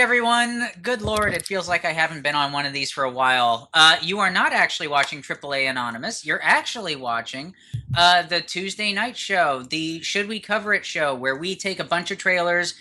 everyone. Good lord, it feels like I haven't been on one of these for a while. You are not actually watching AAA Anonymous. You're actually watching the Tuesday night show, the Should We Cover It show, where we take a bunch of trailers,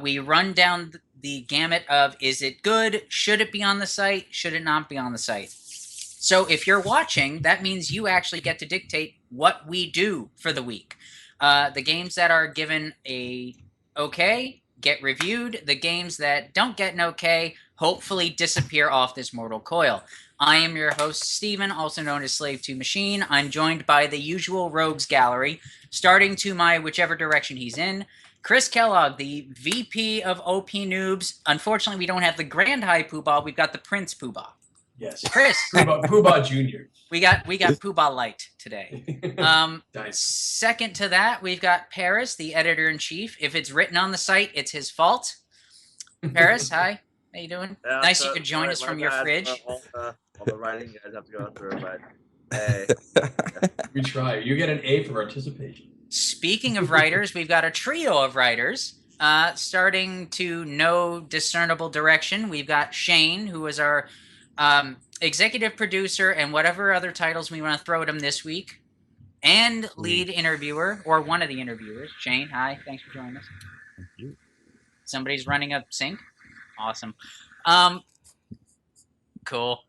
we run down the gamut of is it good, should it be on the site, should it not be on the site. So if you're watching, that means you actually get to dictate what we do for the week. The games that are given a okay get reviewed. The games that don't get an okay hopefully disappear off this mortal coil. I am your host, Steven, also known as Slave to Machine. I'm joined by the usual rogues gallery, starting to my whichever direction he's in. Chris Kellogg, the VP of OPNoobs. Unfortunately, we don't have the Grand High Poobah. We've got the Prince Poobah. Yes. Chris. Poobah Jr. We got Poobah Light today. Nice. Second to that, we've got Paris, the editor-in-chief. If it's written on the site, it's his fault. Paris, hi. How you doing? Yeah, Nice you could join us from your fridge. All the writing you guys have to go through, but hey. We try. You get an A for participation. Speaking of writers, we've got a trio of writers. Starting to no discernible direction, we've got Shane, who is our executive producer and whatever other titles we want to throw at him this week, and lead interviewer, or one of the interviewers. Shane, hi. Thanks for joining us. Thank you. Somebody's running a sync. Awesome. Cool.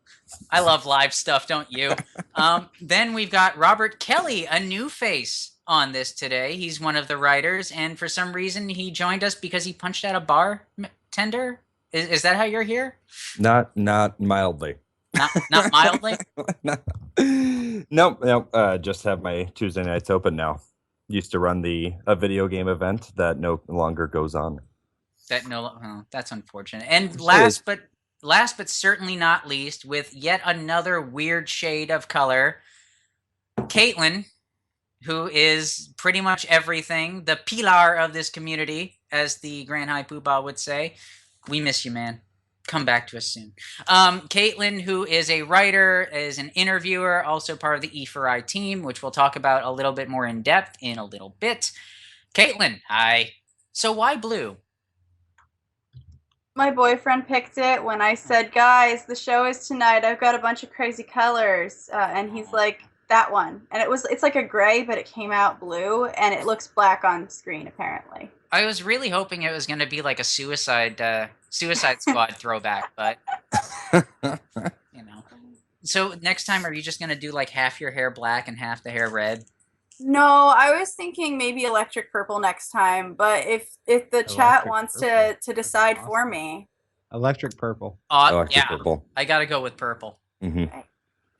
I love live stuff, don't you? Then we've got Robert Kelly, a new face on this today. He's one of the writers, and for some reason he joined us because he punched out a bartender. Is that how you're here? Not mildly. Not mildly? Nope. Just have my Tuesday nights open now. Used to run a video game event that no longer goes on. That's unfortunate. And last but certainly not least, with yet another weird shade of color, Caitlin, who is pretty much everything, the pilar of this community, as the Grand High Poobah would say. We miss you, man. Come back to us soon. Caitlin, who is a writer, is an interviewer, also part of the E4I team, which we'll talk about a little bit more in depth in a little bit. Caitlin, hi. So why blue? My boyfriend picked it when I said, guys, the show is tonight. I've got a bunch of crazy colors. And he's like, that one. And it's like a gray, but it came out blue, and it looks black on screen, apparently. I was really hoping it was going to be like a Suicide Squad throwback, but you know. So next time, are you just going to do like half your hair black and half the hair red? No, I was thinking maybe electric purple next time, but if the chat wants to decide for me. Electric purple. Purple. I got to go with purple. Mm-hmm. Okay.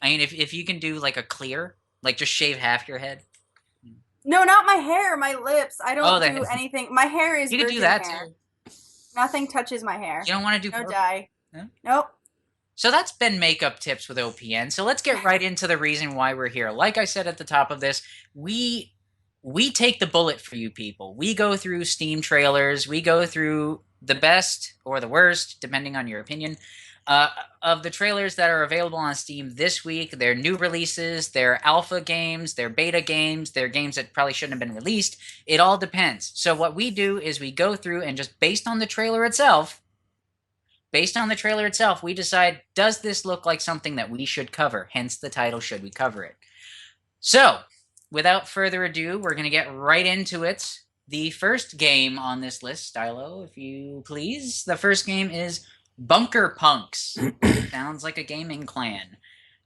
I mean, if you can do like a clear, like just shave half your head. No, not my hair, my lips. I don't do anything. My hair is You can do that too. Nothing touches my hair. You don't want to do no purple? dye. No? Nope. So that's been makeup tips with OPN. So let's get right into the reason why we're here. Like I said at the top of this, we take the bullet for you people. We go through Steam trailers. We go through the best or the worst, depending on your opinion, of the trailers that are available on Steam this week. They're new releases, they're alpha games, they're beta games, they're games that probably shouldn't have been released. It all depends. So what we do is we go through and just based on the trailer itself, we decide, does this look like something that we should cover? Hence the title, Should We Cover It? So, without further ado, we're going to get right into it. The first game on this list, Stylo, if you please. The first game is Bunker Punks. Sounds like a gaming clan.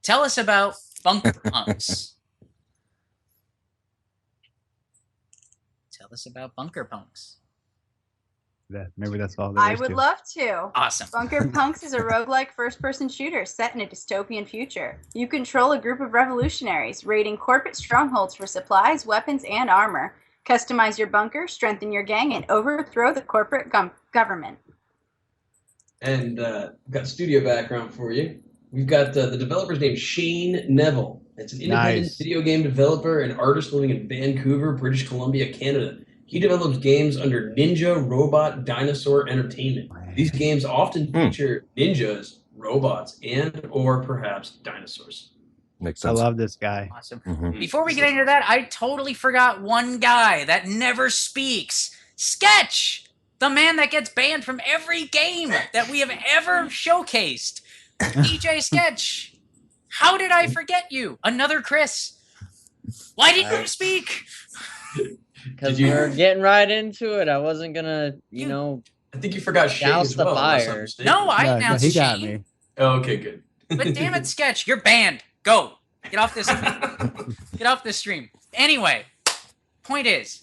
Tell us about Bunker Punks. Tell us about Bunker Punks. Maybe that's all. I would love to. Awesome. Bunker Punks is a roguelike first-person shooter set in a dystopian future. You control a group of revolutionaries, raiding corporate strongholds for supplies, weapons, and armor. Customize your bunker, strengthen your gang, and overthrow the corporate government. And we've got studio background for you. We've got the developer's name, Shane Neville. It's an independent video game developer and artist living in Vancouver, British Columbia, Canada. He develops games under Ninja Robot Dinosaur Entertainment. These games often feature ninjas, robots, and or perhaps dinosaurs. Makes sense. I love this guy. Awesome. Mm-hmm. Before we get into that, I totally forgot one guy that never speaks. Sketch! The man that gets banned from every game that we have ever showcased. DJ Sketch. How did I forget you? Another Chris. Why didn't you speak? Because Did you- we're getting right into it. I wasn't gonna, you know, I think you forgot Shane Douse as the well. unless I'm fire. mistaken. No, I No, announced he got Shane. me. Oh, okay, good. But damn it, Sketch, you're banned. Go. Get off this. Get off this stream. Anyway, point is,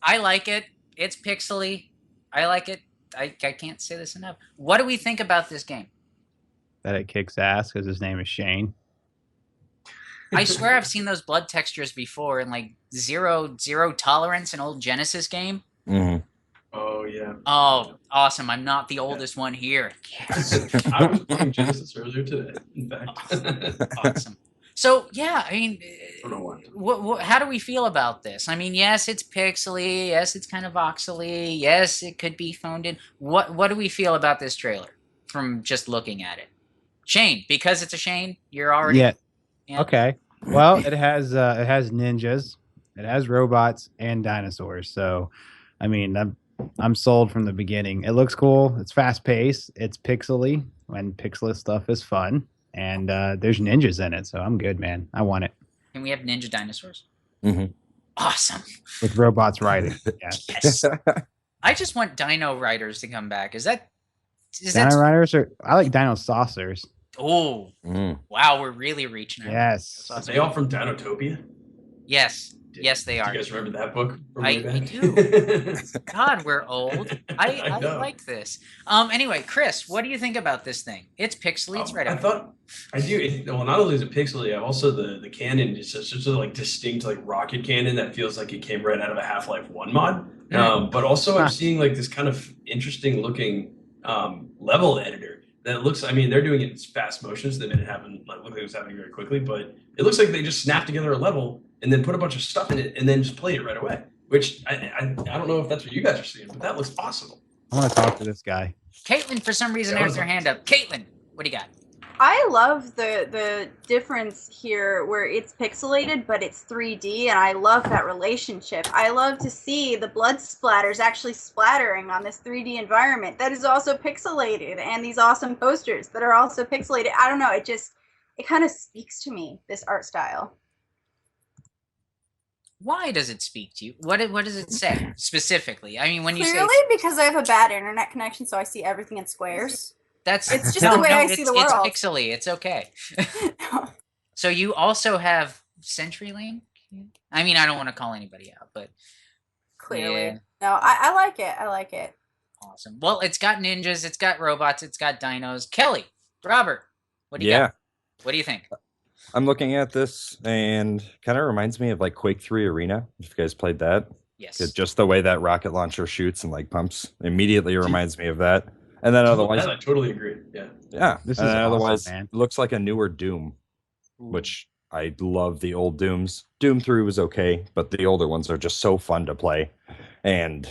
I like it. It's pixely. I like it. I can't say this enough. What do we think about this game? That it kicks ass because his name is Shane. I swear I've seen those blood textures before in like zero tolerance, an old Genesis game. Mhm. Oh yeah. Oh, awesome! I'm not the oldest one here. Yes. I was playing Genesis earlier today. In fact. Awesome. So yeah, I mean, I don't know why. how do we feel about this? I mean, yes, it's pixely. Yes, it's kind of voxely. Yes, it could be phoned in. What do we feel about this trailer from just looking at it? Shane, because it's a Shane, you're already Yeah. Okay. Well, it has ninjas, it has robots and dinosaurs. So, I mean, I'm sold from the beginning. It looks cool. It's fast paced. It's pixely, and pixelist stuff is fun. And there's ninjas in it, so I'm good, man. I want it Can we have ninja dinosaurs? Mhm. Awesome. with robots riding. Yeah. Yes. I just want Dino Riders to come back. Is Dino that? riders are. I like dino saucers. Oh, Mm. wow! We're really reaching. Our Yes. Are they all from Dinotopia? Yes. Yes, they Do are. you guys remember that book? From I way back? do. God, we're old. I I know. like this. Anyway, Chris, what do you think about this thing? It's pixely. It's right I up. thought I do. Well, not only is it pixely, I also the cannon is such a like distinct like rocket cannon that feels like it came right out of a Half-Life 1 mod. But also I'm seeing like this kind of interesting looking level editor that looks. I mean, they're doing it in fast motions. They've been having like look like it was happening very quickly, but it looks like they just snapped together a level and then put a bunch of stuff in it and then just played it right away. Which I don't know if that's what you guys are seeing, but that looks possible. I want to talk to this guy. Caitlin, for some reason, Yeah, has her hand up. Caitlin, what do you got? I love the difference here where it's pixelated but it's 3D, and I love that relationship. I love to see the blood splatters actually splattering on this 3D environment that is also pixelated, and these awesome posters that are also pixelated. I don't know, it kind of speaks to me, this art style. Why does it speak to you? What does it say specifically? I mean, when you Clearly, say because I have a bad internet connection, so I see everything in squares. that's It's just the way I see the world. It's pixely. It's okay. So you also have CenturyLink. I mean, I don't want to call anybody out, but Clearly. yeah. No, I like it. I like it. Awesome. Well, it's got ninjas, it's got robots, it's got dinos. Kelly, Robert, what do you got? What do you think? I'm looking at this and kind of reminds me of like Quake 3 Arena. If you guys played that, Yes. just the way that rocket launcher shoots and like pumps immediately reminds me of that. And then otherwise, I totally agree. Yeah. yeah. This and is then awesome, otherwise, man. looks like a newer Doom, which I love the old Dooms. Doom 3 was okay, but the older ones are just so fun to play. And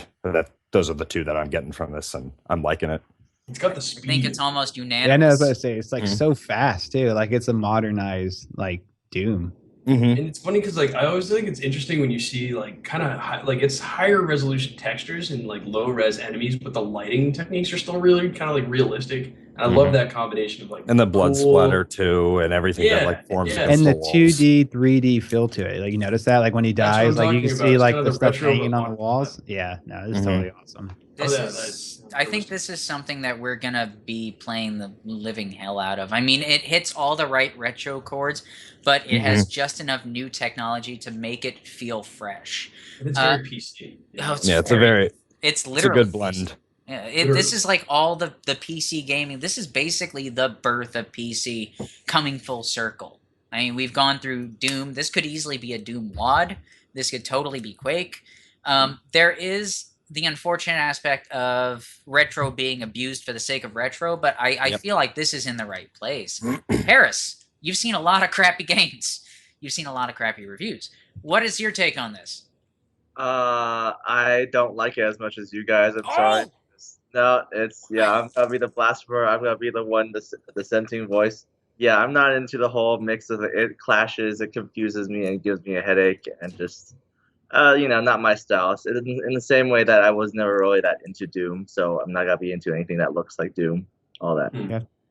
those are the two that I'm getting from this, and I'm liking it. It's got the I speed. think it's almost unanimous. Yeah, I know. I was about to say it's like Mhm. so fast too. Like it's a modernized like Doom. Mm-hmm. And it's funny because like I always think it's interesting when you see like kind of like it's higher resolution textures and like low res enemies, but the lighting techniques are still really kind of like realistic. And I love that combination of like And the blood cool- splatter too, and everything that Yeah, like forms yeah. against And the walls. 2D, 3D feel to it. Like you notice that, like when he That's what I'm dies, like you talking can about. see It's like kind of the the stuff retro, hanging but on the modern. walls. Yeah, no, this is Mhm. totally awesome. This yeah, is, that's I think this is something that we're gonna be playing the living hell out of. I mean, it hits all the right retro chords, but it has just enough new technology to make it feel fresh. It's very PC. Oh, Yeah, it's a very It's it's a literally good blend. Yeah, Literally. this is like all the PC gaming. This is basically the birth of PC coming full circle. I mean, we've gone through Doom. This could easily be a Doom WOD. This could totally be Quake. There is the unfortunate aspect of retro being abused for the sake of retro, but I feel like this is in the right place. Harris, you've seen a lot of crappy games. You've seen a lot of crappy reviews. What is your take on this? I don't like it as much as you guys. I'm Oh! sorry. No, I'm gonna be the blasphemer. I'm gonna be the one, the dissenting voice. Yeah, I'm not into the whole mix of it. It clashes, it confuses me, and gives me a headache. And just, not my style. It's in the same way that I was never really that into Doom, so I'm not gonna be into anything that looks like Doom. All that.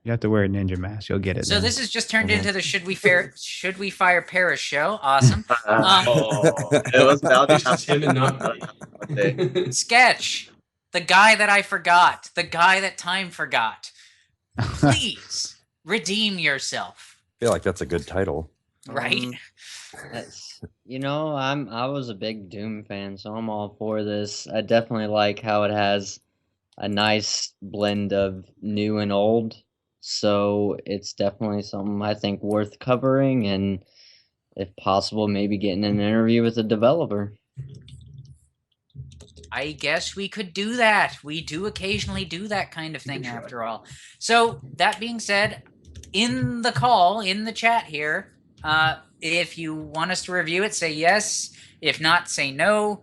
You have to wear a ninja mask. You'll get it. So then. this has just turned into the Should We Fire Paris show. Awesome. It was bound to Just him and not Sketch, the guy that I forgot, the guy that time forgot. Please redeem yourself. I feel like that's a good title. Right? That's, I was a big Doom fan, so I'm all for this. I definitely like how it has a nice blend of new and old. So it's definitely something I think worth covering, and if possible, maybe getting an interview with the developer. I guess we could do that. We do occasionally do that kind of thing after all. So that being said, in the chat here, if you want us to review it, say yes. If not, say no.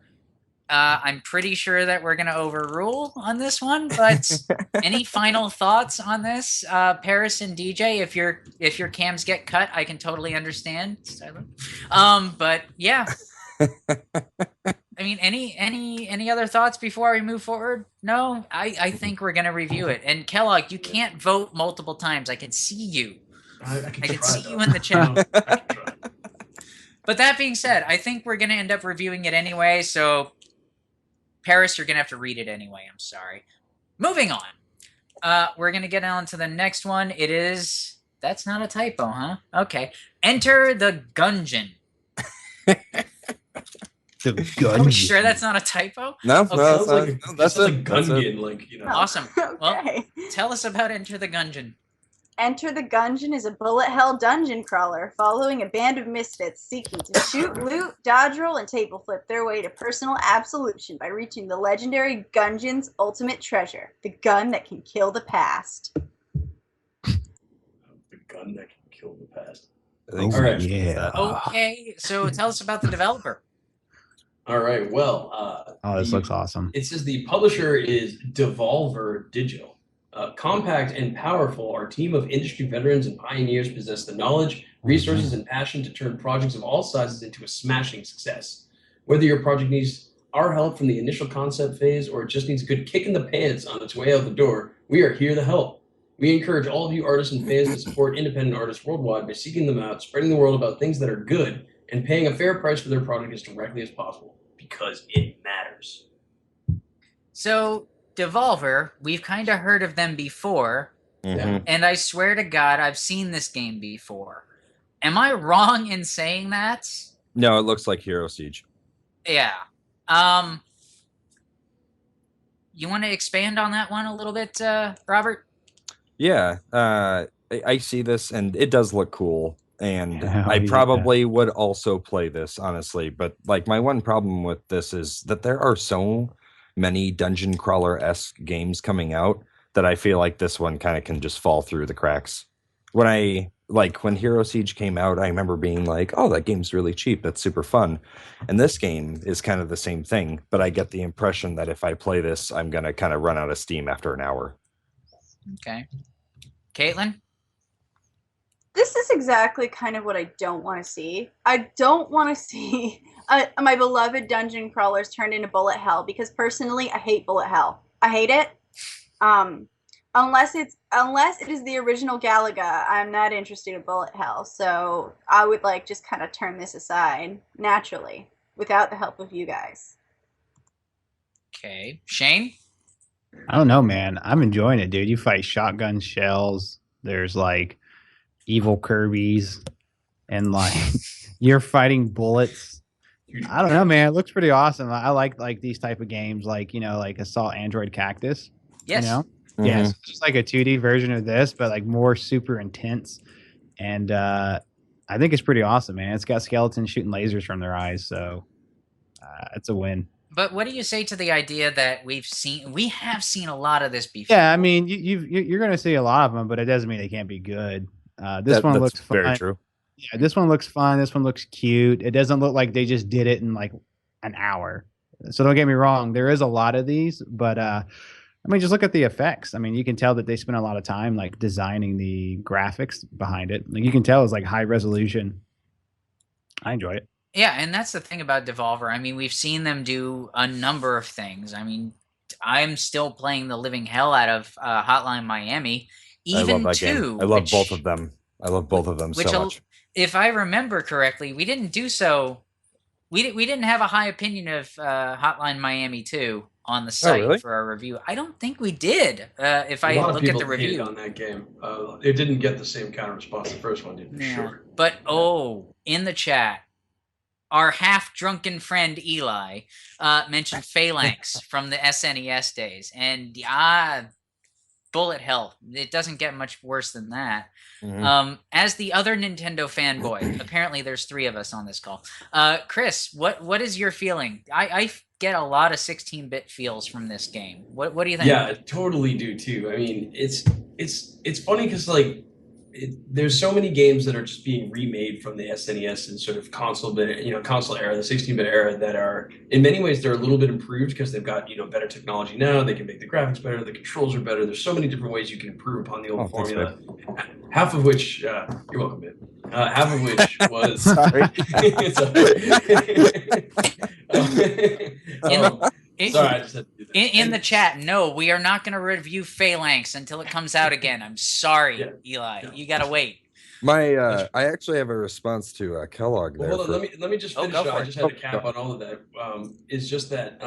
I'm pretty sure that we're going to overrule on this one, but any final thoughts on this? Paris and DJ, if your cams get cut, I can totally understand. But yeah. I mean, any other thoughts before we move forward? No? I think we're going to review it. And Kellogg, you can't vote multiple times. I can see you. I can see you in the chat. But that being said, I think we're going to end up reviewing it anyway, so Paris, you're going to have to read it anyway. I'm sorry. Moving on. We're going to get on to the next one. It is... That's not a typo, huh? Okay. Enter the Gungeon. The Gungeon. Are we sure that's not a typo? No, Okay. no, that's a it. Gungeon, Awesome. Well, Okay. tell us about Enter the Gungeon. Enter the Gungeon is a bullet hell dungeon crawler following a band of misfits seeking to shoot, loot, dodge roll, and table flip their way to personal absolution by reaching the legendary Gungeon's ultimate treasure, the gun that can kill the past. The gun that can kill the past. I think All right. Yeah. Okay, so tell us about the developer. All right. Well, This looks awesome. It says the publisher is Devolver Digital. Compact and powerful, our team of industry veterans and pioneers possess the knowledge, resources, and passion to turn projects of all sizes into a smashing success. Whether your project needs our help from the initial concept phase or it just needs a good kick in the pants on its way out the door, we are here to help. We encourage all of you artists and fans to support independent artists worldwide by seeking them out, spreading the word about things that are good, and paying a fair price for their product as directly as possible, because it matters. So, Devolver, we've kind of heard of them before, Mhm. and I swear to God, I've seen this game before. Am I wrong in saying that? No, it looks like Hero Siege. Yeah. You want to expand on that one a little bit, Robert? Yeah, I see this, and it does look cool. And Oh, I yeah. probably would also play this, honestly. But like my one problem with this is that there are so many dungeon crawler-esque games coming out that I feel like this one kind of can just fall through the cracks. When Hero Siege came out, I remember being like, oh, that game's really cheap. That's super fun. And this game is kind of the same thing, but I get the impression that if I play this, I'm going to kind of run out of steam after an hour. Okay. Caitlin? This is exactly kind of what I don't want to see. I don't want to see my beloved dungeon crawlers turned into bullet hell, because personally, I hate bullet hell. I hate it. Unless it is the original Galaga, I'm not interested in bullet hell. So I would just kind of turn this aside naturally without the help of you guys. Okay. Shane? I don't know, man. I'm enjoying it, dude. You fight shotgun shells. There's evil Kirby's, and you're fighting bullets. I don't know, man. It looks pretty awesome. I like these type of games, like Assault Android Cactus. Yes. You know? Mhm. Yeah, it's just like a 2D version of this, but more super intense. And I think it's pretty awesome, man. It's got skeletons shooting lasers from their eyes, so it's a win. But what do you say to the idea that we have seen a lot of this before? Yeah, I mean, you're going to see a lot of them, but it doesn't mean they can't be good. This one That's looks fun. very true. Yeah, this one looks fun. This one looks cute. It doesn't look like they just did it in an hour. So don't get me wrong. There is a lot of these, but just look at the effects. I mean, you can tell that they spent a lot of time designing the graphics behind it. You can tell it's high resolution. I enjoy it. Yeah, and that's the thing about Devolver. I mean, we've seen them do a number of things. I mean, I'm still playing the living hell out of Hotline Miami, I love even that game. two, I love both of them. I love both of them which, so much. if I remember correctly, we didn't do so. We didn't have a high opinion of Hotline Miami 2 on the site really? for our review. I don't think we did. If A I lot of look at people the hated review on that game. It didn't get the same kind of response the first one did, for sure. But in the chat, our half-drunken friend Eli mentioned Phalanx from the SNES days, and bullet hell. It doesn't get much worse than that. As the other Nintendo fanboy, apparently there's 3 of us on this call. Chris, what is your feeling? I get a lot of 16-bit feels from this game. What do you think? Yeah, I totally do too. I mean, it's funny because like there's so many games that are just being remade from the SNES and sort of console era, the 16-bit era, that are in many ways they're a little bit improved because they've got better technology now. They can make the graphics better, the controls are better. There's so many different ways you can improve upon the old formula. Half of which you're welcome, babe. Half of which was Sorry. Sorry, I just had to do that. In the chat, no, we are not going to review Phalanx until it comes out again. I'm sorry, Eli. Yeah. You got to wait. I actually have a response to Kellogg there. Well, hold on, let me just finish. I just had a cap on all of that. It's just that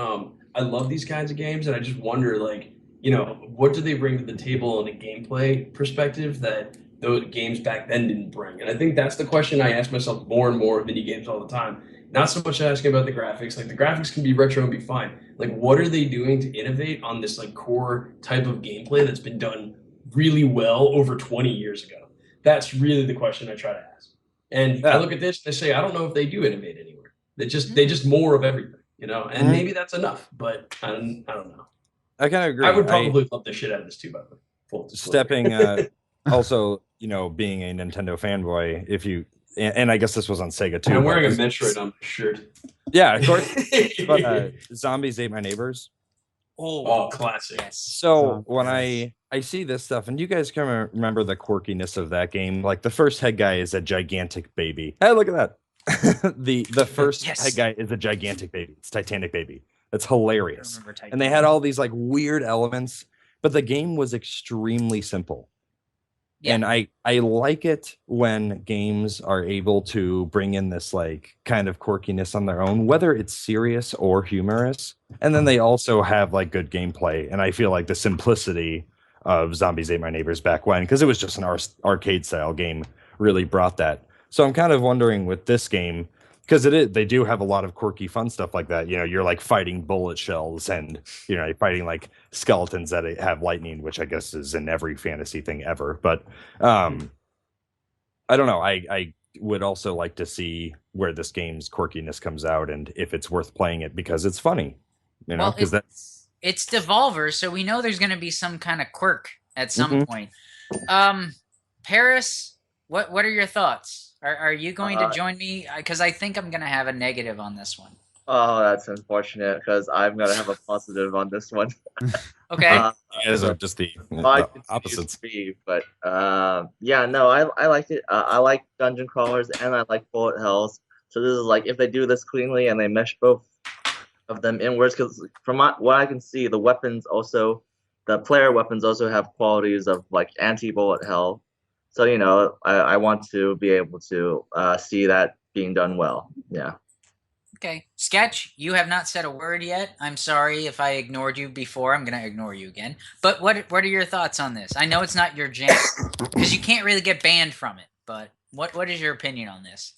I love these kinds of games, and I just wonder, like, what do they bring to the table in a gameplay perspective that those games back then didn't bring? And I think that's the question I ask myself more and more of mini games all the time. Not so much asking about the graphics. Like, the graphics can be retro and be fine. Like, what are they doing to innovate on this like core type of gameplay that's been done really well over 20 years ago? That's really the question I try to ask. And I look at this and I say, I don't know if they do innovate anywhere. They just more of everything, and maybe that's enough, but I don't know. I kind of agree. I would probably love the shit out of this too, by the way. Stepping, also, being a Nintendo fanboy, if you, and I guess this was on Sega too. I'm wearing a Metroid on my shirt. Yeah, of course. But Zombies Ate My Neighbors. Oh, classic. Yes. So when I see this stuff, and you guys can remember the quirkiness of that game, like the first head guy is a gigantic baby. Hey, look at that. the first head guy is a gigantic baby. It's Titanic baby. That's hilarious. And they had all these like weird elements, but the game was extremely simple. Yeah. And I like it when games are able to bring in this like kind of quirkiness on their own, whether it's serious or humorous. And then they also have like good gameplay. And I feel like the simplicity of Zombies Ate My Neighbors back when, because it was just an arcade style game, really brought that. So I'm kind of wondering with this game, because they do have a lot of quirky fun stuff like that. You're like fighting bullet shells and you're fighting like skeletons that have lightning, which I guess is in every fantasy thing ever. But I don't know. I would also like to see where this game's quirkiness comes out and if it's worth playing it because it's funny. Because it's Devolver, so we know there's going to be some kind of quirk at some point. Paris, what are your thoughts? Are you going to join me? Because I think I'm going to have a negative on this one. Oh, that's unfortunate because I'm going to have a positive on this one. Okay. You guys are just the opposites. But yeah, no, I liked it. I like dungeon crawlers and I like bullet hells. So this is like, if they do this cleanly and they mesh both of them inwards, because from what I can see, the player weapons also have qualities of like anti-bullet hell. So, I want to be able to see that being done well. Yeah. Okay. Sketch, you have not said a word yet. I'm sorry if I ignored you before. I'm going to ignore you again. But what are your thoughts on this? I know it's not your jam, because you can't really get banned from it. But what is your opinion on this?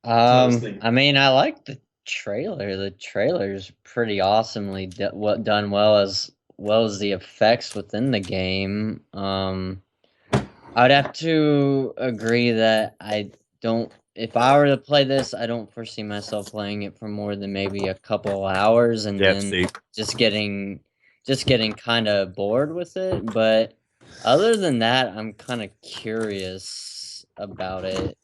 I mean, I like the trailer. The trailer's pretty awesomely done well as the effects within the game. I'd have to agree that if I were to play this, I don't foresee myself playing it for more than maybe a couple hours and then just getting kind of bored with it. But other than that, I'm kind of curious about it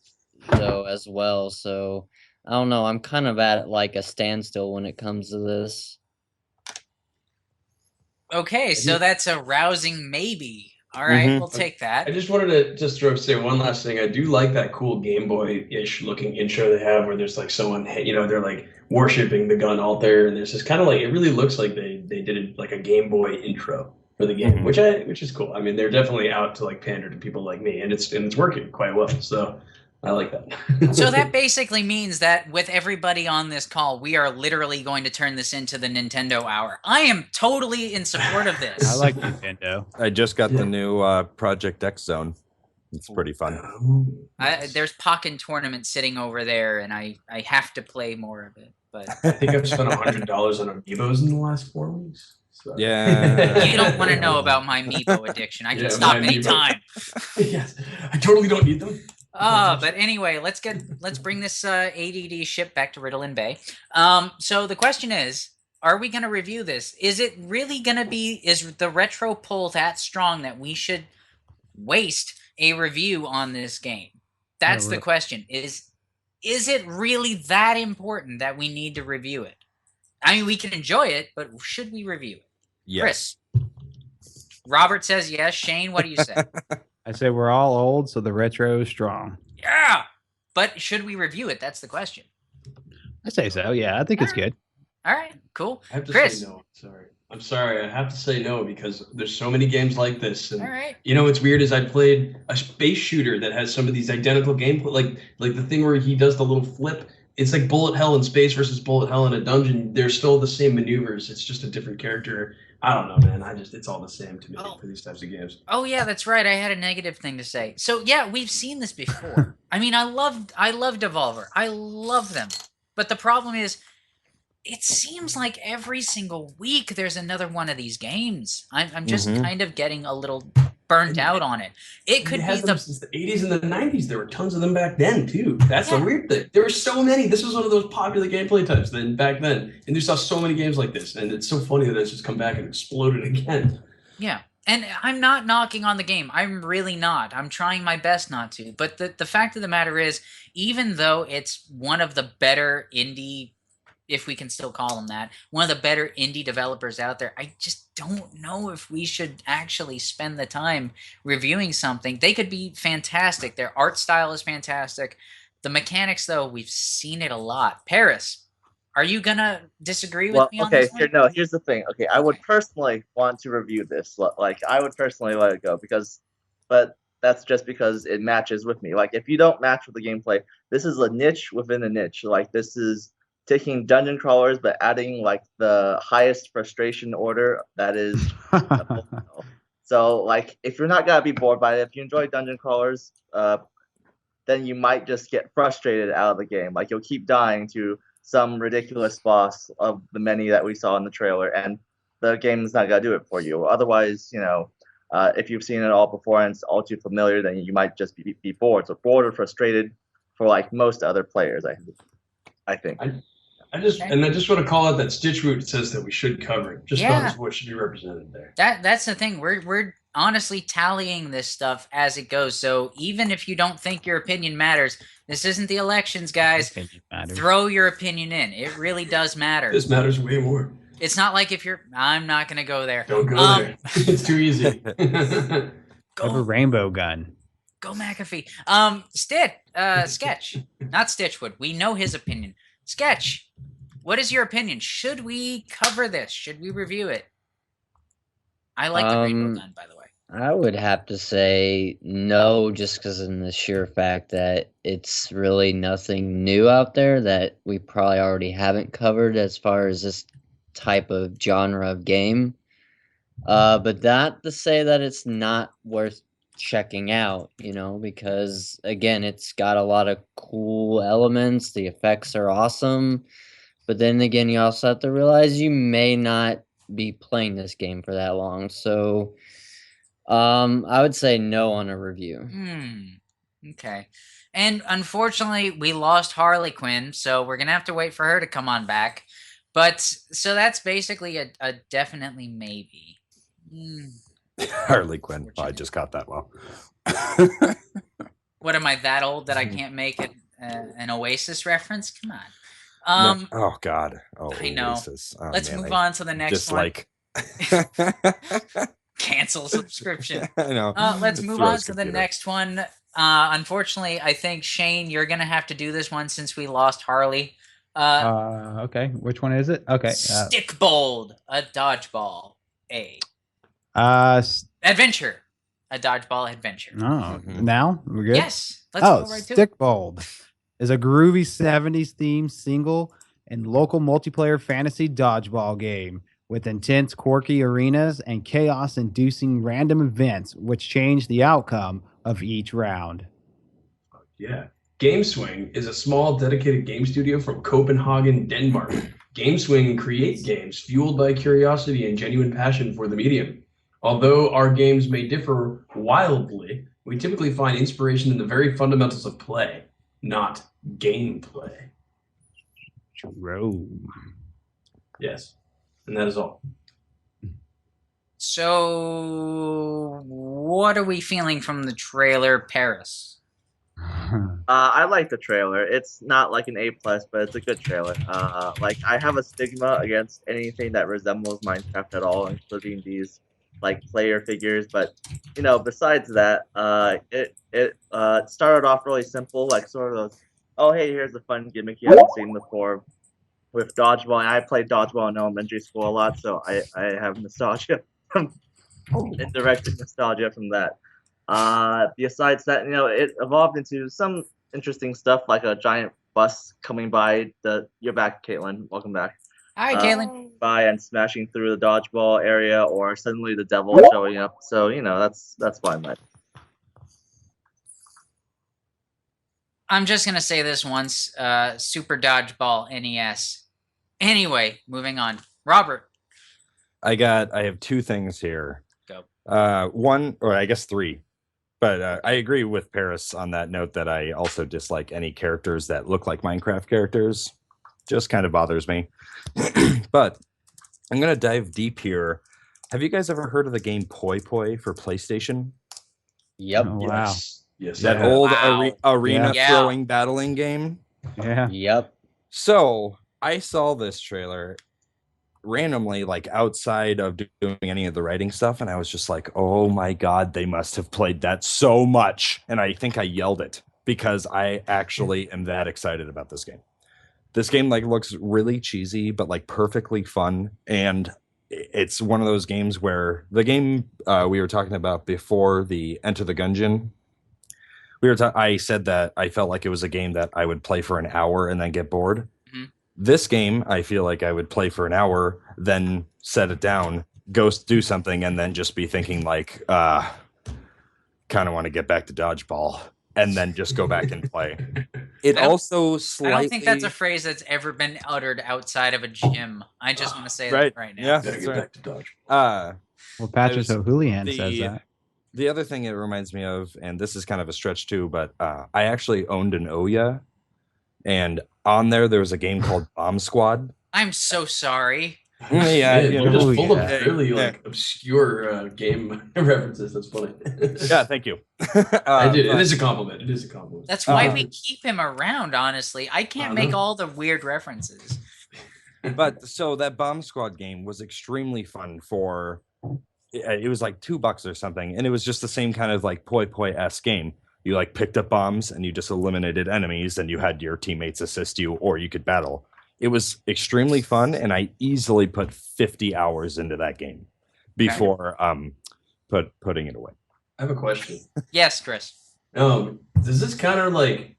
though as well. So I don't know. I'm kind of at like a standstill when it comes to this. Okay, so that's a rousing maybe. All right, Mhm. we'll take I that. just wanted to just say one last thing. I do like that cool Game Boy-ish looking intro they have where there's like someone, you know, they're like worshiping the gun altar, and there's this kind of like, it really looks like they did it like a Game Boy intro for the game, Mhm. which is cool. I mean, they're definitely out to like pander to people like me, and it's working quite well. So I like that. So that basically means that with everybody on this call, we are literally going to turn this into the Nintendo Hour. I am totally in support of this. I like Nintendo. I just got Yeah. the new Project X Zone. It's pretty fun. There's Pokken Tournament sitting over there, and I have to play more of it. But I think I've spent $100 on amiibos in the last 4 weeks. So. Yeah. you don't want to know about my Amiibo addiction. I can Yeah, stop my Amiibo. anytime. Yes, I totally don't need them. But anyway, let's bring this ADD ship back to Ritalin Bay. So the question is, are we going to review this? Is it really going to be, is the retro pull that strong that we should waste a review on this game? That's the question. Is it really that important that we need to review it? I mean, we can enjoy it, but should we review it? Yes. Chris. Robert says yes. Shane, what do you say? I say we're all old, so the retro is strong. Yeah. But should we review it? That's the question. I say so. Yeah, I think it's good. All right, cool. I have to Chris. say no. I'm sorry. I have to say no because there's so many games like this. And All right. you know what's weird is I played a space shooter that has some of these identical gameplay, like the thing where he does the little flip. It's like bullet hell in space versus bullet hell in a dungeon. They're still the same maneuvers. It's just a different character. I don't know, man. It's all the same to me for these types of games. Oh yeah, that's right. I had a negative thing to say. So yeah, we've seen this before. I mean, I love Devolver. I love them. But the problem is, it seems like every single week there's another one of these games. I'm just kind of getting a little burnt out on it. It could be them since the 80s and the 90s. There were tons of them back then too. That's the weird thing. There were so many. This was one of those popular gameplay types then back then, and you saw so many games like this. And it's so funny that it's just come back and exploded again. Yeah. And I'm not knocking on the game. I'm really not. I'm trying my best not to. But the fact of the matter is, even though it's one of the better indie, if we can still call them that, one of the better indie developers out there, I just don't know if we should actually spend the time reviewing something. They could be fantastic. Their art style is fantastic. The mechanics, though, we've seen it a lot. Paris, are you gonna disagree with me on this one? Here's the thing. Okay, I would personally want to review this. Like, I would personally let it go but that's just because it matches with me. Like, if you don't match with the gameplay, this is a niche within a niche. Like, this is taking dungeon crawlers but adding like the highest frustration order that is. So, like, if you're not gonna be bored by it, if you enjoy dungeon crawlers, then you might just get frustrated out of the game. Like, you'll keep dying to some ridiculous boss of the many that we saw in the trailer, and the game is not gonna do it for you. Otherwise, if you've seen it all before and it's all too familiar, then you might just be bored. So bored or frustrated for like most other players, I think. I just want to call out that Stitchwood says that we should cover it. Just what should be represented there. That's the thing. We're honestly tallying this stuff as it goes. So even if you don't think your opinion matters, this isn't the elections, guys. Throw your opinion in. It really does matter. This matters way more. It's not like if you're. I'm not gonna go there. Don't go there. It's too easy. Have a rainbow gun. Go McAfee. Sketch, not Stitchwood. We know his opinion. Sketch, what is your opinion? Should we cover this? Should we review it? I like the rainbow gun, by the way. I would have to say no, just because in the sheer fact that it's really nothing new out there that we probably already haven't covered as far as this type of genre of game. But not to say that it's not worth checking out, because again, it's got a lot of cool elements. The effects are awesome. But then again, you also have to realize you may not be playing this game for that long. So I would say no on a review. Okay. And unfortunately, we lost Harley Quinn, so we're going to have to wait for her to come on back. But so that's basically a definitely maybe. Harley Quinn. I just got that well. What, am I that old that I can't make it an Oasis reference? Come on. Oh God. Oh, I know. Oasis. Oh, Let's move on to the next one. Like Cancel subscription. I know. Let's It move throws on to the computer. next one. Unfortunately, I think Shane, you're gonna have to do this one since we lost Harley. Okay, which one is it? Okay. Stikbold, a dodgeball, S- adventure, a dodgeball adventure. oh, Mhm. now we're good. Yes, let's go right to it. Stikbold is a groovy 70s themed single and local multiplayer fantasy dodgeball game with intense, quirky arenas and chaos-inducing random events which change the outcome of each round. Yeah. Gameswing is a small dedicated game studio from Copenhagen, Denmark. Gameswing create games fueled by curiosity and genuine passion for the medium. Although our games may differ wildly, we typically find inspiration in the very fundamentals of play, not gameplay. True. Yes. And that is all. So, what are we feeling from the trailer, Paris? I like the trailer. It's not like an A+, but it's a good trailer. Like I have a stigma against anything that resembles Minecraft at all, including these like player figures. But you know, besides that, it started off really simple, like sort of those, oh hey, here's a fun gimmick you haven't seen before with dodgeball. And I played dodgeball in elementary school a lot, so I have nostalgia, indirect nostalgia from that. Besides that, you know, it evolved into some interesting stuff like a giant bus coming by you're back, Caitlin. Welcome back. Hi, Caitlin. By and smashing through the dodgeball area, or suddenly the devil showing up. So, you know, that's fine, but I'm just gonna say this once. Super Dodgeball NES. Anyway, moving on. Robert. I have two things here. Go. One, or I guess three. But I agree with Paris on that note that I also dislike any characters that look like Minecraft characters. Just kind of bothers me. But I'm going to dive deep here. Have you guys ever heard of the game Poi Poi for PlayStation? Yep. Oh, wow. Yes. That yeah. old Wow. arena Yeah. throwing battling game? Yeah. Yep. So I saw this trailer randomly, like outside of doing any of the writing stuff, and I was just like, oh my god, they must have played that so much. And I think I yelled it because I actually am that excited about this game. This game like looks really cheesy but like perfectly fun, and it's one of those games where the game we were talking about before, the Enter the Gungeon, I said that I felt like it was a game that I would play for an hour and then get bored. This game, I feel like I would play for an hour, then set it down, go do something, and then just be thinking like, kind of want to get back to dodgeball, and then just go back and play. It also slightly... I don't think that's a phrase that's ever been uttered outside of a gym. I just want to say right. that right now. Yeah, Gotta that's get right. back to dodgeball. Well, Patrick O'Houlihan the- says that. The other thing it reminds me of, and this is kind of a stretch too, but I actually owned an Ouya, and on there was a game called Bomb Squad. I'm so sorry. Yeah, Man, you you're know. just full of yeah. fairly like obscure game references. That's funny. Yeah, thank you. I did. It but- is a compliment. It is a compliment. That's why we keep him around, honestly. I can't make all the weird references. But so that Bomb Squad game was extremely fun for... It was like $2 or something, and it was just the same kind of like Poi Poi-esque game. You like picked up bombs and you just eliminated enemies, and you had your teammates assist you, or you could battle. It was extremely fun, and I easily put 50 hours into that game before putting it away. I have a question. Yes, Chris. Does this kind of like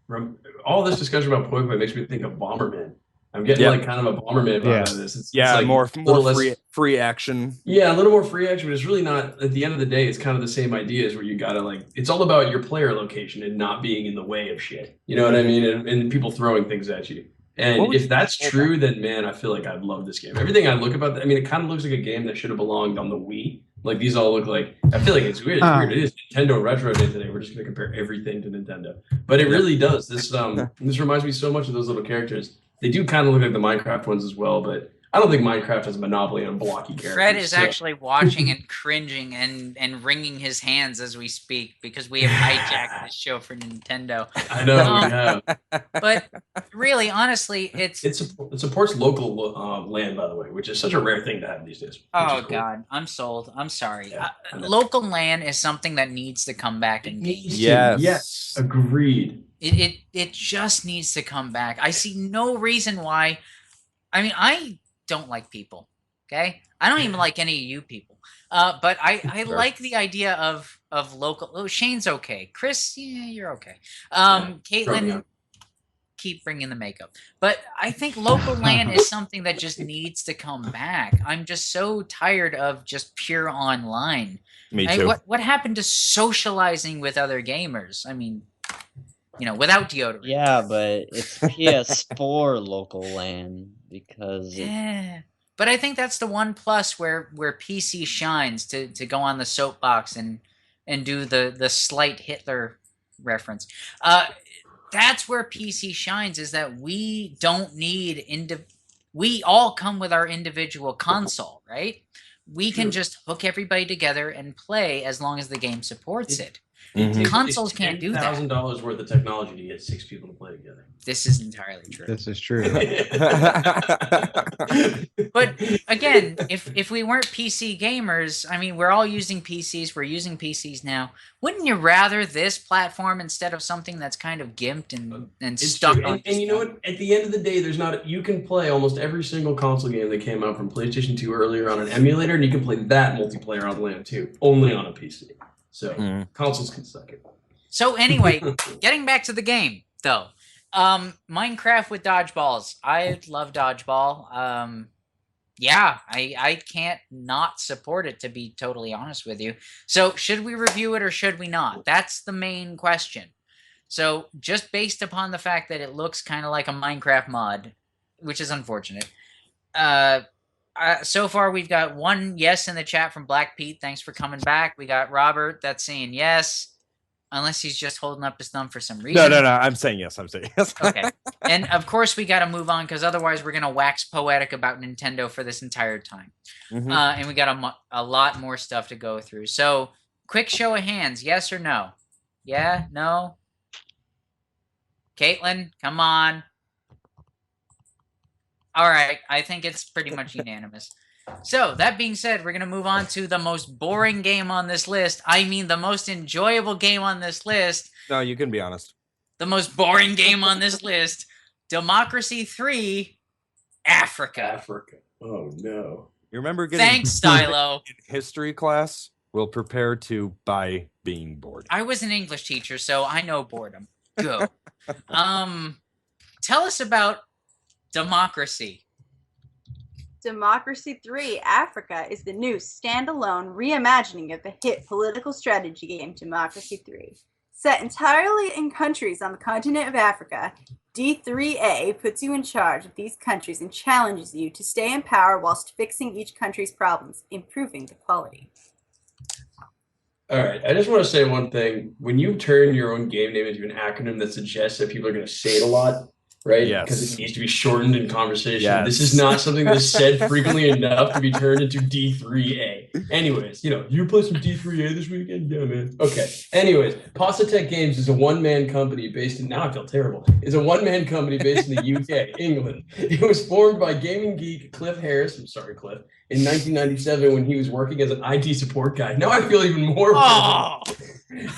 all this discussion about Poi Poi makes me think of Bomberman? I'm getting Yeah. like kind of a Bomberman vibe out of this. It's like more a little less, free action. Yeah, a little more free action, but it's really not. At the end of the day, it's kind of the same ideas where you gotta like. It's all about your player location and not being in the way of shit. You know what I mean? And people throwing things at you. And if that's true, then man, I feel like I'd love this game. Everything I look about that, I mean, it kind of looks like a game that should have belonged on the Wii. Like these all look like. I feel like it's weird. It's weird. It is Nintendo Retro Day today. We're just gonna compare everything to Nintendo, but it really does. This reminds me so much of those little characters. They do kind of look like the Minecraft ones as well, but I don't think Minecraft has a monopoly on blocky characters. Fred is actually watching and cringing and wringing his hands as we speak because we have hijacked this show for Nintendo. I know we have. But really, honestly, it supports local land, by the way, which is such a rare thing to have these days. Oh cool. God, I'm sold. I'm sorry. Yeah, local land is something that needs to come back in games. Yes, agreed. It just needs to come back. I see no reason why. I mean, I don't like people. Okay, I don't even like any of you people. But I like the idea of local. Oh, Shane's okay. Chris, yeah, you're okay. Caitlin, keep bringing the makeup. But I think local land is something that just needs to come back. I'm just so tired of just pure online. Me too. What happened to socializing with other gamers? I mean, without deodorant. Yeah, but it's PS4 local land because. Yeah. But I think that's the one plus where PC shines to go on the soapbox and do the slight Hitler reference. That's where PC shines, is that we don't need we all come with our individual console, right? We can just hook everybody together and play as long as the game supports it. Consoles can't do that. $10,000 worth of technology to get 6 people to play together. This is entirely true. This is true. But again, if we weren't PC gamers, I mean, we're all using PCs. We're using PCs now. Wouldn't you rather this platform instead of something that's kind of gimped and stuck on? And you know what? At the end of the day, you can play almost every single console game that came out from PlayStation 2 earlier on an emulator, and you can play that multiplayer on LAN too, only on a PC. So consoles can suck it. So anyway, getting back to the game though, Minecraft with dodgeballs. I love dodgeball. Yeah, I can't not support it, to be totally honest with you. So should we review it or should we not? That's the main question. So just based upon the fact that it looks kind of like a Minecraft mod, which is unfortunate. So far, we've got one yes in the chat from Black Pete. Thanks for coming back. We got Robert that's saying yes, unless he's just holding up his thumb for some reason. No. I'm saying yes. Okay. And of course, we got to move on because otherwise we're going to wax poetic about Nintendo for this entire time. And we got a lot more stuff to go through. So, quick show of hands, yes or no? Yeah? No? Caitlin, come on. All right, I think it's pretty much unanimous. So, that being said, we're going to move on to the most boring game on this list. I mean, the most enjoyable game on this list. No, you can be honest. The most boring game on this list. Democracy 3, Africa. Oh, no. You remember getting Thanks, Stylo. in history class? We'll prepare to by being bored. I was an English teacher, so I know boredom. Go. Tell us about Democracy. Democracy 3 Africa is the new standalone reimagining of the hit political strategy game Democracy 3. Set entirely in countries on the continent of Africa, D3A puts you in charge of these countries and challenges you to stay in power whilst fixing each country's problems, improving the quality. All right, I just want to say one thing. When you turn your own game name into an acronym that suggests that people are going to say it a lot, right? Yes. Because it needs to be shortened in conversation. Yes. This is not something that's said frequently enough to be turned into D3A. Anyways, you play some D3A this weekend? Yeah, man. Okay. Anyways, Positech Games is a one-man company based in, now I feel terrible, is a one-man company based in the UK, England. It was formed by gaming geek Cliff Harris, I'm sorry, Cliff, in 1997 when he was working as an IT support guy. Now I feel even more. Oh.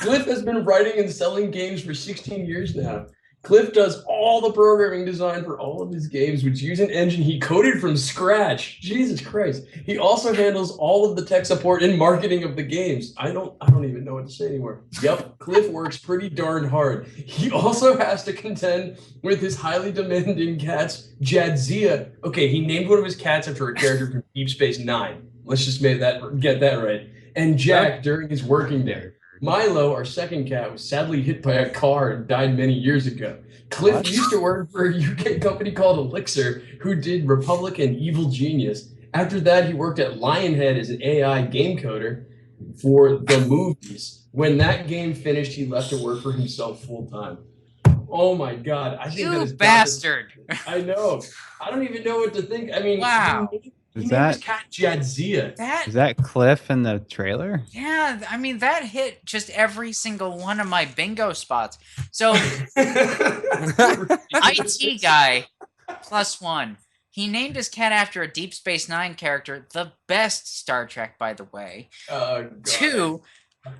Cliff has been writing and selling games for 16 years now. Cliff does all the programming design for all of his games, which use an engine he coded from scratch. Jesus Christ. He also handles all of the tech support and marketing of the games. I don't even know what to say anymore. Yep, Cliff works pretty darn hard. He also has to contend with his highly demanding cats, Jadzia. Okay, he named one of his cats after a character from Deep Space Nine. Let's just get that right. And Jack during his working day. Milo, our second cat, was sadly hit by a car and died many years ago. Cliff used to work for a UK company called Elixir, who did Republic and Evil Genius. After that, he worked at Lionhead as an AI game coder for the movies. When that game finished, he left to work for himself full-time. Oh my god! I think that You is bastard! I know. I don't even know what to think. I mean, Wow. he Is named that- his cat Jadzia. That Is that Cliff in the trailer? yeah, I mean that hit just every single one of my bingo spots. So IT guy +1. He named his cat after a Deep Space Nine character, the best Star Trek, by the way. God. 2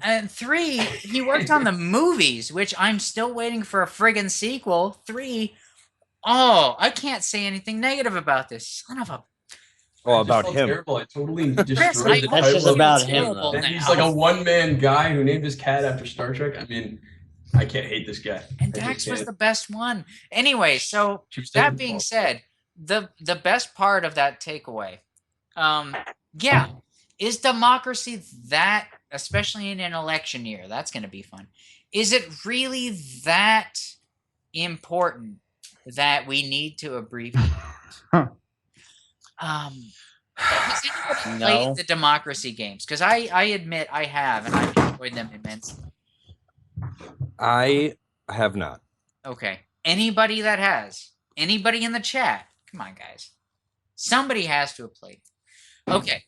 and 3, he worked on the movies, which I'm still waiting for a friggin' sequel. 3, oh, I can't say anything negative about this. Son of a Oh, I just about felt him. Terrible. I totally Chris, destroyed the I That's just title. about feel him, terrible though. And he's now. like a one-man guy who named his cat after Star Trek. I mean, I can't hate this guy. And I just Dax was can't. the best one. Anyway, so Choose that Stikbold. being said, the best part of that takeaway, yeah, is democracy that, especially in an election year, that's going to be fun. Is it really that important that we need to abbreviate? Huh. Has anybody No. played the democracy games? Because I admit I have, and I've enjoyed them immensely. I have not. Okay. Anybody that has? Anybody in the chat? Come on, guys. Somebody has to have played. Okay.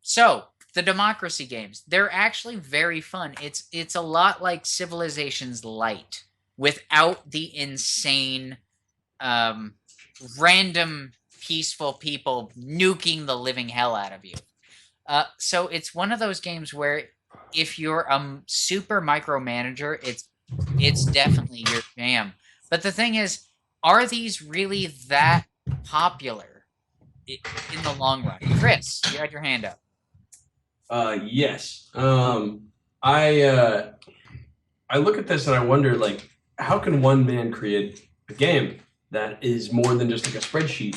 So, the democracy games, they're actually very fun. It's a lot like Civilizations Light without the insane random peaceful people nuking the living hell out of you. So it's one of those games where if you're a super micromanager, it's definitely your jam. But the thing is, are these really that popular in the long run? Chris, you had your hand up. Yes. I look at this and I wonder, like, how can one man create a game that is more than just like a spreadsheet,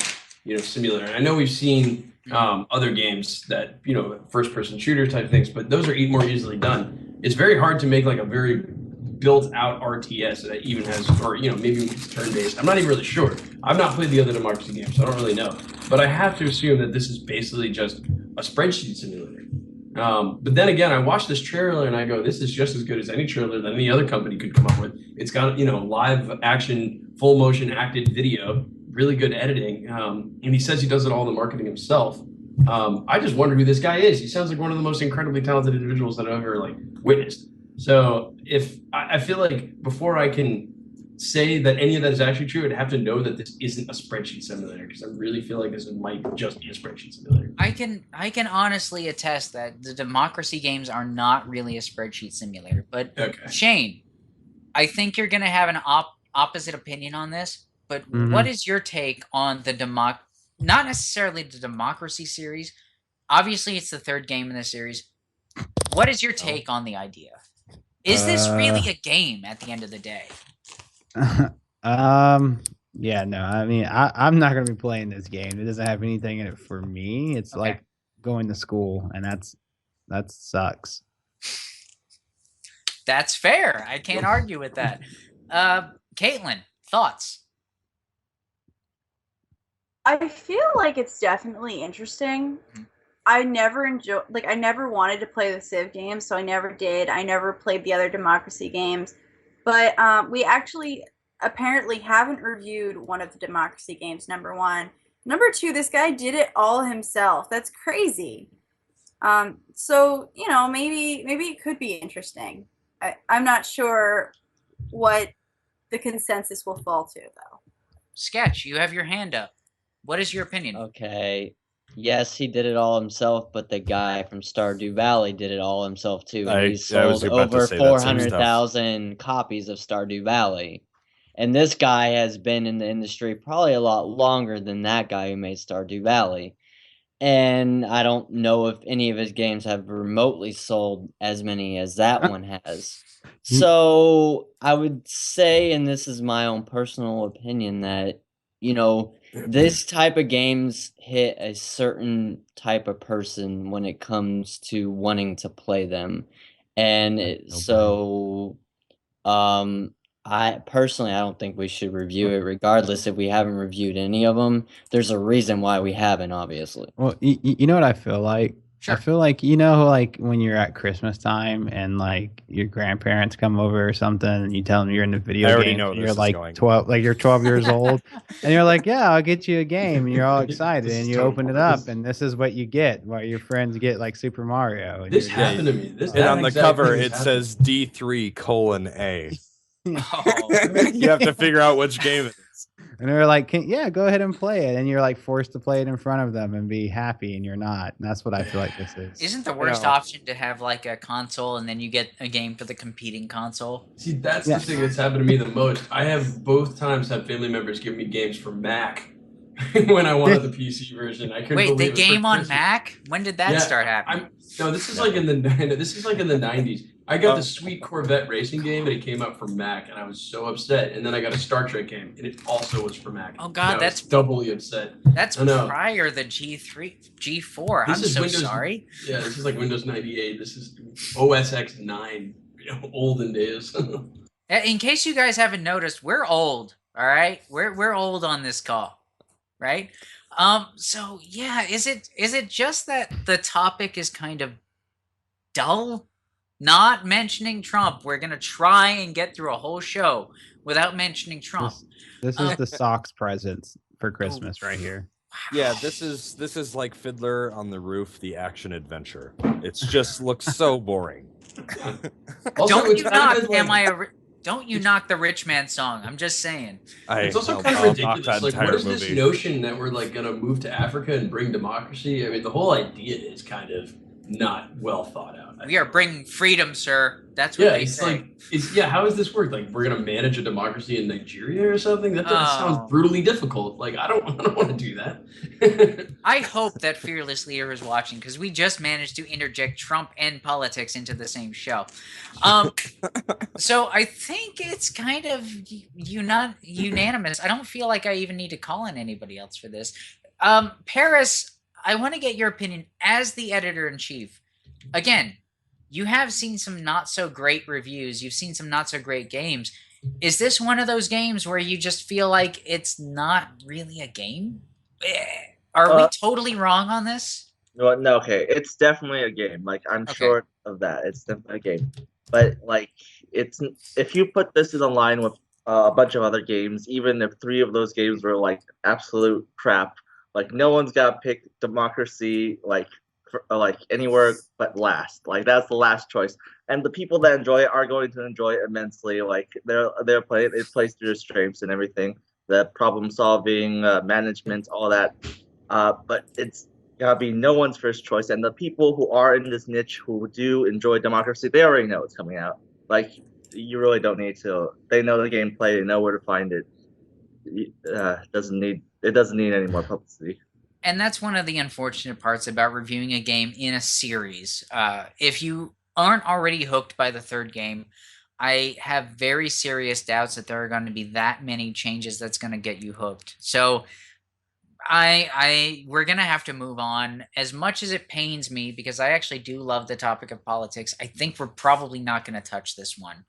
simulator? And I know we've seen other games that, first-person shooter type things, but those are more easily done. It's very hard to make like a very built-out RTS that even has, or maybe it's turn-based. I'm not even really sure. I've not played the other democracy games, so I don't really know. But I have to assume that this is basically just a spreadsheet simulator. But then again, I watched this trailer and I go, this is just as good as any trailer that any other company could come up with. It's got, live action, full motion acted video, really good editing. And he says he does it all in the marketing himself. I just wonder who this guy is. He sounds like one of the most incredibly talented individuals that I've ever witnessed. So if I feel like before I can say that any of that is actually true, I'd have to know that this isn't a spreadsheet simulator, because I really feel like this might just be a spreadsheet simulator. I can honestly attest that the democracy games are not really a spreadsheet simulator. But Okay. Shane, I think you're going to have an opposite opinion on this. But what is your take on the not necessarily the democracy series? Obviously, it's the third game in the series. What is your take on the idea? Is this really a game at the end of the day? Yeah, no, I mean, I'm not gonna be playing this game. It doesn't have anything in it for me. It's like going to school, and that sucks. That's fair. I can't argue with that. Caitlin, thoughts? I feel like it's definitely interesting. I never I never wanted to play the Civ games, so I never did. I never played the other democracy games. But we actually apparently haven't reviewed one of the democracy games, number one. Number two, this guy did it all himself. That's crazy. So, maybe it could be interesting. I'm not sure what the consensus will fall to, though. Sketch, you have your hand up. What is your opinion? Okay. Yes, he did it all himself, but the guy from Stardew Valley did it all himself too. And he was sold about to over say that same stuff. 400,000 copies of Stardew Valley. And this guy has been in the industry probably a lot longer than that guy who made Stardew Valley. And I don't know if any of his games have remotely sold as many as that one has. So I would say, and this is my own personal opinion, that, this type of games hit a certain type of person when it comes to wanting to play them. And I don't think we should review it, regardless if we haven't reviewed any of them. There's a reason why we haven't, obviously. Well, you know what I feel like? I feel like like when you're at Christmas time and like your grandparents come over or something, and you tell them you're in the video I already game. know And this you're is like going. 12, like you're 12 years old, and you're like, "Yeah, I'll get you a game," and you're all excited, This and is you totally- open it up, and this is what you get. While your friends get like Super Mario. And This you're happened to me. This And that on the exact cover, thing it happened. says D3:A. Oh, You have to figure out which game it is. And they're like, "Yeah, go ahead and play it," and you're like forced to play it in front of them and be happy, and you're not. And that's what I feel like this is. isn't the worst know. option to have like a console and then you get a game for the competing console? See, that's Yeah. the thing that's happened to me the most. I have both times had family members give me games for Mac when I wanted the PC version. I couldn't Wait, believe the it for game on Christmas. Mac? When did that Yeah, start happening? No, this is like in the 90s. I got the sweet Corvette racing game, and it came out for Mac, and I was so upset. And then I got a Star Trek game, and it also was for Mac. Oh, God, and I that's- was doubly upset. That's I know. prior the G3, G4. This I'm is so Windows- sorry. Yeah, this is like Windows 98. This is OS X 9, olden days. In case you guys haven't noticed, we're old. All right, we're old on this call, right? So yeah, is it just that the topic is kind of dull? Not mentioning Trump. We're gonna try and get through a whole show without mentioning Trump. This is the socks presents for Christmas right here. Yeah, this is like Fiddler on the Roof, the action adventure. It's just looks so boring. Also, Don't it's you kind knock of like- don't you knock the rich man song. I'm just saying. It's also I'll- kind of I'll knock ridiculous. that Like, entire what is this movie. notion that we're like gonna move to Africa and bring democracy? I mean, the whole idea is kind of not well thought out. We are bringing freedom, sir. That's what Yeah, they it's say. like, how does this work? Like, we're gonna manage a democracy in Nigeria or something? That Oh. sounds brutally difficult. Like, I don't want to do that. I hope that Fearless Leader is watching because we just managed to interject Trump and politics into the same show. So I think it's kind of unanimous. I don't feel like I even need to call on anybody else for this. Paris, I want to get your opinion as the editor-in-chief. Again, you have seen some not so great reviews. You've seen some not so great games. Is this one of those games where you just feel like it's not really a game? Are we totally wrong on this? No, okay, it's definitely a game. Like, I'm Okay. sure of that. It's definitely a game. But like, it's if you put this in a line with a bunch of other games, even if 3 of those games were like absolute crap, like no one's got to pick democracy like anywhere but last. Like that's the last choice. And the people that enjoy it are going to enjoy it immensely. Like they're playing, it plays to their strengths and everything. The problem solving, management, all that. But it's gotta be no one's first choice. And the people who are in this niche who do enjoy democracy, they already know it's coming out. Like you really don't need to. They know the gameplay. They know where to find it. It doesn't need any more publicity. And that's one of the unfortunate parts about reviewing a game in a series. If you aren't already hooked by the 3rd game, I have very serious doubts that there are going to be that many changes that's going to get you hooked. So we're going to have to move on. As much as it pains me, because I actually do love the topic of politics, I think we're probably not going to touch this one.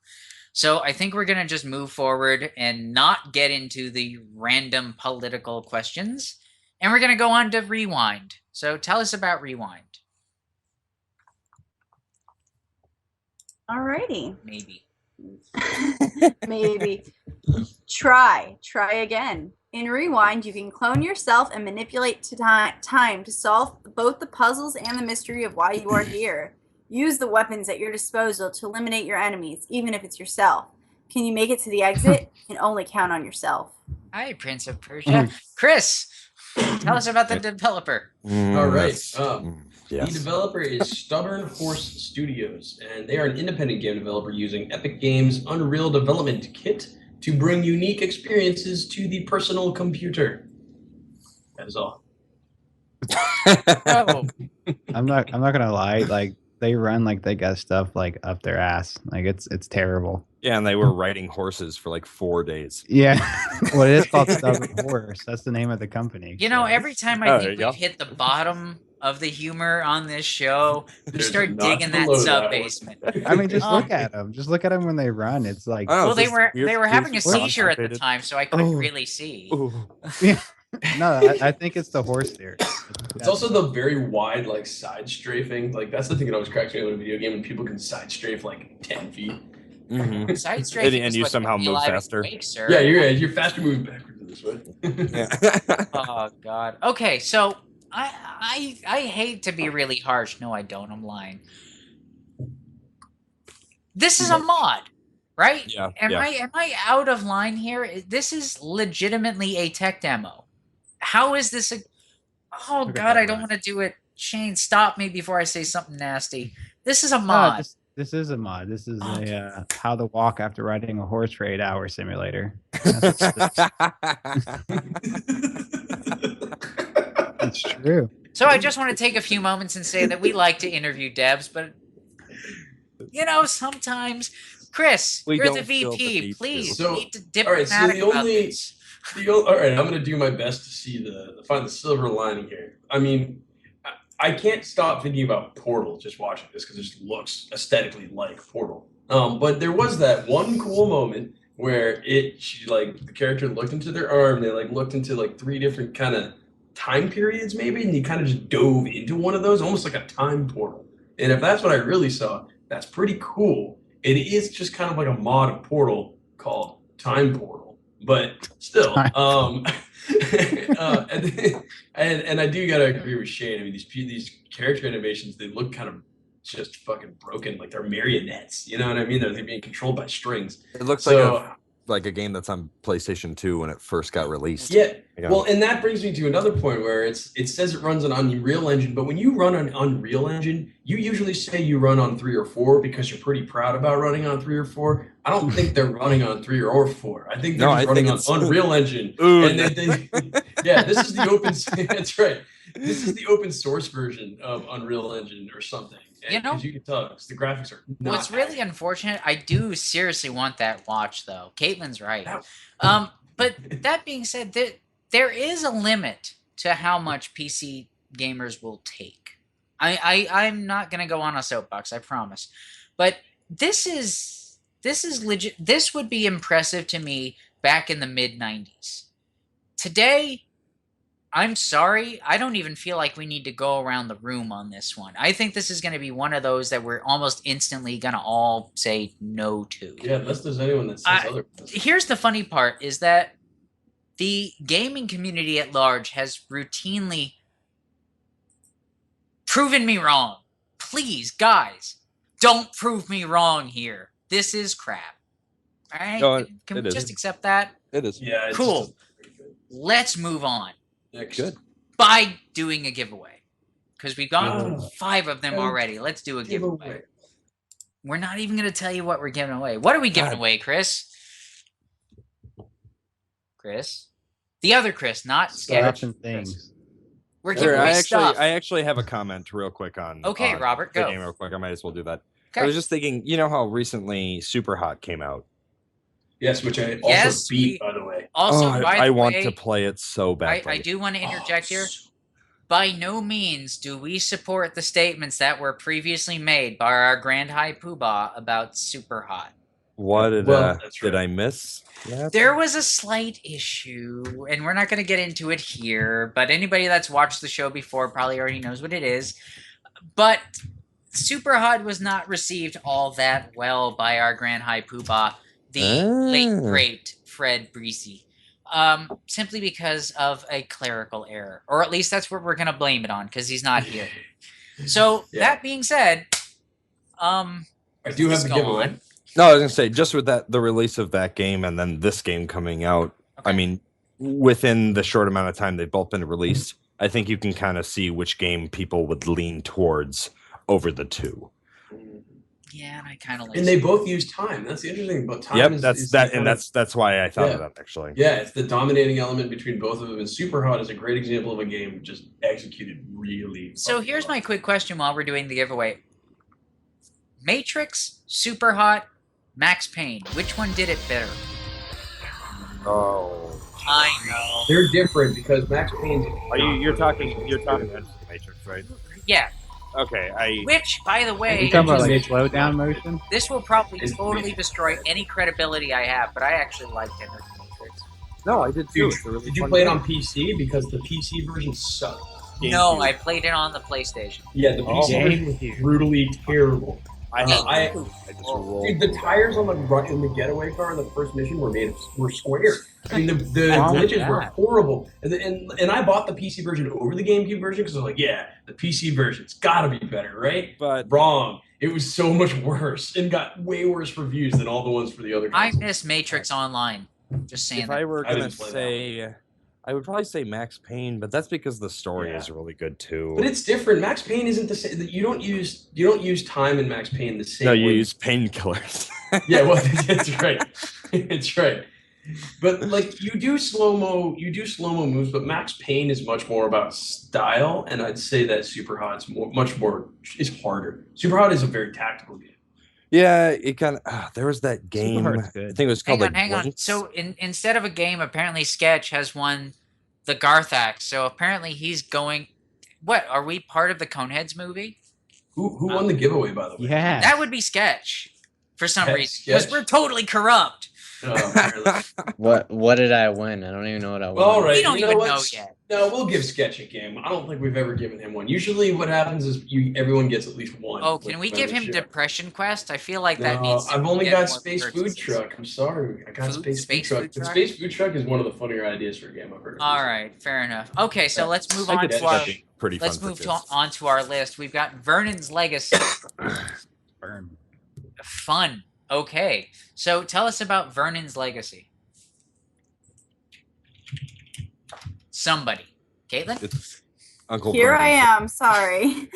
So I think we're going to just move forward and not get into the random political questions. And we're going to go on to Rewind. So tell us about Rewind. Alrighty. Maybe. Maybe. Try again. In Rewind, you can clone yourself and manipulate time to solve both the puzzles and the mystery of why you are here. Use the weapons at your disposal to eliminate your enemies, even if it's yourself. Can you make it to the exit? You can only count on yourself. Hi, Prince of Persia. Chris, tell us about the developer. All right. Yes. The developer is Stubborn Horse Studios, and they are an independent game developer using Epic Games' Unreal Development Kit to bring unique experiences to the personal computer. That is all. Oh, I'm not gonna lie, like they run like they got stuff like up their ass. Like it's terrible. Yeah, and they were riding horses for like 4 days. Yeah. Well, it is called Stubborn Horse. That's the name of the company. you know, So- every time Oh, I there think you go. we've hit the bottom of the humor on this show, we There's start not digging that below that sub one. basement. I mean, just Oh. look at them. Just look at them when they run. It's like, Oh, Well, they this were weird- having a weird seizure at the constipated. time, so I couldn't Oh. really see. Ooh. No, I think it's the horse theory. It's also the very wide, like, side strafing. Like, that's the thing that always cracks me up in a video game when people can side strafe, like, 10 feet. Mm-hmm. Side strafing And is you what somehow kept me move alive in faster. Quake, sir. Yeah, you're faster moving backwards this way. Yeah. Oh God. Okay, so I hate to be really harsh. No, I don't. I'm lying. This is a mod, right? Yeah. Am I out of line here? This is legitimately a tech demo. How is this a? Oh Look at God, that I don't run. want to do it. Shane, stop me before I say something nasty. This is a mod. This is a mod. This is Okay. a how to walk after riding a horse for 8 hour simulator. That's it's true. So I just want to take a few moments and say that we like to interview devs, but sometimes, Chris, We you're don't the feel the VP. need to. Please So, be all right, so diplomatic about this. all right, I'm gonna do my best to see find the silver lining here. I mean, I can't stop thinking about Portal just watching this because it just looks aesthetically like Portal. But there was that one cool moment where the character looked into their arm, they like looked into like 3 different kind of time periods maybe, and you kind of just dove into one of those, almost like a time portal. And if that's what I really saw, that's pretty cool. It is just kind of like a mod of Portal called Time Portal, but still, and I do gotta agree with Shane. I mean, these character animations, they look kind of just fucking broken, like they're marionettes. You know what I mean? They're being controlled by strings. It looks So, like a game that's on PlayStation 2 when it first got released. yeah. Yeah. Well, and that brings me to another point where it says it runs on Unreal Engine, but when you run on Unreal Engine, you usually say you run on 3 or 4 because you're pretty proud about running on 3 or 4. I don't think they're running on 3 or 4. I think they're just running on Unreal Engine. Ooh, And yeah, this is the open. That's right. This is the open source version of Unreal Engine or something. Because you can tell, because the graphics are not What's really unfortunate, I do seriously want that watch, though. Caitlin's right. But that being said, there is a limit to how much PC gamers will take. I'm not gonna go on a soapbox, I promise. But this is legit. This would be impressive to me back in the mid-90s. Today, I'm sorry, I don't even feel like we need to go around the room on this one. I think this is going to be one of those that we're almost instantly going to all say no to. Yeah, unless there's anyone that says otherwise. Here's the funny part, is that the gaming community at large has routinely proven me wrong. Please, guys, don't prove me wrong here. This is crap. All right? No, Can we it just is. accept that? It is. Yeah, it's Cool. just pretty good. Let's move on. Next. Good. By doing a giveaway, because we've got 5 of them already. Let's do a giveaway. We're not even going to tell you what we're giving away. What are we giving away, Chris? Chris? The other Chris, not Stuff Sketch. and things. We're giving Here, away I stuff. actually have a comment real quick on. Okay, on Robert, the go. game real quick. I might as well do that. Okay. I was just thinking, you know how recently Super Hot came out? Yes, which I also Yes, beat, by the way. Also, Oh, by I the want way, to play it so badly. I do want to interject here. By no means do we support the statements that were previously made by our Grand High Poobah about Super Hot. What did That's did right. I miss? Yeah. There was a slight issue, and we're not going to get into it here, but anybody that's watched the show before probably already knows what it is. But Super Hot was not received all that well by our Grand High Poobah, the late great Fred Breesy, simply because of a clerical error. Or at least that's what we're going to blame it on, because he's not here. So, that being said, I do have the giveaway. No, I was gonna say, just with the release of that game and then this game coming out, Okay. I mean, within the short amount of time they've both been released, I think you can kind of see which game people would lean towards over the two. Yeah, and I kind of like. And they both use time. That's the interesting thing about time. Yep, is that's why I thought of that actually. Yeah, it's the dominating element between both of them. And Super Hot is a great example of a game just executed really. So here's my quick question while we're doing the giveaway: Matrix, Super Hot, Max Payne. Which one did it better? Oh, I know. They're different because Max Payne's. you're talking Matrix, right? Yeah. Okay, Which, by the way, You talking about like slow down motion? this will probably totally destroy any credibility I have, but I actually liked Enter the Matrix. No, I did too. Dude, It's a really did you fun play it game. on PC? Because the PC version sucked. No, GameCube. I played it on the PlayStation. Yeah, the PC version was GameCube. brutally terrible. I just Dude, the tires on the right in the getaway car in the first mission were square. I mean, the glitches were horrible. And I bought the PC version over the GameCube version because I was like, yeah, the PC version's got to be better, right? But wrong. It was so much worse and got way worse reviews than all the ones for the other I consoles. miss Matrix Online. Just saying if that. I were I gonna didn't play that say, I would probably say Max Payne, but that's because the story Yeah. is really good too. But it's different. Max Payne isn't the same. You don't use time in Max Payne the same no, way. you use painkillers. Yeah, well, that's right. It's right. But like you do slow mo moves, but Max Payne is much more about style, and I'd say that Super Hot's much more is harder. Super Hot is a very tactical game. Yeah, it kind of. There was that game. I Hot's good. think it was called Hang on. Blinks. So instead of a game, apparently Sketch has won the Garthax. So apparently he's going. What are we part of the Coneheads movie? Who won the giveaway, by the way? Yeah. That would be Sketch, for some Sketch? reason, because we're totally corrupt. Apparently. What did I win? I don't even know what I won. Well, all right. We don't you know even what? know yet. No, we'll give Sketch a game. I don't think we've ever given him one. Usually, what happens is everyone gets at least one. Oh, can we give him membership. Depression Quest? I feel like that No, needs. To I've only get got more Space purchases. Food Truck. I'm sorry. I got Space Food Space Truck. Food The Truck? Space Food Truck is one of the funnier ideas for a game I've heard of. All right, fair enough. Okay, so let's move I on could to see our. that being pretty Let's fun move for kids. on to our list. We've got Vernon's Legacy. Burn. Fun. Okay, so tell us about Vernon's Legacy. Somebody, Caitlin. It's Uncle Here Vernon. I am, sorry.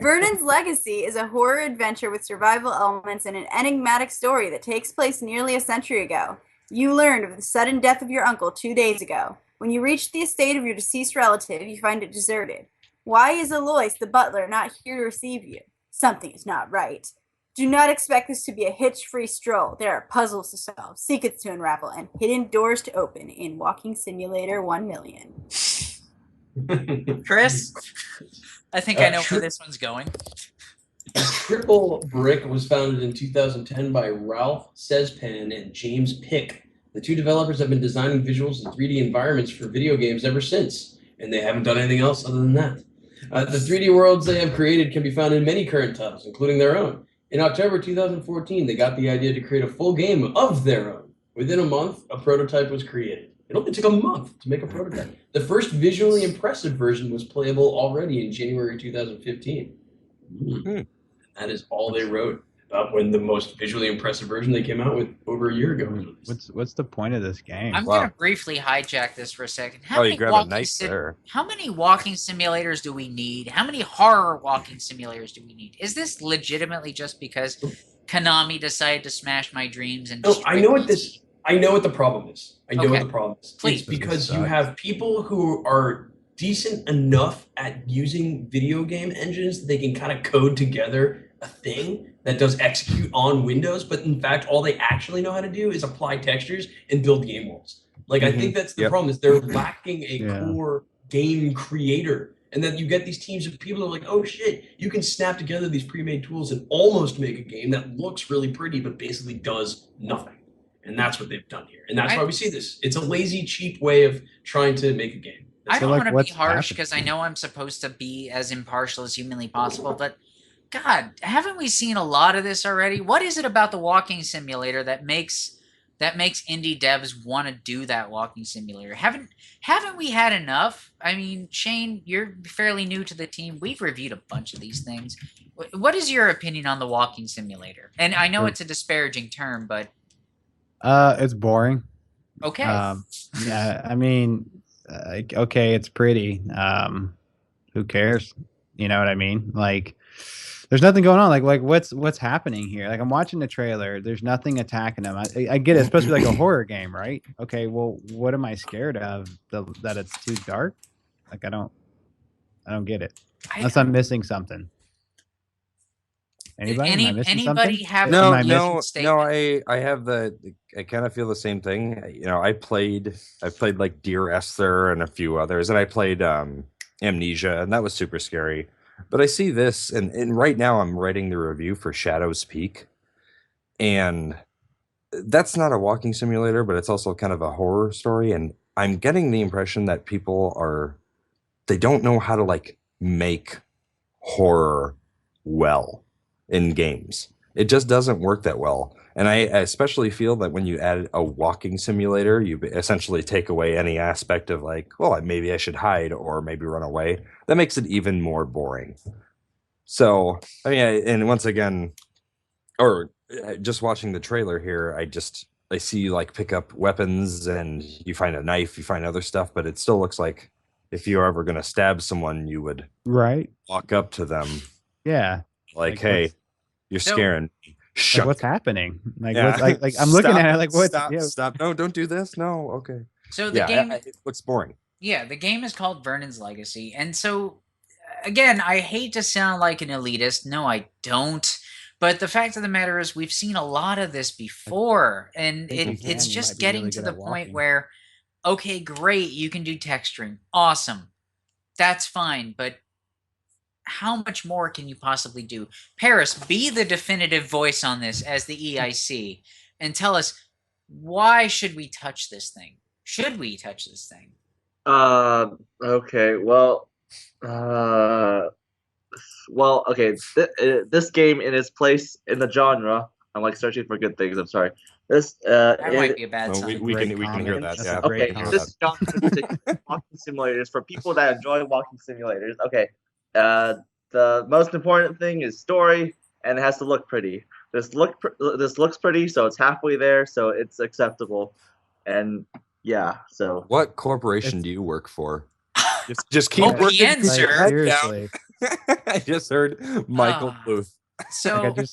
Vernon's Legacy is a horror adventure with survival elements and an enigmatic story that takes place nearly a century ago. You learned of the sudden death of your uncle 2 days ago. When you reach the estate of your deceased relative, you find it deserted. Why is Alois, the butler, not here to receive you? Something is not right. Do not expect this to be a hitch-free stroll. There are puzzles to solve, secrets to unravel, and hidden doors to open in Walking Simulator 1 million. Chris, I think I know where this one's going. TripleBrick was founded in 2010 by Ralph Sespan and James Pick. The two developers have been designing visuals and 3D environments for video games ever since, and they haven't done anything else other than that. The 3D worlds they have created can be found in many current titles, including their own. In October 2014, they got the idea to create a full game of their own. Within a month, a prototype was created. It only took a month to make a prototype. The first visually impressive version was playable already in January 2015. That is all they wrote about when the most visually impressive version they came out with over a year ago was released. What's the point of this game? I'm Wow. gonna briefly hijack this for a second. How Oh, many you grab a walking knife there. How many walking simulators do we need? How many horror walking simulators do we need? Is this legitimately just because Konami decided to smash my dreams and? No, destroy I know what me? this. I know what the problem is. I know Okay. what the problem is. Please. It's because you Sucks. have people who are decent enough at using video game engines that they can kind of code together a thing that does execute on Windows, but in fact, all they actually know how to do is apply textures and build game worlds. Like, I think that's the Yep. problem is they're lacking a Yeah. core game creator. And then you get these teams of people who are like, oh shit, you can snap together these pre-made tools and almost make a game that looks really pretty, but basically does nothing. And that's what they've done here. And that's why we see this. It's a lazy, cheap way of trying to make a game. I So, don't like, want to be what's harsh happening? because I know I'm supposed to be as impartial as humanly possible, but God, haven't we seen a lot of this already? What is it about the walking simulator that makes indie devs want to do that walking simulator? Haven't we had enough? I mean, Shane, you're fairly new to the team. We've reviewed a bunch of these things. What is your opinion on the walking simulator? And I know it's a disparaging term, but It's boring. okay. Yeah, I mean, okay, it's pretty. Who cares? You know what I mean? Like, there's nothing going on. Like what's happening here? Like, I'm watching the trailer. There's nothing attacking them. I get it. It's supposed to be like a horror game, right? Okay, well, what am I scared of? That it's too dark? Like, I don't get it. Unless I'm missing something. Anybody? Am I missing anybody something? have No, a no, no. statement? I have I kind of feel the same thing. You know, I played like Dear Esther and a few others, and I played Amnesia, and that was super scary. But I see this, and right now I'm writing the review for Shadow's Peak, and that's not a walking simulator, but it's also kind of a horror story. And I'm getting the impression that they don't know how to like make horror well in games. It just doesn't work that well. And I especially feel that when you add a walking simulator, you essentially take away any aspect of like, well, maybe I should hide or maybe run away. That makes it even more boring. So, I mean, and once again, or just watching the trailer here, I see you like pick up weapons and you find a knife, you find other stuff, but it still looks like if you're ever going to stab someone, you would Right. walk up to them Yeah. like, hey, you're So- scaring me. Like, Shut what's happening? Like, Yeah. what's like I'm looking Stop, at it like, what? Stop, Yeah. stop. No, don't do this. No, okay. So the Yeah, game, it looks boring. yeah, the game is called Vernon's Legacy, and so again, I hate to sound like an elitist. No, I don't. But the fact of the matter is, we've seen a lot of this before, and think you it's can. You just might be getting really to good the at point walking. where, okay, great, you can do texturing, awesome, that's fine, but how much more can you possibly do? Paris, be the definitive voice on this as the EIC, and tell us, why should we touch this thing? Should we touch this thing? Okay. Okay. This game in its place in the genre. I'm like searching for good things. I'm sorry. That might be a bad Well, sign. we Great can comment. hear that. That's Yeah. a great Okay, comment. this genre is walking simulators for people that enjoy walking simulators. Okay. The most important thing is story, and it has to look pretty. This looks pretty, so it's halfway there, so it's acceptable. And yeah, so What corporation do you work for? Just keep OPN, working. Like, sir. Head down. seriously. I just heard Michael Ah. Bluth. So Like,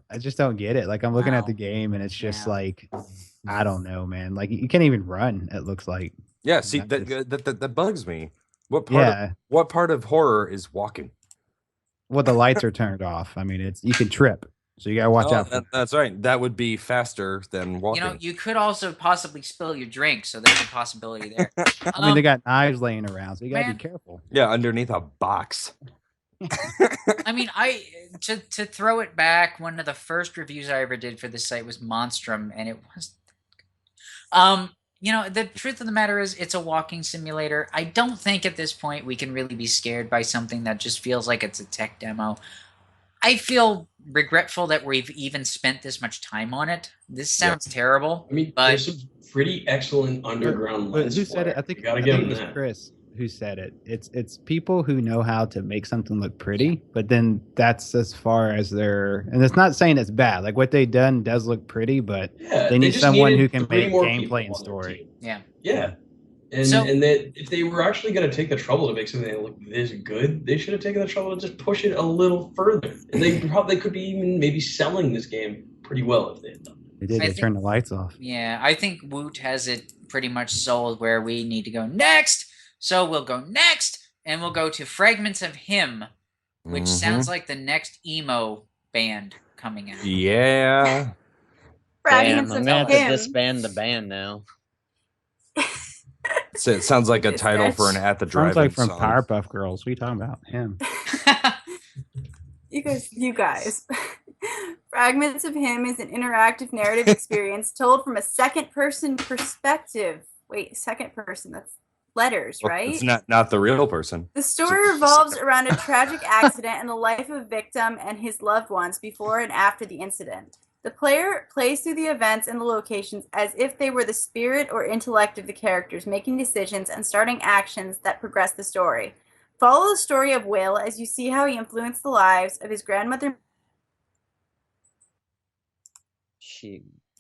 I just don't get it. Like, I'm looking at the Wow. game and it's just Yeah. like, I don't know, man. Like, you can't even run. It looks like. Yeah, see That is- that bugs me. What Yeah. part of horror is walking? Well, the lights are turned off. I mean, you can trip, so you gotta watch Oh, out. For that's right. That would be faster than walking. you know, you could also possibly spill your drink, so there's a possibility there. I mean, they got knives laying around, so you gotta man. be careful. Yeah, underneath a box. I mean, to throw it back, one of the first reviews I ever did for this site was Monstrum, and it was you know, the truth of the matter is it's a walking simulator. I don't think at this point we can really be scared by something that just feels like it's a tech demo. I feel regretful that we've even spent this much time on it. This sounds terrible. I mean, But- there's some pretty excellent underground But lens who said it? flare. I think You gotta I give think them it was that. Chris who said it. It's people who know how to make something look pretty, but then that's as far as their. And it's not saying it's bad. Like, what they done does look pretty, but Yeah, they need just someone needed who can 3 make more gameplay people and on their story. team. Yeah. Yeah. And So- that if they were actually going to take the trouble to make something that looked this good, they should have taken the trouble to just push it a little further. And they could be even maybe selling this game pretty well if they had done that. They did. I They think- turned the lights off. Yeah, I think Woot has it pretty much sold where we need to go next. So we'll go next, and we'll go to Fragments of Him, which Mhm. sounds like the next emo band coming out. Yeah. Fragments Damn, I'm of gonna have to him. disband the band now. So it sounds like a This title for an sketch. At the Sounds Drive-In like from song. Powerpuff Girls. What are you talking about? Him. You guys. Fragments of Him is an interactive narrative experience told from a second-person perspective. Wait, second person? That's letters, Well, right? It's not the real person. The story revolves around a tragic accident and the life of a victim and his loved ones before and after the incident. The player plays through the events and the locations as if they were the spirit or intellect of the characters, making decisions and starting actions that progress the story. Follow the story of Will as you see how he influenced the lives of his grandmother.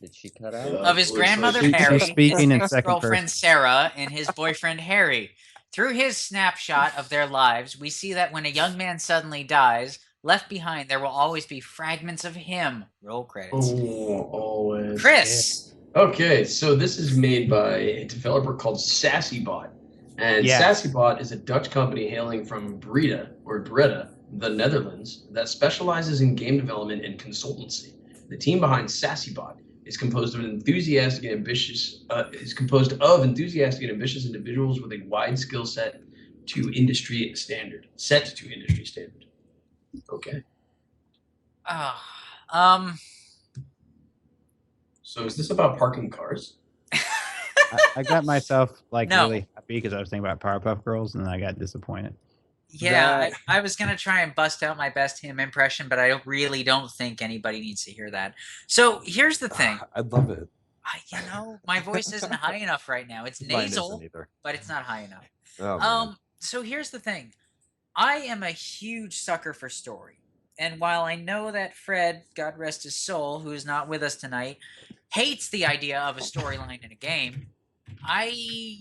Did she cut out? Of his grandmother She's Mary, speaking in his second girlfriend person. Sarah, and his boyfriend Harry. Through his snapshot of their lives, we see that when a young man suddenly dies, left behind there will always be fragments of him. Roll credits. Oh, always. Chris. Okay, so this is made by a developer called Sassybot. And Yes. Sassybot is a Dutch company hailing from Breda, the Netherlands, that specializes in game development and consultancy. The team behind Sassybot is composed of enthusiastic and ambitious individuals with a wide skill set to industry standard. Okay. So is this about parking cars? I got myself like No. really happy because I was thinking about Powerpuff Girls, and then I got disappointed. Yeah, I was gonna try and bust out my best him impression, but I really don't think anybody needs to hear that. So here's the thing. I'd love it. My voice isn't high enough right now. It's Mine nasal, isn't either. but it's not high enough. Oh, man. So here's the thing. I am a huge sucker for story. And while I know that Fred, God rest his soul, who is not with us tonight, hates the idea of a storyline in a game, I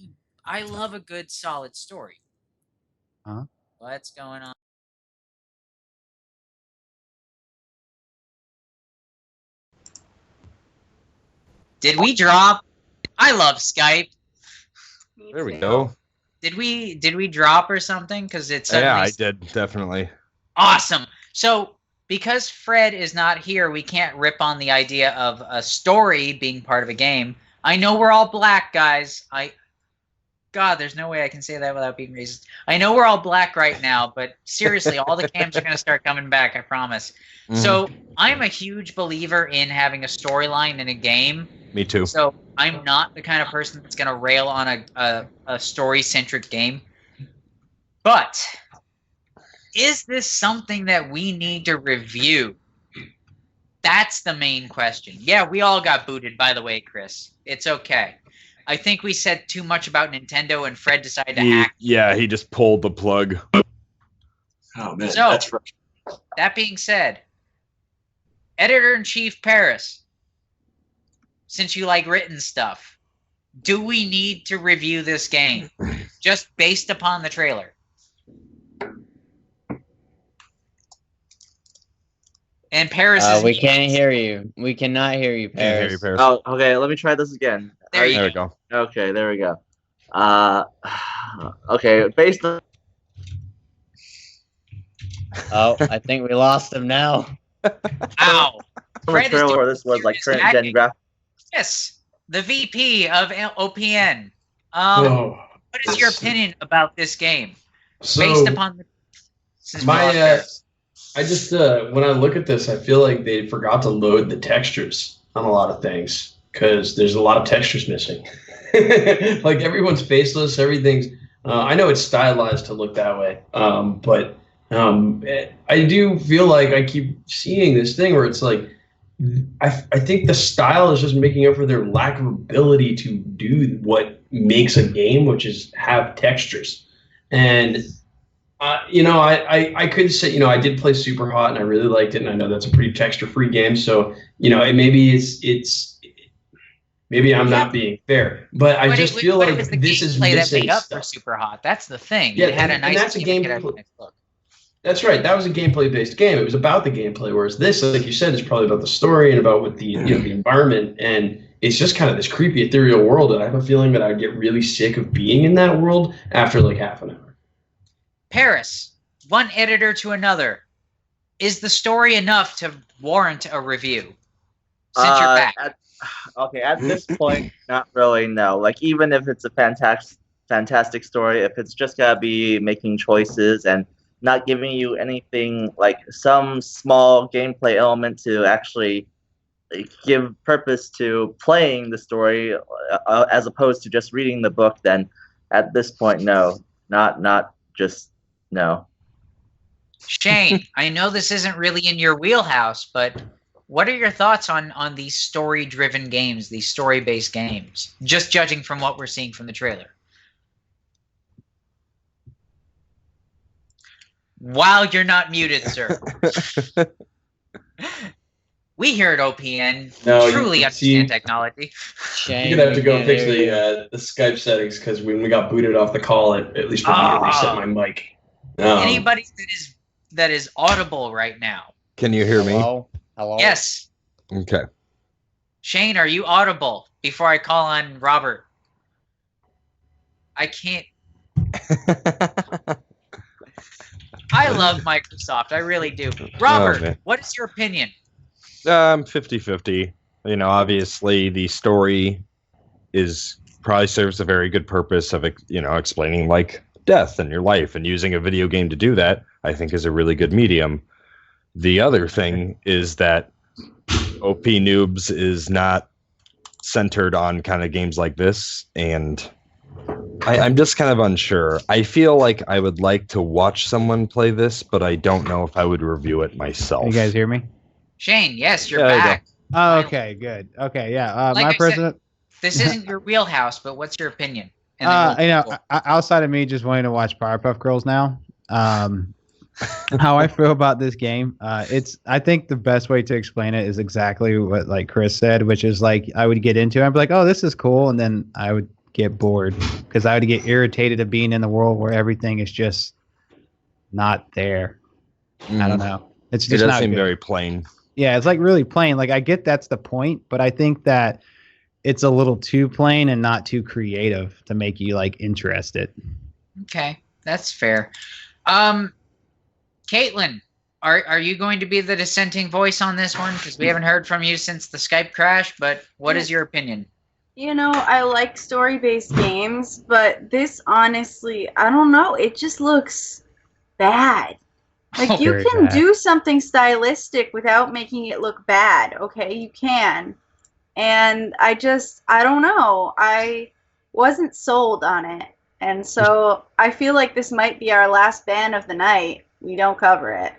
love a good solid story. Huh? What's going on? Did we drop? I love Skype. Me There we too. go. Did we drop or something? Because it's Yeah, I did, definitely. awesome. So because Fred is not here, we can't rip on the idea of a story being part of a game. I know we're all black, guys. God, there's no way I can say that without being racist. I know we're all black right now, but seriously, all the cams are going to start coming back, I promise. So I'm a huge believer in having a storyline in a game. Me too. So I'm not the kind of person that's going to rail on a story-centric game. But is this something that we need to review? That's the main question. Yeah, we all got booted, by the way, Chris. It's okay. I think we said too much about Nintendo, and Fred decided to hack. Yeah, he just pulled the plug. Oh man, So- that's right. That being said, Editor-in-Chief Paris, since you like written stuff, do we need to review this game just based upon the trailer? And Paris is We can't hear you. We cannot hear you, Can't hear Paris. you, Paris. Oh, okay. Let me try this again. There you There we go. Okay, there we go. Okay, based on Oh, I think we lost him now. Ow. the Fred is trailer, doing this was like serious current gen hacking. graphics. Yes, the VP of OPN. Oh. What is your opinion about this game So based upon the? This is my Rob Paris. I just when I look at this, I feel like they forgot to load the textures on a lot of things because there's a lot of textures missing. Like everyone's faceless, everything's. I know it's stylized to look that way, but I do feel like I keep seeing this thing where it's like I think the style is just making up for their lack of ability to do what makes a game, which is have textures. And I could say, I did play Super Hot and I really liked it, and I know that's a pretty texture-free game. So, maybe I'm not being fair, but I just feel but like it was the this is gameplay that missing made up for stuff. Super Hot. That's the thing. Yeah, it had a and nice that's a gimmick, it had a gameplay- nice look. That's right. That was a gameplay-based game. It was about the gameplay, whereas this, like you said, is probably about the story and about what the the environment, and it's just kind of this creepy, ethereal world. And I have a feeling that I'd get really sick of being in that world after like half an hour. Paris, one editor to another. Is the story enough to warrant a review? Since you're back. At this point, not really. No, like even if it's a fantastic story, if it's just gotta be making choices and not giving you anything like some small gameplay element to actually give purpose to playing the story, as opposed to just reading the book, then at this point, no, not just no. Shane, I know this isn't really in your wheelhouse, but what are your thoughts on these story-driven games, these story-based games, just judging from what we're seeing from the trailer? While you're not muted, sir. We here at OPN No, truly you understand see- technology. Shame You're gonna have to we go can't fix hear you. the Skype settings because when we got booted off the call, it at least wanted to reset my mic. Anybody that is audible right now. Can you hear me? Hello? Hello? Yes. Okay. Shane, are you audible before I call on Robert? I can't. I love Microsoft. I really do. Robert, man. what is your opinion? 50-50. Obviously the story probably serves a very good purpose of, explaining like death and your life, and using a video game to do that, I think is a really good medium. The other thing is that OPNoobs is not centered on kind of games like this, and I'm just kind of unsure. I feel like I would like to watch someone play this, but I don't know if I would review it myself. Can you guys hear me? Shane, yes, you're Yeah, there you back. Oh, okay, good. Okay, yeah. Like My I said, president. This isn't your wheelhouse, but what's your opinion? And then we'll- Outside of me just wanting to watch Powerpuff Girls now, how I feel about this game, I think the best way to explain it is exactly what like Chris said, which is like I would get into it, I'd be like, oh, this is cool, and then I would get bored because I would get irritated of being in the world where everything is just not there. I don't know. It's It just does not seem good. very plain. Yeah, it's like really plain. Like I get that's the point, but I think that it's a little too plain and not too creative to make you like interested. Okay, that's fair. Caitlin, are you going to be the dissenting voice on this one? Because we haven't heard from you since the Skype crash, but what is your opinion? You know, I like story-based games, but this honestly, I don't know. It just looks bad. Like, you Very can bad. do something stylistic without making it look bad, okay? You can. And I don't know. I wasn't sold on it. And so I feel like this might be our last ban of the night. We don't cover it.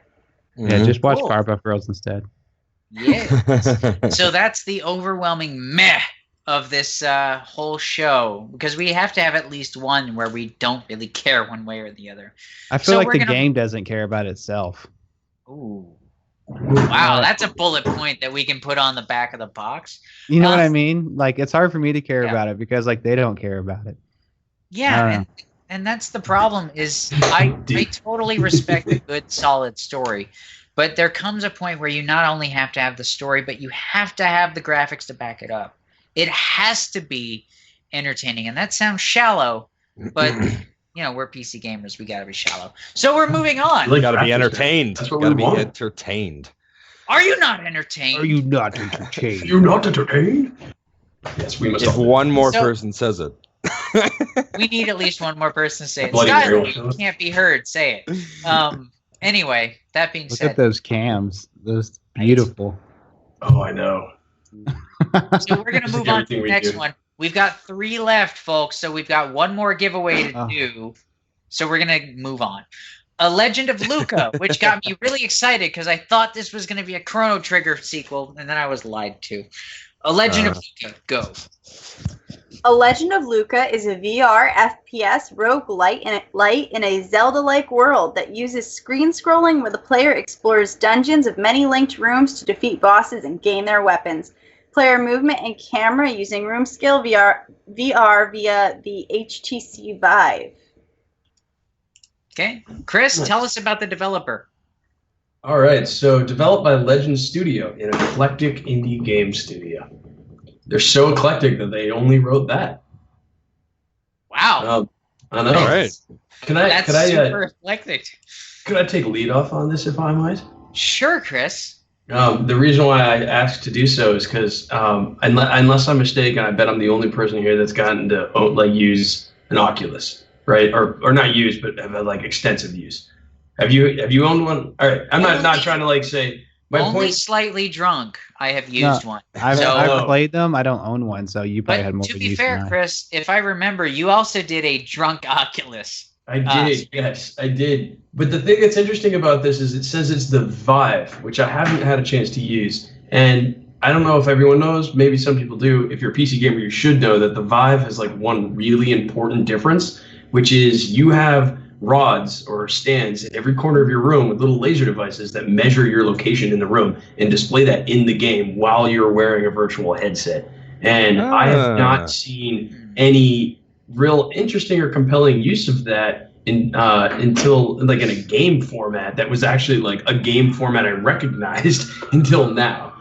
Yeah, just watch Cool. Powerpuff Girls instead. Yeah. So that's the overwhelming meh of this whole show, because we have to have at least one where we don't really care one way or the other. I feel So like we're the gonna- game doesn't care about itself. Ooh. Wow, that's a bullet point that we can put on the back of the box. You know what I Uh, mean? Like it's hard for me to care Yeah. about it because like they don't care about it. Yeah, and that's the problem is I totally respect a good, solid story. But there comes a point where you not only have to have the story, but you have to have the graphics to back it up. It has to be entertaining. And that sounds shallow, but you know, we're PC gamers, we gotta be shallow. So we're moving on. Like Gotta be graphics, entertained. That's what Gotta we be want. entertained. Are you not entertained? Are you not entertained? You're not entertained? Yes, we must If all. one more So- person says it. We need at least one more person to say it. Bloody Skylar, Grail. you can't be heard. Say it. Anyway, that being Look said, at those cams. Those beautiful. Oh, I know. so we're gonna Just move like on to everything the we next do. one. We've got 3 left, folks. So we've got one more giveaway to Oh. do. So we're gonna move on. A Legend of Luca, which got me really excited because I thought this was gonna be a Chrono Trigger sequel, and then I was lied to. A Legend of Luca, go. A Legend of Luca is a VR FPS roguelite in a Zelda-like world that uses screen scrolling where the player explores dungeons of many linked rooms to defeat bosses and gain their weapons. Player movement and camera using room scale VR via the HTC Vive. Okay, Chris, Nice. tell us about the developer. All right, so developed by Legend Studio, an eclectic indie game studio. They're so eclectic that they only wrote that. Wow, I know. All right. that's super eclectic. Could I take lead off on this, if I might? Sure, Chris. The reason why I asked to do so is because, unless I'm mistaken, I bet I'm the only person here that's gotten to use an Oculus, right? Or not use, but have like extensive use. Have you owned one? All right, I'm not trying to say. My Only point. slightly drunk. I have used one. I've So- played them. I don't own one, so you probably had But more to use be fair, than I. Chris, if I remember, you also did a drunk Oculus. I did, yes, I did. But the thing that's interesting about this is it says it's the Vive, which I haven't had a chance to use. And I don't know if everyone knows, maybe some people do. If you're a PC gamer, you should know that the Vive has like one really important difference, which is you have rods or stands in every corner of your room with little laser devices that measure your location in the room and display that in the game while you're wearing a virtual headset. And I have not seen any real interesting or compelling use of that until like in a game format that was actually like a game format I recognized until now.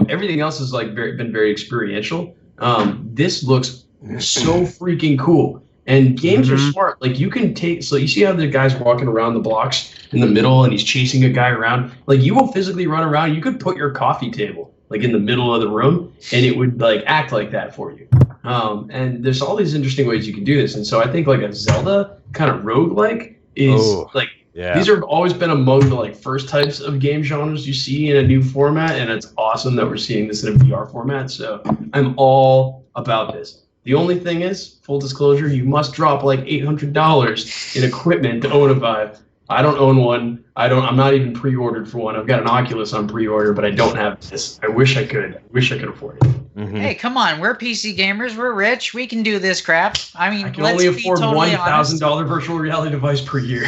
Everything else has like been very experiential. This looks so freaking cool. And games are smart. Like you can so you see how the guy's walking around the blocks in the middle and he's chasing a guy around. Like you will physically run around. You could put your coffee table like in the middle of the room and it would like act like that for you. And there's all these interesting ways you can do this. And so I think like a Zelda kind of roguelike is like Yeah. These have always been among the like first types of game genres you see in a new format, and it's awesome that we're seeing this in a VR format. So I'm all about this. The only thing is, full disclosure, you must drop like $800 in equipment to own a Vive. I don't own one. I'm not even pre-ordered for one. I've got an Oculus on pre-order, but I don't have this. I wish I could. I wish I could afford it. Mm-hmm. Hey, come on. We're PC gamers. We're rich. We can do this crap. I mean, I can let's only be afford totally $1,000 virtual reality device per year.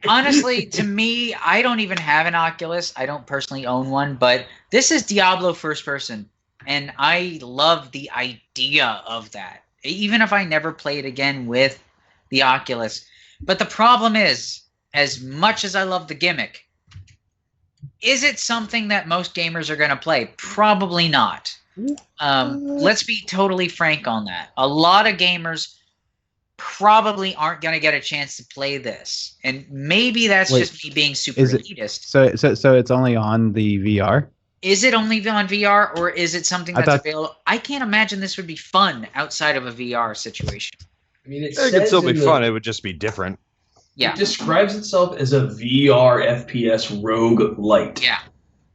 Honestly, to me, I don't even have an Oculus. I don't personally own one, but this is Diablo first person, and I love the idea of that. Even if I never play it again with the Oculus. But the problem is, as much as I love the gimmick, is it something that most gamers are going to play? Probably not. Let's be totally frank on that. A lot of gamers probably aren't going to get a chance to play this. And maybe that's just me being super elitist. So it's only on the VR? Is it only on VR, or is it something that's available? I can't imagine this would be fun outside of a VR situation. I mean, it could still be fun. It would just be different. Yeah. It describes itself as a VR FPS rogue light. Yeah.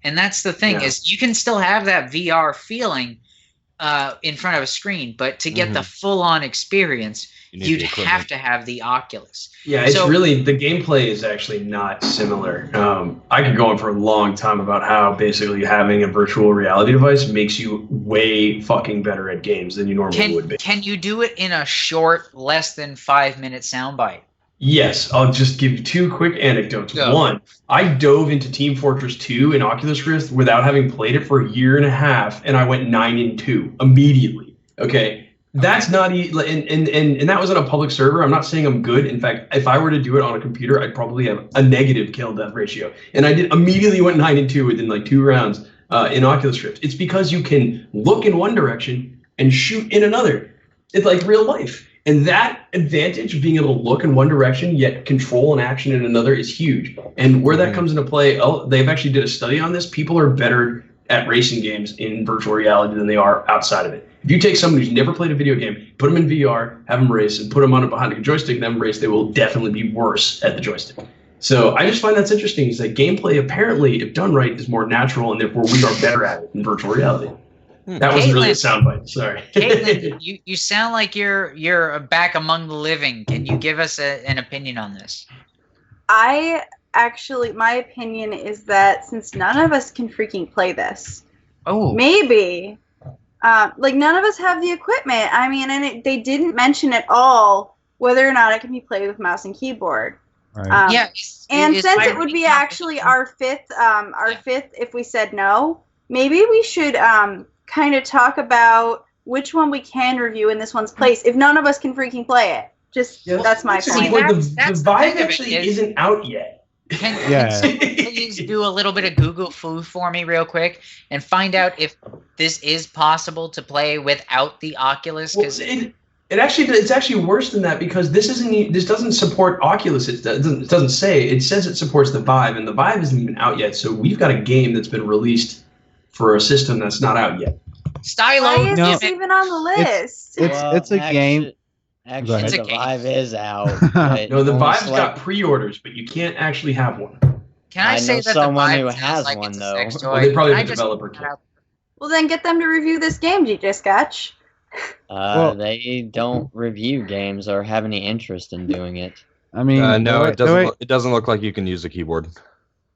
And that's the thing is you can still have that VR feeling in front of a screen, but to get the full-on experience, you'd have to have the Oculus. Yeah, it's really, the gameplay is actually not similar. I could go on for a long time about how basically having a virtual reality device makes you way fucking better at games than you normally would be. Can you do it in a short, less than 5-minute soundbite? Yes, I'll just give you 2 quick anecdotes. Go. One, I dove into Team Fortress 2 in Oculus Rift without having played it for a year and a half, and I went 9-2 immediately. Okay, that's not and that was on a public server. I'm not saying I'm good. In fact, if I were to do it on a computer, I'd probably have a negative kill death ratio. And I did immediately went 9-2 within like 2 rounds in Oculus Rift. It's because you can look in one direction and shoot in another. It's like real life. And that advantage of being able to look in one direction yet control an action in another is huge. And where that comes into play, they've actually did a study on this. People are better at racing games in virtual reality than they are outside of it. If you take someone who's never played a video game, put them in VR, have them race, and put them on it behind a joystick and have them race, they will definitely be worse at the joystick. So I just find that's interesting, is that gameplay apparently, if done right, is more natural, and therefore we are better at it in virtual reality. That wasn't really a soundbite. Sorry. Caitlin, you sound like you're back among the living. Can you give us an opinion on this? My opinion is that since none of us can freaking play this, maybe, none of us have the equipment. I mean, and they didn't mention at all whether or not it can be played with mouse and keyboard. Right. And since it would be actually our fifth, if we said no, maybe we should kind of talk about which one we can review in this one's place if none of us can freaking play it. That's my point. The Vive actually isn't out yet. Can you please do a little bit of Google foo for me real quick and find out if this is possible to play without the Oculus? Because it's actually worse than that, because this doesn't support Oculus. It doesn't say. It says it supports the Vive, and the Vive isn't even out yet. So we've got a game that's been released for a system that's not out yet. Stylo, why is this even on the list? It's a game. Actually, the Vive is out. No, the Vive's got pre-orders, but you can't actually have one. Can I say that someone the who Vive has like one it's a though? sex toy? Well, they probably Can have I a developer kit. Well, then get them to review this game, DJ Scotch. They don't review games or have any interest in doing it. I mean, no, it doesn't. It doesn't look like you can use a keyboard.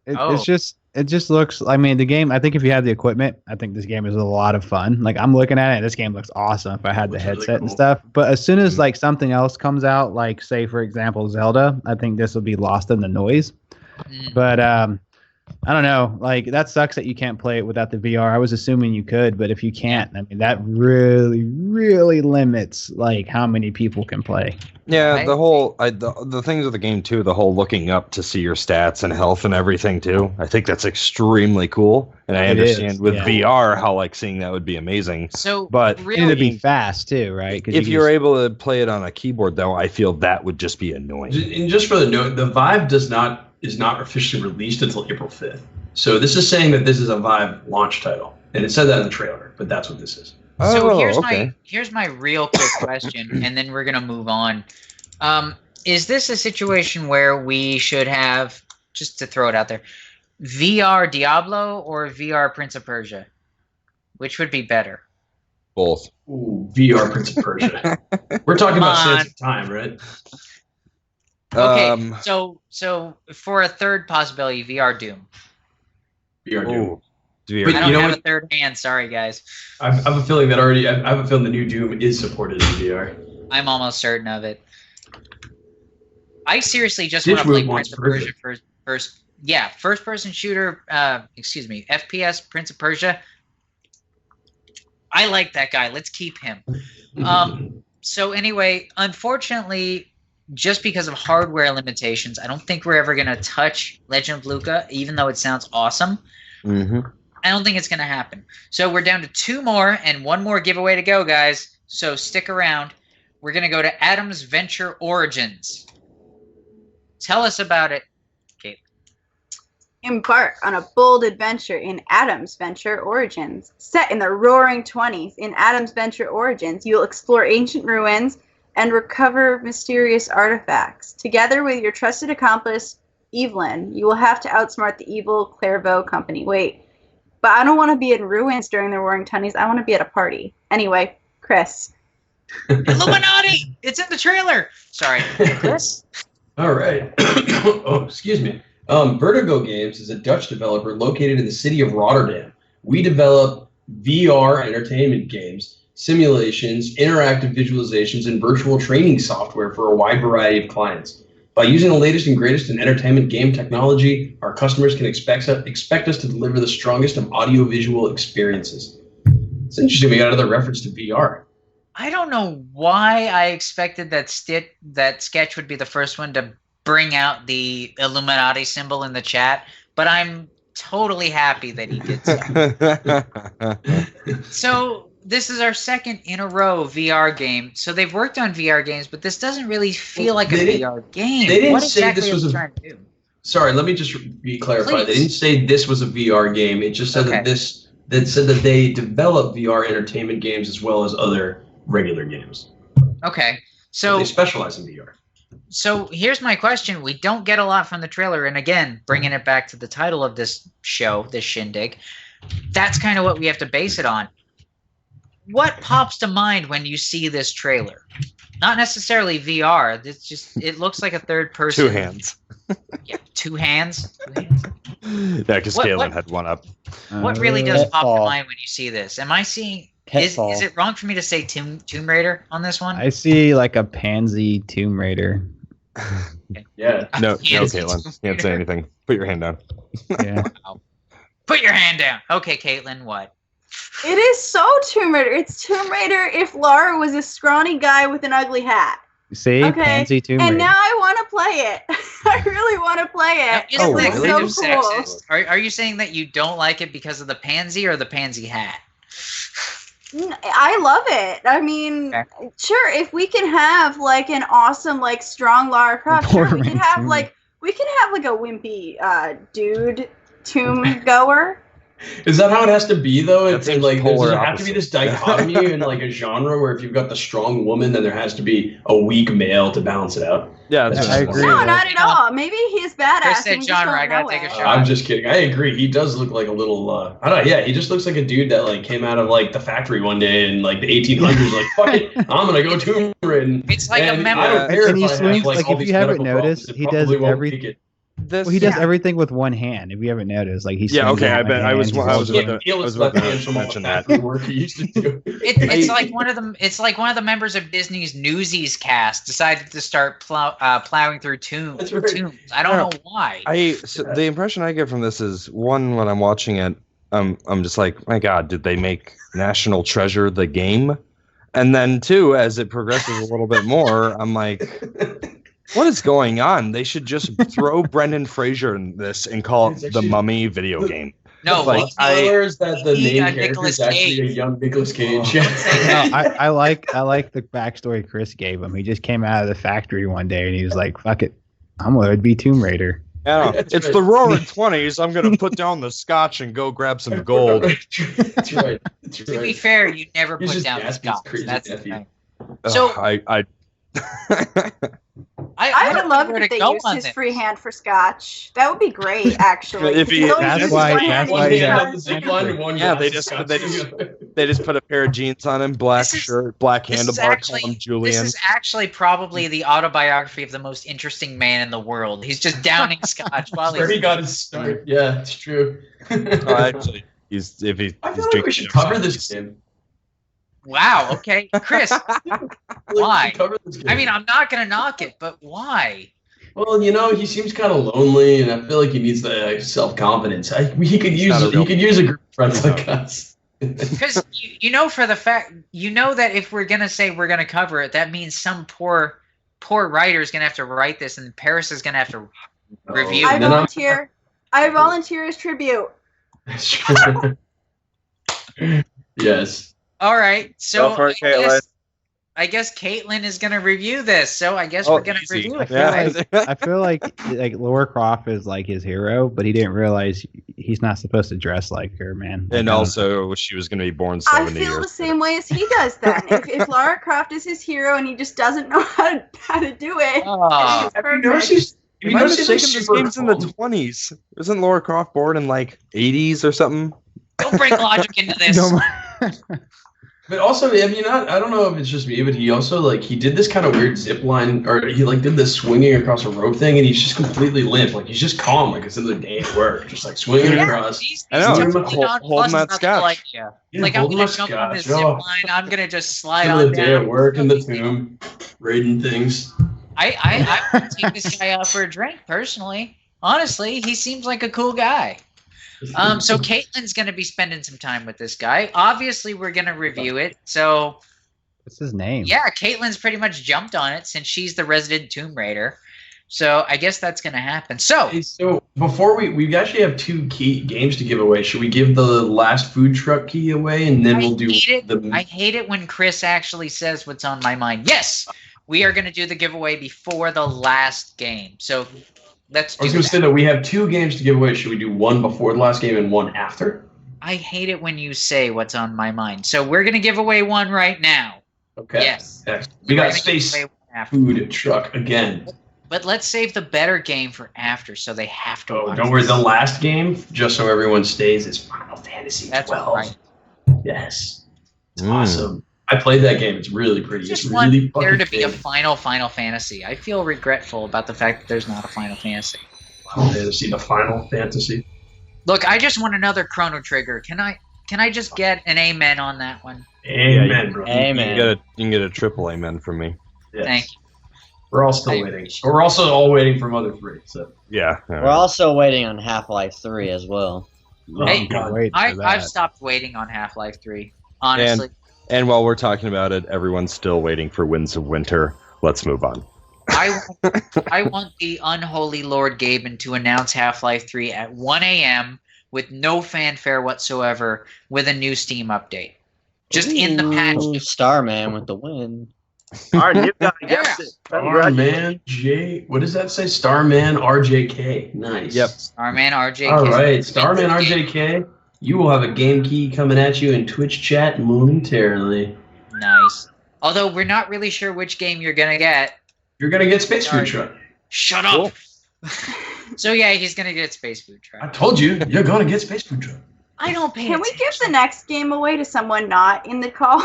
It just looks. I mean, the game. I think if you have the equipment, I think this game is a lot of fun. Like, I'm looking at it, this game looks awesome if I had the headset and stuff. But as soon as like something else comes out, like say for example Zelda, I think this will be lost in the noise. But I don't know. Like, that sucks that you can't play it without the VR. I was assuming you could, but if you can't, I mean, that really, really limits like how many people can play. Yeah, the things of the game too, the whole looking up to see your stats and health and everything too. I think that's extremely cool, and I understand with VR how like seeing that would be amazing. So, but really, it'd be fast too, right? If you're able to play it on a keyboard, though, I feel that would just be annoying. And just for the note, the Vive is not officially released until April 5th. So this is saying that this is a Vive launch title, and it said that in the trailer, but that's what this is. So here's my real quick question, and then we're gonna move on. is this a situation where we should have, just to throw it out there, VR Diablo or VR Prince of Persia? Which would be better? Both. Ooh, VR Prince of Persia. We're talking about Sands of Time, right? Okay, so for a third possibility, VR Doom. VR Doom. But I don't have a third hand. Sorry, guys. I have a feeling that already. I have a feeling the new Doom is supported in VR. I'm almost certain of it. I seriously just want to play Prince of Persia first-person shooter. FPS Prince of Persia. I like that guy. Let's keep him. So anyway, unfortunately, just because of hardware limitations, I don't think we're ever going to touch Legend of Luca, even though it sounds awesome. Mm-hmm. I don't think it's going to happen. So we're down to 2 more and 1 more giveaway to go, guys. So stick around. We're going to go to Adam's Venture Origins. Tell us about it, Kate. Embark on a bold adventure in Adam's Venture Origins. Set in the Roaring 20s, in Adam's Venture Origins, you'll explore ancient ruins and recover mysterious artifacts. Together with your trusted accomplice, Evelyn, you will have to outsmart the evil Clairvaux Company. Wait, but I don't want to be in ruins during the Roaring 20s. I want to be at a party. Anyway, Chris. Illuminati! It's in the trailer! Sorry. Chris? All right. Oh, excuse me. Vertigo Games is a Dutch developer located in the city of Rotterdam. We develop VR entertainment games, simulations, interactive visualizations, and virtual training software for a wide variety of clients. By using the latest and greatest in entertainment game technology, our customers can expect us to deliver the strongest of audiovisual experiences. It's interesting we got another reference to VR. I don't know why I expected that Sketch would be the first one to bring out the Illuminati symbol in the chat, but I'm totally happy that he did so. So this is our second in a row VR game. So they've worked on VR games, but this doesn't really feel like a VR game. They didn't what say exactly this was a. trying to do? Sorry, let me just clarify. Please. They didn't say this was a VR game. It just said Okay. that said that they develop VR entertainment games as well as other regular games. Okay, so they specialize in VR. So here's my question. We don't get a lot from the trailer, and again, bringing it back to the title of this show, this shindig, that's kind of what we have to base it on. What pops to mind when you see this trailer? Not necessarily VR. It's just, it looks like a third person. 2 hands. Yeah, 2 hands. 2 hands. Yeah, because Galen had one up. What really does pop to Pitfall. mind when you see this? Am I seeing... Pitfall. Is it wrong for me to say Tomb Raider on this one? I see like a pansy Tomb Raider. Yeah. No, Yes. Caitlin. Can't say anything. Put your hand down. Yeah. Put your hand down. Okay, Caitlin, what? It is so Tomb Raider. It's Tomb Raider if Lara was a scrawny guy with an ugly hat. See, Okay, pansy Tomb Raider. And now I want to play it. I really want to play it. Now, isn't It that looks kind of so cool. sexist? Are you saying that you don't like it because of the pansy or the pansy hat? I love it. I mean, Okay. sure, if we can have like an awesome, like strong Lara Croft, sure, we can have Tomb. like a wimpy dude tomb goer. Is that how it has to be though? That seems Like, does polar there have to be this opposite. dichotomy in like a genre where if you've got the strong woman, then there has to be a weak male to balance it out? Yeah, That's I just- agree. No, with not that. at all. Maybe he's badass. Chris and said we just genre, don't I gotta know take a it. shot. I'm just kidding. I agree. He does look like a little. I don't know. Yeah, he just looks like a dude that like came out of like the factory one day in like the 1800s. Like, fuck it, I'm gonna go tomb raiding. It's like a And member. I don't care And he if I have swings- like like, all if these you haven't medical noticed, problems, it he does probably won't every- take it. This, Well, he does everything with one hand. If you haven't noticed, like he's Yeah, okay, I bet I was Hands, I was he's about also- to, I Feel was his about left to hand from all the mention that. factory work he used to do. It's like one of them. It's like one of the members of Disney's Newsies cast decided to start plowing through That's right. tombs. I don't know why. The impression I get from this is one, when I'm watching it, I'm just like, my God, did they make National Treasure the game? And then 2, as it progresses a little bit more, I'm like, what is going on? They should just throw Brendan Fraser in this and call It's it the actually- Mummy video game. No, like, like, Spoiler is that the he, main Nicolas character is actually a Cage. young Nicolas Cage. No, I like the backstory Chris gave him. He just came out of the factory one day and he was like, "Fuck it, I'm gonna be Tomb Raider." Yeah, That's it's right. the Roaring 20s. I'm gonna put down the scotch and go grab some gold. That's right. That's to be right. fair, you never He's put just down the Gatsby's scotch. crazy That's the nephew. thing. Ugh, So- I I would love where if to they go used on his this. free hand for scotch. That would be great, actually. If he- He'll only that's use his why- one that's hand why to he use has scotch. the zip line and one Yeah, glass they of scotch. they just put a pair of jeans on him, black This is- shirt, black This is handlebar, call actually him Julian. this is actually probably the autobiography of the most interesting man in the world. He's just downing scotch while Where he he's. got his start. Yeah, it's true. Oh, actually, I he's feel like we drinking should himself. cover this game. Wow. Okay, Chris. Why? Cover this game. I mean, I'm not gonna knock it, but why? Well, he seems kind of lonely, and I feel like he needs the self-confidence. He could use a group of friends like us. Because for the fact that if we're gonna say we're gonna cover it, that means some poor writer is gonna have to write this, and Paris is gonna have to review. I And then volunteer. I volunteer as tribute. Yes. All right, so Go for it, Caitlin. I guess Caitlin is gonna review this. So I guess Oh, we're gonna easy. review it. Yeah. I feel like Laura Croft is like his hero, but he didn't realize he's not supposed to dress like her, man. And also, she was going to be born I 70 feel years the same way as he does. Then, if Lara Croft is his hero and he just doesn't know how to do it, Oh. it's Have you perfect. noticed? You notice this game's in the 20s. Isn't Laura Croft born in like 80s or something? Don't bring logic into this. But also, have you not? I don't know if it's just me, but he also he did this kind of weird zip line, or he did this swinging across a rope thing, and he's just completely limp. Like he's just calm, like it's another day at work, just swinging across. He's I know, totally it's not holding fussed that about the scotch. idea. Yeah, Like I'm holding gonna my jump on this scotch. zip Oh. line. I'm gonna just slide Another on day down. at work in the tomb, raiding things. I would take this guy out for a drink personally. Honestly, he seems like a cool guy. So Caitlin's gonna be spending some time with this guy. Obviously, we're gonna review it. So What's his name? yeah, Caitlin's pretty much jumped on it since she's the resident Tomb Raider. So I guess that's gonna happen. So Hey, so before we actually have 2 key games to give away. Should we give the last food truck key away, and then we'll do I hate it when Chris actually says what's on my mind. Yes, we are gonna do the giveaway before the last game. So let's I was do going to that. say that we have 2 games to give away. Should we do one before the last game and one after? I hate it when you say what's on my mind. So we're gonna give away one right now. Okay. Yes. Excellent. We We're got gonna give Space away one after. Food Truck again. But let's save the better game for after, so they have to. Oh, watch don't worry. this. The last game, just so everyone stays, is Final Fantasy That's 12. right. Yes. It's Mm. awesome. I played that game. It's really pretty. Just It's want really there to fucking be a big. Final Fantasy. I feel regretful about the fact that there's not a Final Fantasy. Final Fantasy, the Final Fantasy. Look, I just want another Chrono Trigger. Can I just get an amen on that one? Amen, bro. Amen. You can get a triple amen from me. Yes. Thank you. We're all still I waiting. appreciate We're also all waiting for Mother 3. So. Yeah. We're also waiting on Half-Life 3 as well. Oh, Hey, God. Wait for I've that. stopped waiting on Half-Life 3. Honestly, And while we're talking about it, everyone's still waiting for Winds of Winter. Let's move on. I want the unholy Lord Gaben to announce Half-Life 3 at 1 a.m. with no fanfare whatsoever with a new Steam update. Just in the patch. Ooh, Starman with the win. All right, you guys Yeah. guessed it. Congratulations. Starman J. What does that say? Starman RJK. Nice. Yep. Starman RJK. All right, Starman RJK. You will have a game key coming at you in Twitch chat momentarily. Nice. Although we're not really sure which game you're gonna get. You're gonna get Space Sorry. Food Truck. Shut up. So yeah, he's gonna get Space Food I Truck. told you, you're gonna get Space Food Truck. I don't pay Can we give attention. the next game away to someone not in the call?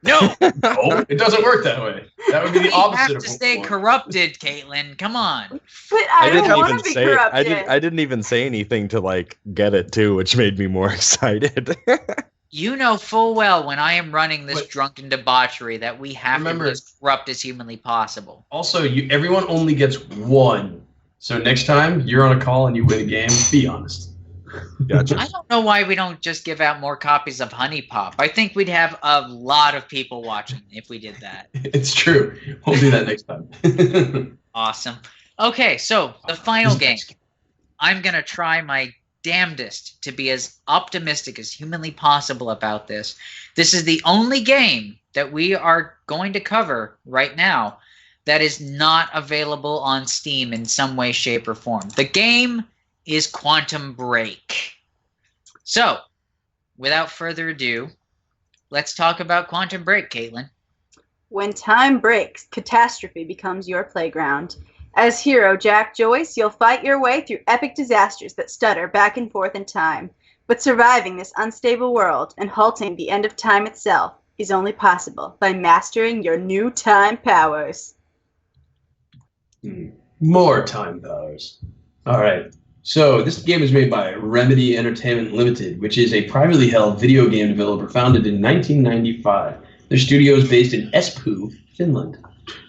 No, No, it doesn't work that way. That would be the we opposite have of to what stay we want. corrupted, Caitlin. Come on. But I didn't don't want even to be say corrupted. I didn't even say anything to like get it too, which made me more excited. You know full well when I am running this But- drunken debauchery that we have Remember- to be as corrupt as humanly possible. Also, everyone only gets one. So next time you're on a call and you win a game, be honest. Gotcha. I don't know why we don't just give out more copies of Honey Pop. I think we'd have a lot of people watching if we did that. It's true. We'll do that next time. Awesome. Okay, so the final game. I'm going to try my damnedest to be as optimistic as humanly possible about this. This is the only game that we are going to cover right now that is not available on Steam in some way, shape, or form. The game is Quantum Break. So, without further ado, let's talk about Quantum Break, Caitlin. When time breaks, catastrophe becomes your playground. As hero Jack Joyce, you'll fight your way through epic disasters that stutter back and forth in time. But surviving this unstable world and halting the end of time itself is only possible by mastering your new time powers. More time powers. All right. So this game is made by Remedy Entertainment Limited, which is a privately held video game developer founded in 1995. Their studio is based in Espoo, Finland.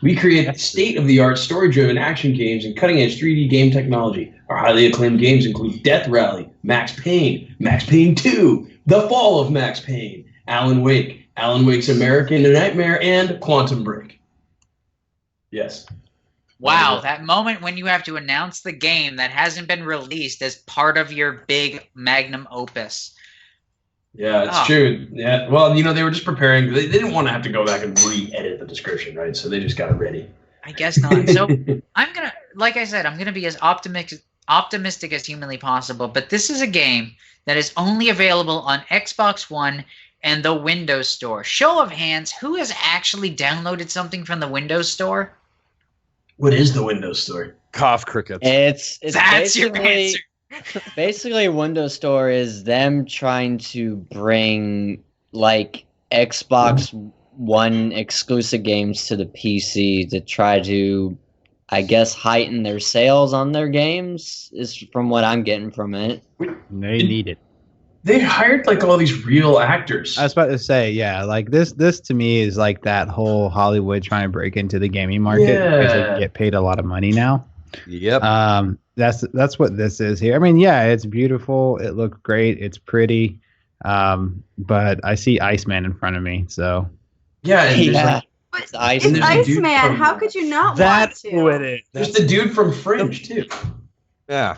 We create state-of-the-art, story-driven action games and cutting-edge 3D game technology. Our highly acclaimed games include Death Rally, Max Payne 2, The Fall of Max Payne, Alan Wake, Alan Wake's American Nightmare, and Quantum Break. Yes. Wow, that moment when you have to announce the game that hasn't been released as part of your big magnum opus. Yeah, it's true. Yeah, well, they were just preparing. They didn't want to have to go back and re-edit the description, right? So they just got it ready. I guess not. So I'm gonna, like I said, I'm gonna be as optimistic as humanly possible. But this is a game that is only available on Xbox One and the Windows Store. Show of hands, who has actually downloaded something from the Windows Store? What is the Windows Store? Cough crickets. It's That's your answer. Basically, Windows Store is them trying to bring like Xbox One exclusive games to the PC to try to, I guess, heighten their sales on their games. Is from what I'm getting from it. They need it. They hired like all these real actors. I was about to say, yeah, like this to me is like that whole Hollywood trying to break into the gaming market because they can get paid a lot of money now. Yep. That's what this is here. I mean, yeah, it's beautiful. It looks great. It's pretty. But I see Iceman in front of me, so. Yeah, and Yeah. But Iceman. it's Iceman. How could you not That's want to? what it is. there's the dude from Fringe too. Yeah.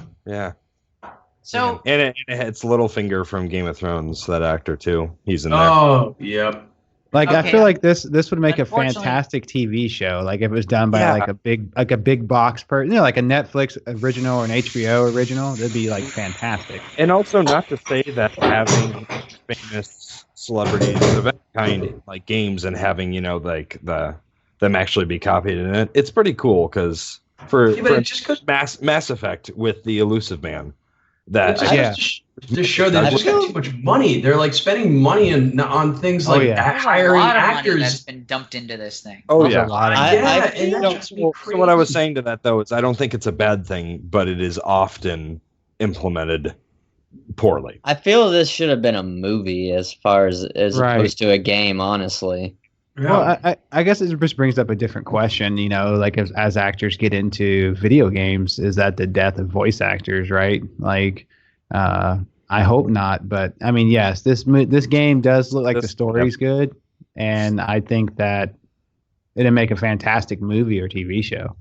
So And it's Littlefinger from Game of Thrones, that actor too. He's in there. Oh, yep. Like I Okay. feel like this would make a Unfortunately- fantastic TV show. Like if it was done by like a big box person, like a Netflix original or an HBO original, that'd be like fantastic. And also, not to say that having famous celebrities of that kind, like games, and having like them actually be copied in it, it's pretty cool because for it just goes Mass Effect with the Elusive Man, that to show that they just got too much money. They're like spending money on things like there's hiring a lot of money actors. that's been dumped into this thing. oh There's yeah. a lot of And that just So what I was saying to that though is I don't think it's a bad thing, but it is often implemented poorly. I feel this should have been a movie as far as Right. opposed to a game, honestly. Well, I guess it just brings up a different question, like as actors get into video games, is that the death of voice actors, right? Like, I hope not, but I mean, yes, this game does look like the story's good, and I think that it'd make a fantastic movie or TV show.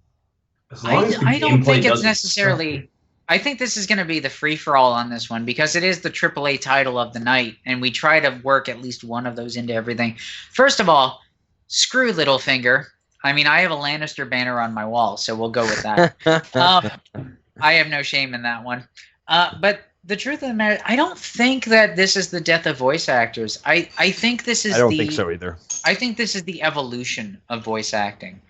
I don't think it's necessarily. I think this is going to be the free-for-all on this one because it is the AAA title of the night, and we try to work at least one of those into everything. First of all, screw Littlefinger. I mean, I have a Lannister banner on my wall, so we'll go with that. I have no shame in that one. But the truth of the matter, I don't think that this is the death of voice actors. I think this is I don't think so either. I think this is the evolution of voice acting.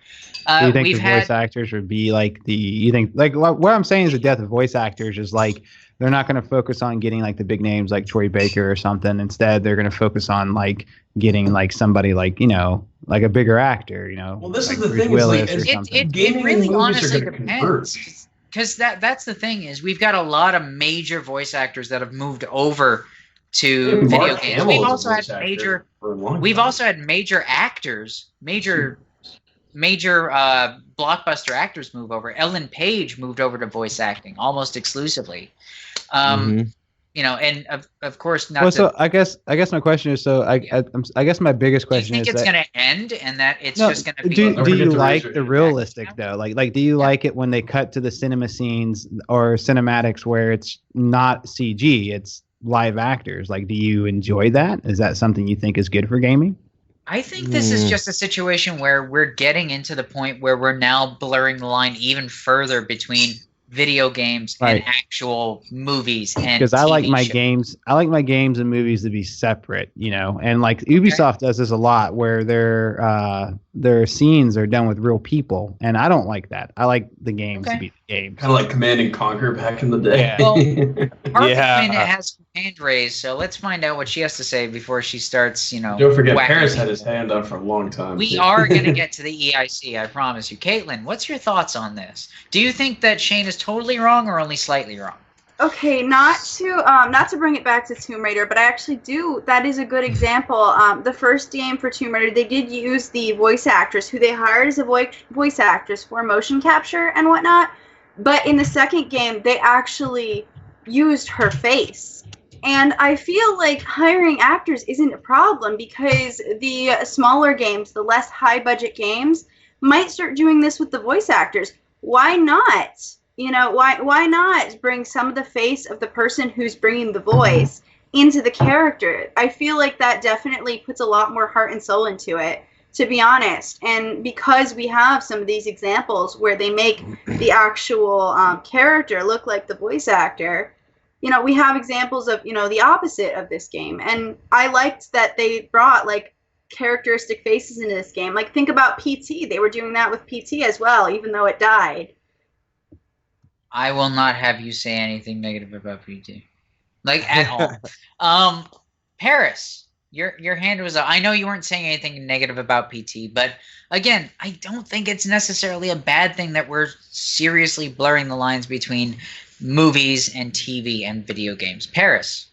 Do you think the voice actors would be like you think like what I'm saying is the death of voice actors is like they're not going to focus on getting like the big names like Troy Baker or something. Instead, they're going to focus on like getting like somebody like like a bigger actor. Well, this like is the Bruce thing. Willis It's or like, something. It really movies are honestly gonna depends. Because that's the thing is we've got a lot of major voice actors that have moved over to video Mark games. Hamill We've was a also had voice actor major. for a long We've time. also had major actors, major blockbuster actors move over. Ellen Page moved over to voice acting almost exclusively. And of course not. Well, so I guess my question is I guess my biggest Do you question think is it's that going to end and that it's no, just going to be? do Don't forget you to like research the it. realistic though? Like do you like it when they cut to the cinema scenes or cinematics where it's not CG, it's live actors? Like, do you enjoy that? Is that something you think is good for gaming? I think this is just a situation where we're getting into the point where we're now blurring the line even further between video games and actual movies. And Because I like TV my shows. games. I like my games and movies to be separate, and like Ubisoft does this a lot, where they're their scenes are done with real people, and I don't like that. I like the games to be the games. Kind of like Command and Conquer back in the day. Well, Harvey Yeah. kind of has her hand raised, so let's find out what she has to say before she starts, Don't forget, whacking Paris had people. his hand up for a long time. We are going to get to the EIC, I promise you. Caitlin, what's your thoughts on this? Do you think that Shane is totally wrong or only slightly wrong? Okay, not to bring it back to Tomb Raider, but I actually do. That is a good example. The first game for Tomb Raider, they did use the voice actress, who they hired as a voice actress for motion capture and whatnot. But in the second game, they actually used her face. And I feel like hiring actors isn't a problem because the smaller games, the less high-budget games, might start doing this with the voice actors. Why not? Why not bring some of the face of the person who's bringing the voice into the character? I feel like that definitely puts a lot more heart and soul into it, to be honest. And because we have some of these examples where they make the actual character look like the voice actor, we have examples of, the opposite of this game. And I liked that they brought, characteristic faces into this game. Think about PT. They were doing that with PT as well, even though it died. I will not have you say anything negative about PT. At all. Paris, your hand was up. I know you weren't saying anything negative about PT, but again, I don't think it's necessarily a bad thing that we're seriously blurring the lines between movies and TV and video games. Paris.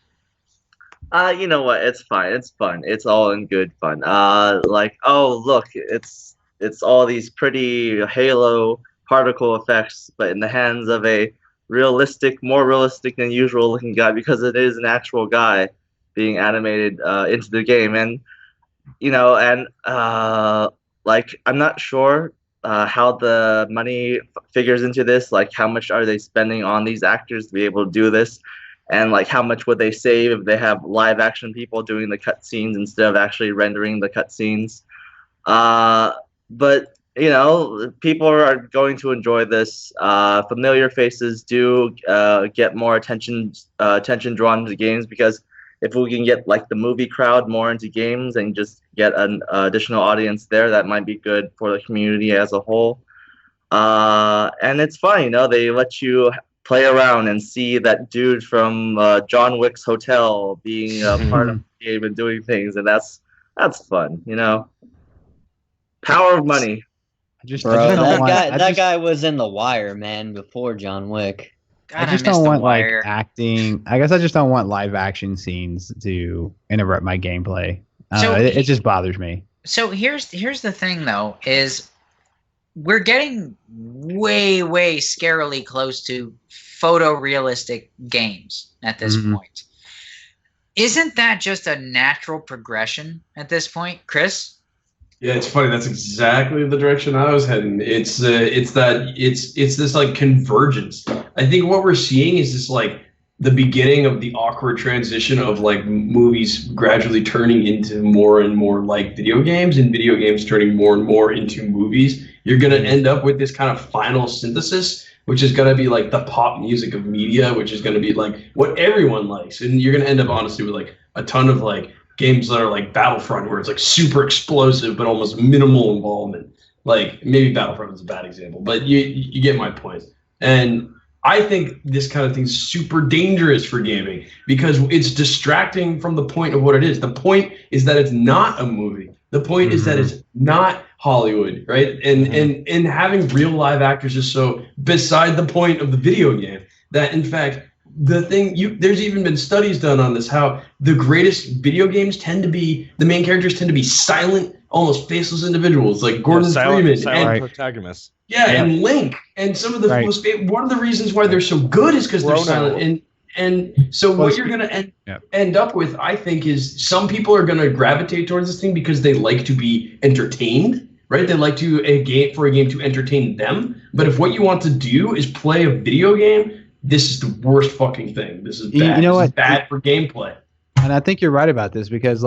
You know what? It's fine. It's fun. It's all in good fun. Oh look, it's all these pretty Halo particle effects, but in the hands of a more realistic than usual looking guy, because it is an actual guy being animated into the game. And I'm not sure how the money figures into this. How much are they spending on these actors to be able to do this, and how much would they save if they have live action people doing the cutscenes instead of actually rendering the cutscenes. But people are going to enjoy this. Familiar faces do get more attention drawn to games, because if we can get the movie crowd more into games and just get an additional audience there, that might be good for the community as a whole. And it's fun, they let you play around and see that dude from John Wick's hotel being part of the game and doing things, and that's fun, Power of money. That guy was in The Wire, man, before John Wick. God, I just don't want acting. I guess I just don't want live action scenes to interrupt my gameplay. It just bothers me. So here's the thing, though, is we're getting way, way scarily close to photorealistic games at this point. Isn't that just a natural progression at this point, Chris? Yeah, it's funny. That's exactly the direction I was heading. It's this convergence. I think what we're seeing is this the beginning of the awkward transition of movies gradually turning into more and more like video games, and video games turning more and more into movies. You're gonna end up with this kind of final synthesis, which is gonna be the pop music of media, which is gonna be what everyone likes, and you're gonna end up honestly with a ton of games that are Battlefront, where it's super explosive but almost minimal involvement. Maybe Battlefront is a bad example, but you get my point. And I think this kind of thing's super dangerous for gaming because it's distracting from the point of what it is. The point is that it's not a movie. The point is that it's not Hollywood, right? And having real live actors is so beside the point of the video game that, in fact, there's even been studies done on this, how the greatest video games the main characters tend to be silent, almost faceless individuals, like Gordon Freeman. Silent protagonists. Yeah, and Link. And some of the one of the reasons why they're so good is because they're silent. And so what you're going to end up with, I think, is some people are going to gravitate towards this thing because they like to be entertained, right? They like a game to entertain them. But if what you want to do is play a video game, this is the worst fucking thing. This is bad. This is bad for gameplay. And I think you're right about this because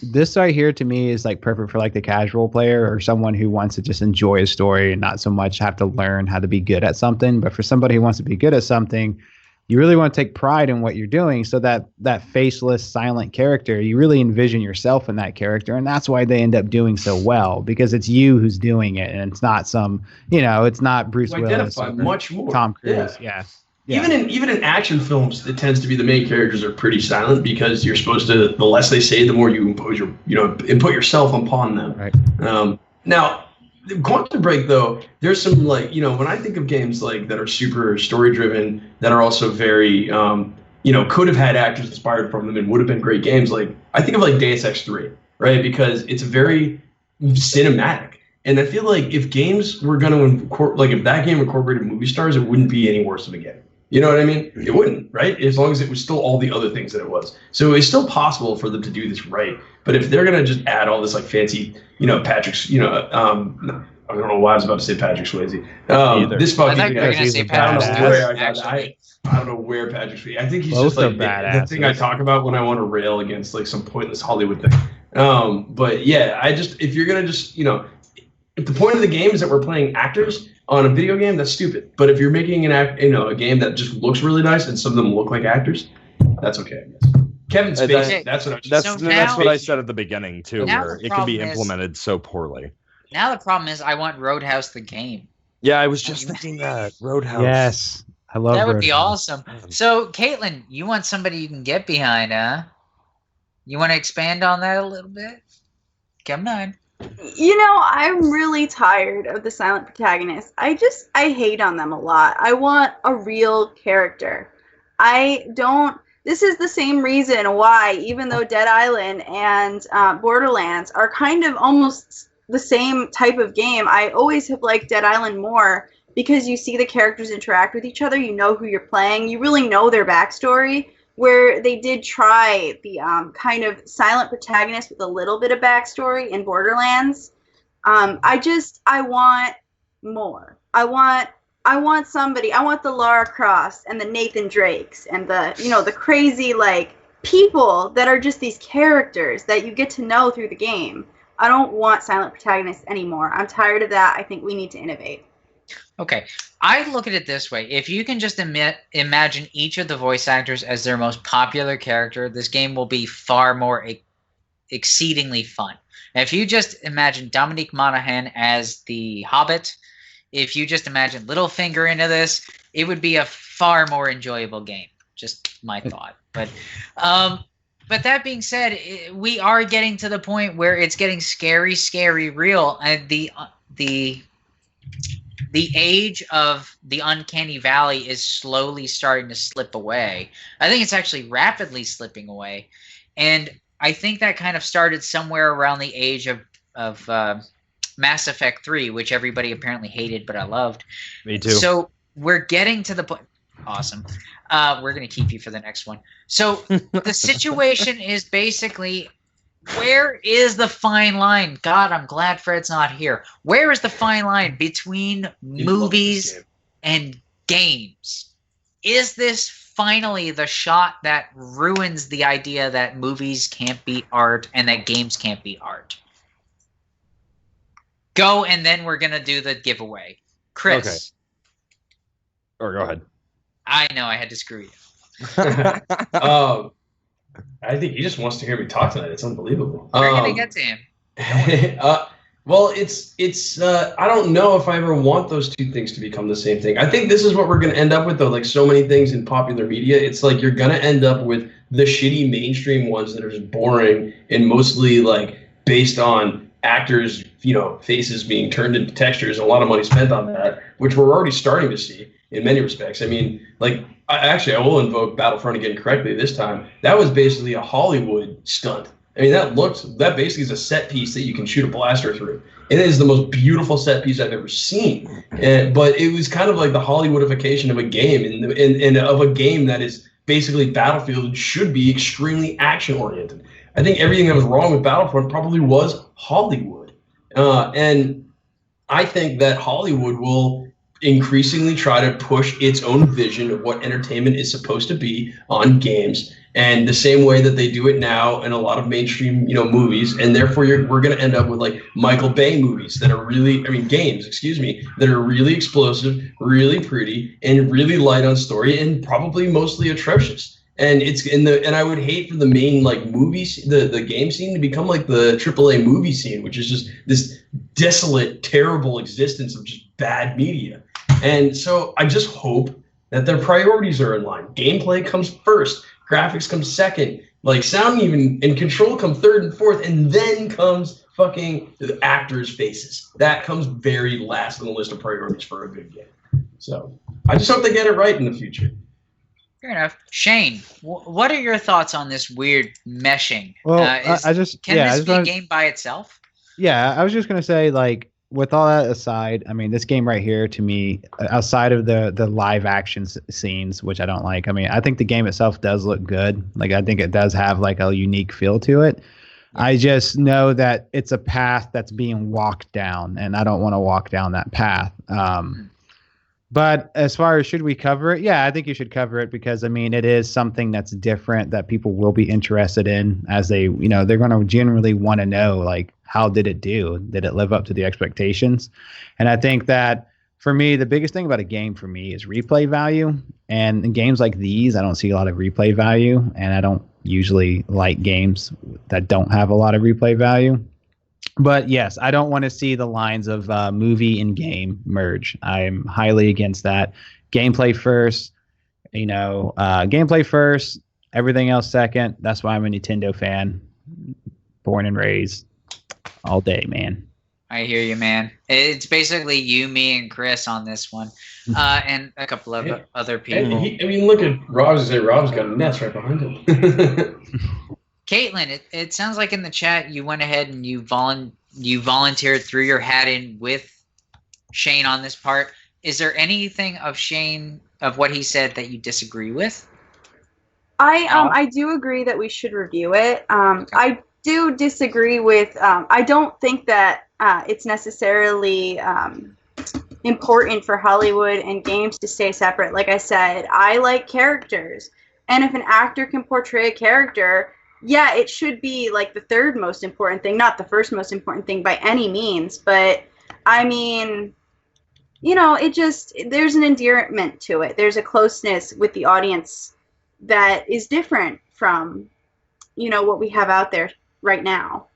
this right here to me is perfect for the casual player or someone who wants to just enjoy a story and not so much have to learn how to be good at something. But for somebody who wants to be good at something, you really want to take pride in what you're doing, so that faceless, silent character, you really envision yourself in that character, and that's why they end up doing so well, because it's you who's doing it, and it's not some, it's not Bruce You Willis identify or much more. Tom Cruise. Yeah. Even in action films, it tends to be the main characters are pretty silent, because you're supposed to, the less they say, the more you impose input yourself upon them. Right. Now, Quantum Break, though, there's some, like, when I think of games like that are super story driven, that are also very could have had actors inspired from them and would have been great games, like I think of like Deus Ex 3, right? Because it's very cinematic. And I feel like if games were going to if that game incorporated movie stars, it wouldn't be any worse of a game. You know what I mean? It wouldn't, right? As long as it was still all the other things that it was. So it's still possible for them to do this right. But if they're gonna just add all this like fancy, Patrick's, I don't know why I was about to say Patrick Swayze. This fucking, I thought you were gonna say Patrick Stewart. I don't know where Patrick Swayze. I think he's Both just like the thing I talk about when I want to rail against like some pointless Hollywood thing. But yeah, if you're gonna just, if the point of the game is that we're playing actors on a video game, that's stupid. But if you're making a game that just looks really nice and some of them look like actors, that's okay, I guess. Kevin Spacey, that's what I was That's what I said at the beginning too, Now where the it can be problem is- implemented so poorly. Now the problem is, I want Roadhouse the game. Yeah, I was just thinking that Roadhouse. Yes, I love That would be Roadhouse. awesome. So, Caitlin, you want somebody you can get behind, huh? You want to expand on that a little bit? Come on. I'm really tired of the silent protagonists. I hate on them a lot. I want a real character. This is the same reason why, even though Dead Island and Borderlands are kind of almost the same type of game, I always have liked Dead Island more, because you see the characters interact with each other, you know who you're playing, you really know their backstory, where they did try the kind of silent protagonist with a little bit of backstory in Borderlands. I want more. I want somebody. I want the Lara Croft and the Nathan Drakes and the crazy like people that are just these characters that you get to know through the game. I don't want silent protagonists anymore. I'm tired of that. I think we need to innovate. Okay, I look at it this way. If you can just imagine each of the voice actors as their most popular character, this game will be far more exceedingly fun. And if you just imagine Dominique Monaghan as the Hobbit, if you just imagine Littlefinger into this, it would be a far more enjoyable game. Just my thought. But that being said, we are getting to the point where it's getting scary, scary real. And the age of the uncanny valley is slowly starting to slip away. I think it's actually rapidly slipping away. And I think that kind of started somewhere around the age of Mass Effect 3, which everybody apparently hated, but I loved. Me too. So we're getting to the point. Awesome. We're going to keep you for the next one. So the situation is basically, where is the fine line? God, I'm glad Fred's not here. Where is the fine line between movies and games? Is this finally the shot that ruins the idea that movies can't be art and that games can't be art? Go, and then we're going to do the giveaway. Chris. Okay. Or go ahead. I know, I had to screw you. I think he just wants to hear me talk tonight. It's unbelievable. We're going to get to him. Well, it's I don't know if I ever want those two things to become the same thing. I think this is what we're going to end up with, though. Like so many things in popular media, it's like you're going to end up with the shitty mainstream ones that are just boring and mostly like based on actors, faces being turned into textures, and a lot of money spent on that, which we're already starting to see in many respects. I mean, like, I will invoke Battlefront again correctly this time. That was basically a Hollywood stunt. I mean, that basically is a set piece that you can shoot a blaster through. It is the most beautiful set piece I've ever seen. But it was kind of like the Hollywoodification of a game, and of a game that is basically Battlefield and should be extremely action-oriented. I think everything that was wrong with Battlefront probably was Hollywood. And I think that Hollywood will increasingly try to push its own vision of what entertainment is supposed to be on games. and the same way that they do it now in a lot of mainstream, movies, and therefore we're going to end up with like Michael Bay movies that are games, that are really explosive, really pretty, and really light on story, and probably mostly atrocious. And I would hate for the main like movies, the game scene to become like the AAA movie scene, which is just this desolate, terrible existence of just bad media. And so I just hope that their priorities are in line. Gameplay comes first, graphics comes second, like sound and control come third and fourth, and then comes fucking the actors' faces. That comes very last on the list of priorities for a good game. So I just hope they get it right in the future. Fair enough. Shane, what are your thoughts on this weird meshing? Well, can this be a game by itself? Yeah, I was just going to say, like, with all that aside, I mean, this game right here, to me, outside of the live action scenes, which I don't like, I mean, I think the game itself does look good. Like, I think it does have, like, a unique feel to it. I just know that it's a path that's being walked down, and I don't want to walk down that path. But as far as should we cover it? Yeah, I think you should cover it because, I mean, it is something that's different that people will be interested in as they're going to generally want to know, like, how did it do? Did it live up to the expectations? And I think that for me, the biggest thing about a game for me is replay value. And in games like these, I don't see a lot of replay value. And I don't usually like games that don't have a lot of replay value. But yes, I don't want to see the lines of movie and game merge. I'm highly against that. Gameplay first, gameplay first, everything else second. That's why I'm a Nintendo fan. Born and raised all day, man. I hear you, man. It's basically you, me, and Chris on this one, and a couple of other people. Look at Rob's. Rob's got a nest right behind him. Caitlin, it sounds like in the chat you went ahead and you volunteered, threw your hat in with Shane on this part. Is there anything of Shane, of what he said, that you disagree with? I do agree that we should review it. I do disagree with. I don't think that it's necessarily important for Hollywood and games to stay separate. Like I said, I like characters, and if an actor can portray a character, yeah, it should be like the third most important thing, not the first most important thing by any means. But I mean, there's an endearment to it. There's a closeness with the audience that is different from, what we have out there right now.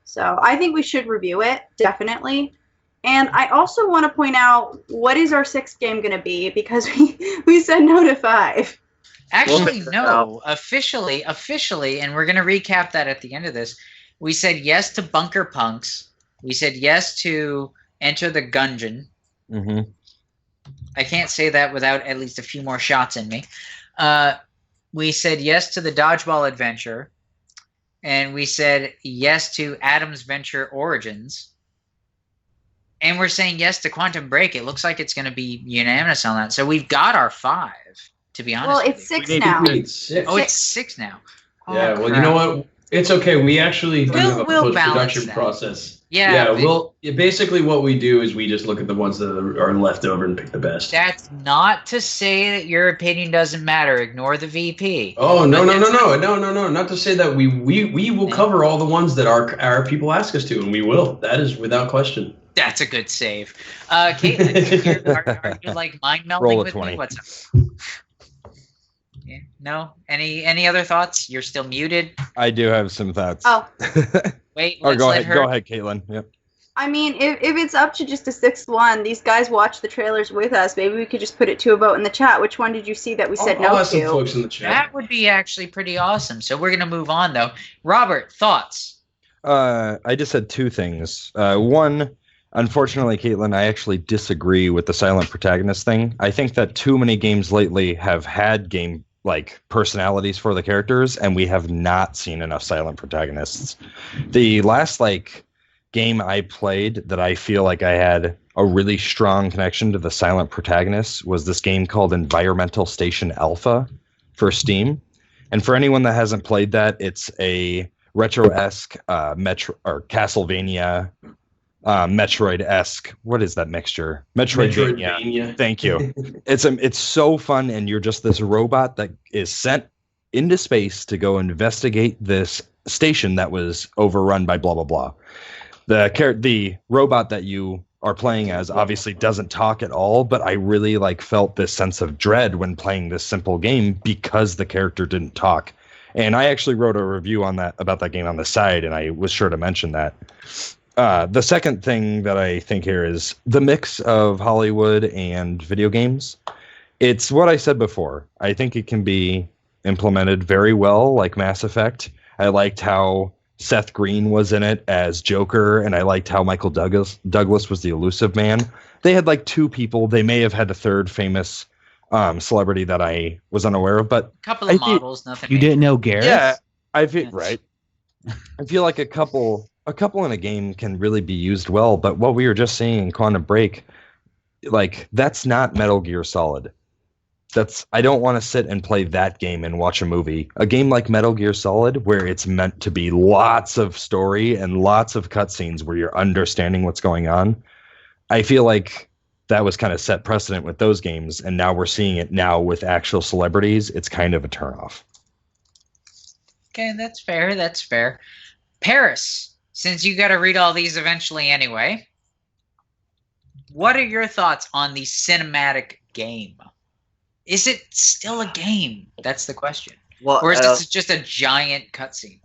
So I think we should review it, definitely. And I also want to point out, what is our sixth game going to be? Because we said no to 5. Actually, no. Officially, and we're going to recap that at the end of this. We said yes to Bunker Punks. We said yes to Enter the Gungeon. Mm-hmm. I can't say that without at least a few more shots in me. We said yes to the Dodgeball Adventure. And we said yes to Adam's Venture Origins. And we're saying yes to Quantum Break. It looks like it's going to be unanimous on that. So we've got our 5. To be honest, well, it's 6 now. Oh, it's 6 now. Oh, yeah, well, crap. you know what? It's okay. We actually do have a post-production that. process. Yeah. Basically what we do is we just look at the ones that are left over and pick the best. That's not to say that your opinion doesn't matter. Ignore the VP. Oh, no. Not to say that we will cover all the ones that our people ask us to, and we will. That is without question. That's a good save. Caitlin, are you like mind melding with 20. Me? What's up? Yeah. No? Any other thoughts? You're still muted. I do have some thoughts. Oh. Wait, go ahead, Caitlin. Yep. I mean, if it's up to just a 6th one, these guys watch the trailers with us. Maybe we could just put it to a vote in the chat. Which one did you see that we said no I'll ask to? some folks in the chat. That would be actually pretty awesome. So we're going to move on, though. Robert, thoughts? I just had 2 things. One, unfortunately, Caitlin, I actually disagree with the silent protagonist thing. I think that too many games lately have had personalities for the characters, and we have not seen enough silent protagonists. The last game I played that I feel like I had a really strong connection to the silent protagonist was this game called Environmental Station Alpha for Steam. And for anyone that hasn't played that, it's a retro-esque Castlevania Metroid-esque. What is that mixture? Metroidvania. Thank you. It's so fun, and you're just this robot that is sent into space to go investigate this station that was overrun by blah blah blah. The robot that you are playing as obviously doesn't talk at all, but I really like felt this sense of dread when playing this simple game because the character didn't talk. And I actually wrote a review on that about that game on the side, and I was sure to mention that. The second thing that I think here is the mix of Hollywood and video games. It's what I said before. I think it can be implemented very well, like Mass Effect. I liked how Seth Green was in it as Joker, and I liked how Michael Douglas was the Elusive Man. They had like two people. They may have had a third famous celebrity that I was unaware of, but a couple of models, nothing. You didn't know Garrett? Yeah, I feel right. I feel like a couple in a game can really be used well, but what we were just seeing in Quantum Break, like that's not Metal Gear Solid. I don't want to sit and play that game and watch a movie. A game like Metal Gear Solid, where it's meant to be lots of story and lots of cutscenes where you're understanding what's going on. I feel like that was kind of set precedent with those games, and now we're seeing it now with actual celebrities. It's kind of a turnoff. Okay, that's fair. That's fair. Paris, since you got to read all these eventually anyway, what are your thoughts on the cinematic game? Is it still a game? That's the question. Well, or is this just a giant cutscene?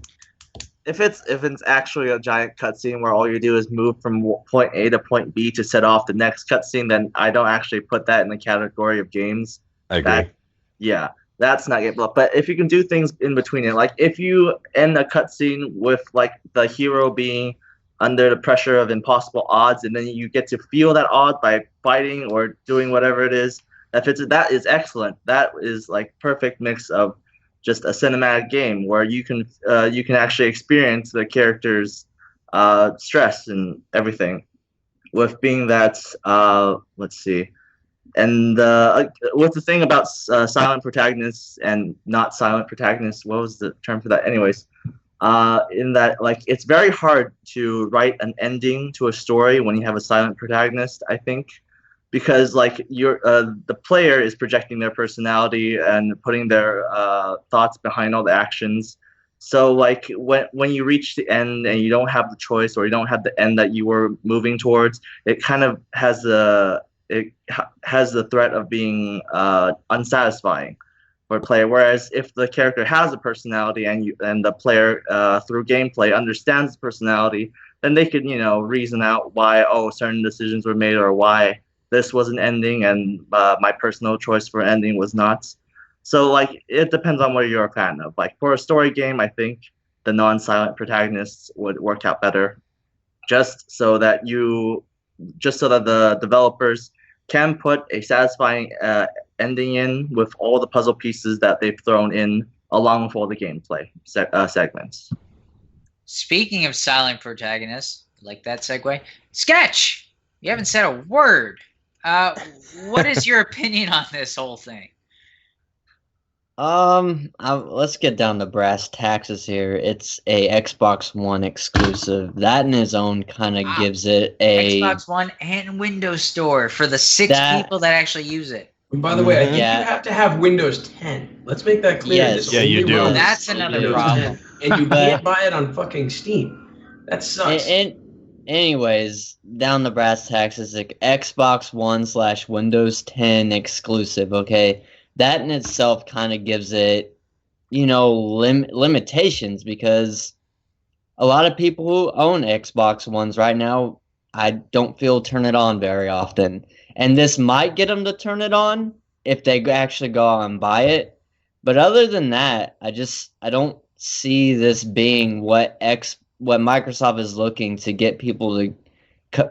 If it's actually a giant cutscene where all you do is move from point A to point B to set off the next cutscene, then I don't actually put that in the category of games. I agree. That's not game. But if you can do things in between it, like if you end a cutscene with like the hero being under the pressure of impossible odds, and then you get to feel that odd by fighting or doing whatever it is, that is excellent. That is like perfect mix of just a cinematic game where you can actually experience the character's stress and everything. With being that, let's see, and with the thing about silent protagonists and not silent protagonists, what was the term for that? Anyways, in that like it's very hard to write an ending to a story when you have a silent protagonist, I think. Because like the player is projecting their personality and putting their thoughts behind all the actions. So like when you reach the end and you don't have the choice or you don't have the end that you were moving towards, it kind of has the threat of being unsatisfying for a player. Whereas if the character has a personality and the player through gameplay understands the personality, then they could reason out why certain decisions were made or why this was an ending and my personal choice for ending was not. So like it depends on what you're a fan of. Like for a story game, I think the non-silent protagonists would work out better, just so that the developers can put a satisfying ending in with all the puzzle pieces that they've thrown in along with all the gameplay segments. Speaking of silent protagonists, like that segue, Sketch, you haven't said a word. What is your opinion on this whole thing? Let's get down to brass taxes here. It's a Xbox One exclusive. That in its own kind of gives it a Xbox One and Windows Store for the 6 people that actually use it. And by the way, I think you have to have Windows 10. Let's make that clear. Yes. This you do. runs That's on another Windows problem. 10, and you can't buy it on fucking Steam. That sucks. Anyways, down the brass tacks is like Xbox One / Windows 10 exclusive. Okay, that in itself kind of gives it, limitations, because a lot of people who own Xbox Ones right now, I don't feel turn it on very often, and this might get them to turn it on if they actually go out and buy it. But other than that, I don't see this being what Microsoft is looking to get people to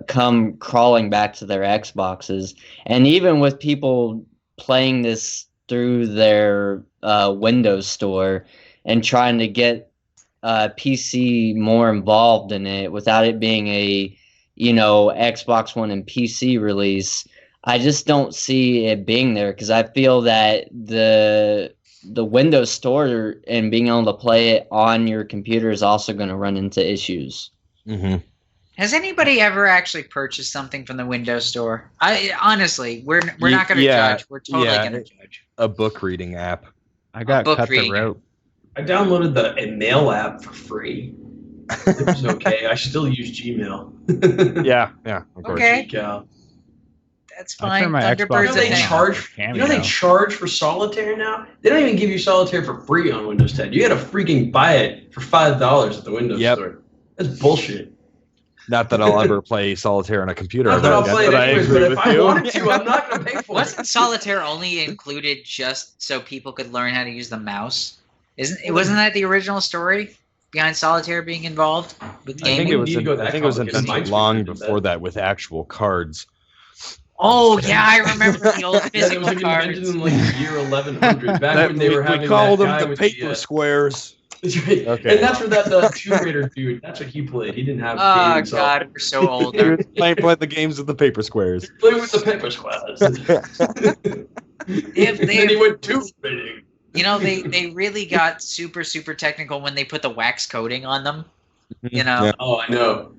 come crawling back to their Xboxes. And even with people playing this through their Windows Store and trying to get PC more involved in it without it being a Xbox One and PC release, I just don't see it being there, because I feel that the Windows Store and being able to play it on your computer is also going to run into issues. Mm-hmm. Has anybody ever actually purchased something from the Windows Store? Honestly, we're not going to judge. We're totally going to judge. A book reading app. I got book cut reading. the rope. I downloaded a mail app for free. It was okay. I still use Gmail. Yeah, of course. Okay. Gmail. That's I fine. turn my Thunderbird's Xbox You know they a thing. on. charge. Cameo. You know they charge for solitaire now. They don't even give you solitaire for free on Windows 10. You got to freaking buy it for $5 at the Windows Store. That's bullshit. Not that I'll ever play solitaire on a computer. Not that I'll play it but I anyways, agree but if with I you. wanted to, I'm not going to pay for Wasn't it. Solitaire only included just so people could learn how to use the mouse? Wasn't that the original story behind Solitaire being involved with I think gaming? it was. You need to go that I think it was complicated. invented Minesweeper long did before that. that with actual cards. Oh yeah, I remember the old Yeah, it physical was invented cards. in like the year 1100, back when they were having we called that them guy the with paper squares. That's right. Okay. And that's where that Tomb Raider dude. That's what he played. He didn't have. Oh games god, we're so old. now. Play the games with the paper squares. Play with the paper squares. If And then he went Tomb Raiding. You know, they really got super technical when they put the wax coating on them. You know, Yeah. Oh, I know.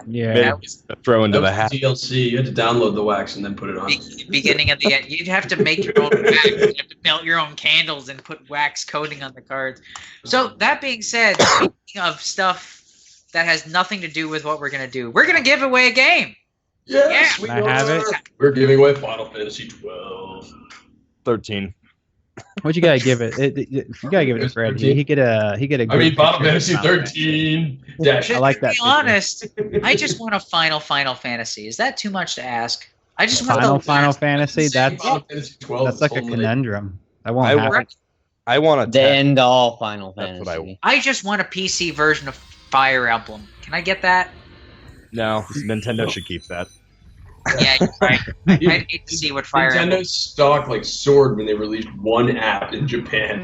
Yeah. that was Throw into That the hat. was DLC. You had to download the wax and then put it on. the beginning of the end. You'd have to make your own wax. You'd have to melt your own candles and put wax coating on the cards. So that being said, speaking of stuff that has nothing to do with what we're gonna do, we're gonna give away a game. Yeah, Yeah. sweet. Can I have it? We're giving away Final Fantasy 12. 13. What you gotta give it? You gotta give it to Fred. He get a. I mean, good Final picture Fantasy of Final 13. Dash. I like that To be picture. honest, I just want a Final Fantasy. Is that too much to ask? I just want Final the Fantasy. That's Final Fantasy 12 that's like a only. conundrum. I won't I have want- it. I want a The 10. end all Final That's what I Fantasy. I just want a PC version of Fire Emblem. Can I get that? No, Nintendo should keep that. Yeah, you're right. I'd hate to see what Fire Emblem. Nintendo stock like soared when they released one app in Japan.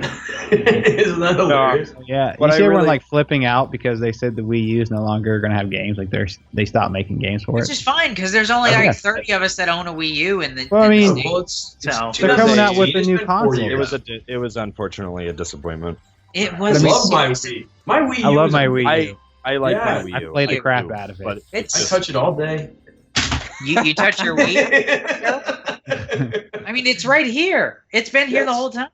Isn't that hilarious? Yeah, What you I see everyone really- like flipping out because they said the Wii U is no longer going to have games. Like they stopped making games for Which it. is fine because there's only I like guess. 30 of us that own a Wii U in the. Well, I in the mean- States. Well, it's So- They're coming out with 2018. a new It's been 4 console. years. It was unfortunately a disappointment. It I was. love my Wii. My Wii U. I love is my a- Wii U. I like Yeah, my I Wii U. played the I crap do, out of it. But It's- I touch it all day. You touch your Wii? I mean, it's right here. It's been here the Yes. whole time.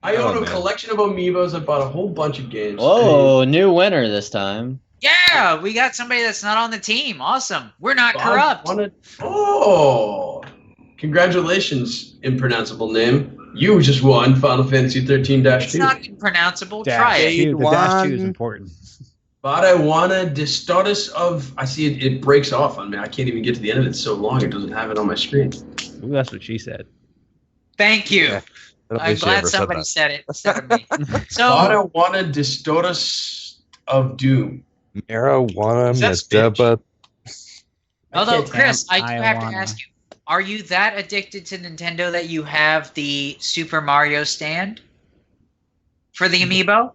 I own Oh, a man. collection of amiibos. I bought a whole bunch of games. Whoa, new winner this time. Yeah, we got somebody that's not on the team. Awesome. We're not Bob corrupt. Oh, congratulations, impronounceable name. You just won Final Fantasy 13-2. It's not impronounceable. Dash Try it. 2. The dash 2 is One. important. Badawana Distotus of. I see it breaks off on me. I can't even get to the end of it. It's so long. It doesn't have it on my screen. Ooh, that's what she said. Thank you. Yeah. I don't I'm think she glad ever said somebody that. said it instead of me. So, Badawana Distotus of Doom. Marijuana, That's Medeba. although, can't Chris, I do stand have to Iowana. ask you, are you that addicted to Nintendo that you have the Super Mario stand for the Amiibo?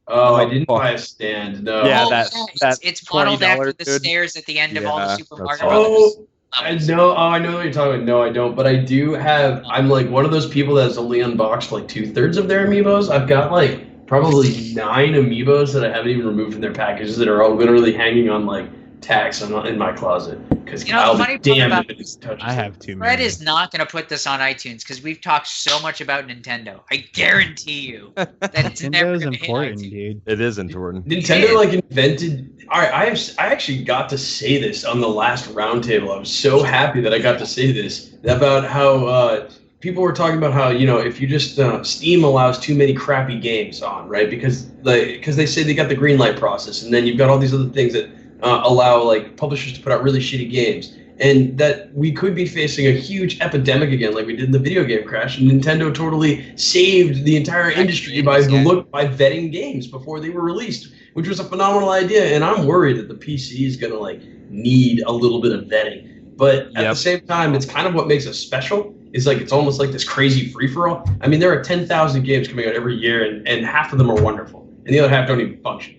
Oh, I didn't buy a stand. No. Yeah, Oh, that- it's modeled after $20 the dude. stairs at the end of all the Yeah, Super that's Mario right. Brothers I levels. know. Oh, I know what you're talking about. No, I don't. But I do have. I'm like one of those people that's only unboxed like 2/3 of their amiibos. I've got like probably 9 amiibos that I haven't even removed from their packages that are all literally hanging on like tacks in my closet. Because You know, I'll the be funny part damned about if it this- touches I it. have too Fred many. is not going to put this on iTunes because we've talked so much about Nintendo. I guarantee you that it's never Nintendo's going to hit important, iTunes. dude. It is important. Nintendo like invented. All right, I actually got to say this on the last roundtable. I was so happy that I got to say this about how people were talking about how if you just Steam allows too many crappy games on, right? Because they say they got the Greenlight process, and then you've got all these other things that allow like publishers to put out really shitty games. And that we could be facing a huge epidemic again, like we did in the video game crash. And Nintendo totally saved the entire industry by vetting games before they were released, which was a phenomenal idea. And I'm worried that the PC is gonna like need a little bit of vetting. But at the same time, it's kind of what makes us special. Is like it's almost like this crazy free for all. I mean, there are 10,000 games coming out every year, and half of them are wonderful, and the other half don't even function.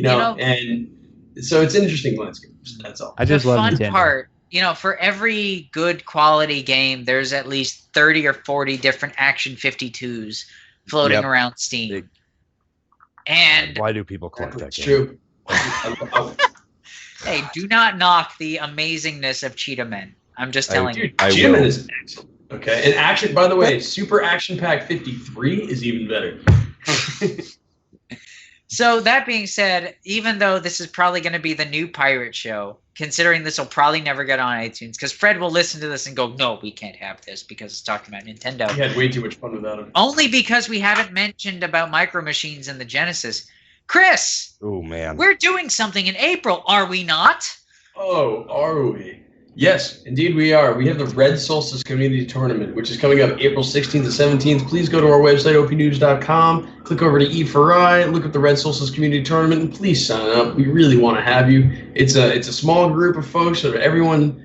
And so it's an interesting landscape. That's all. I just the love fun Nintendo. part, for every good quality game, there's at least 30 or 40 different Action 52s floating Yep. around Steam. Big. And Why do people collect that It's game? true. hey, do not knock the amazingness of Cheetah Men. I'm just telling you. Dude, I Cheetah Man will. is excellent. Okay, and action. By the way, Super Action Pack 53 is even better. So that being said, even though this is probably going to be the new pirate show, considering this will probably never get on iTunes, because Fred will listen to this and go, no, we can't have this because it's talking about Nintendo. We had way too much fun without him. Only because we haven't mentioned about Micro Machines and the Genesis. Chris! Oh, man. We're doing something in April, are we not? Oh, are we? Yes, indeed we are. We have the Red Solstice Community Tournament, which is coming up April 16th to 17th. Please go to our website, OPNoobs.com, click over to E4I, look at the Red Solstice Community Tournament, and please sign up. We really want to have you. It's a small group of folks, so everyone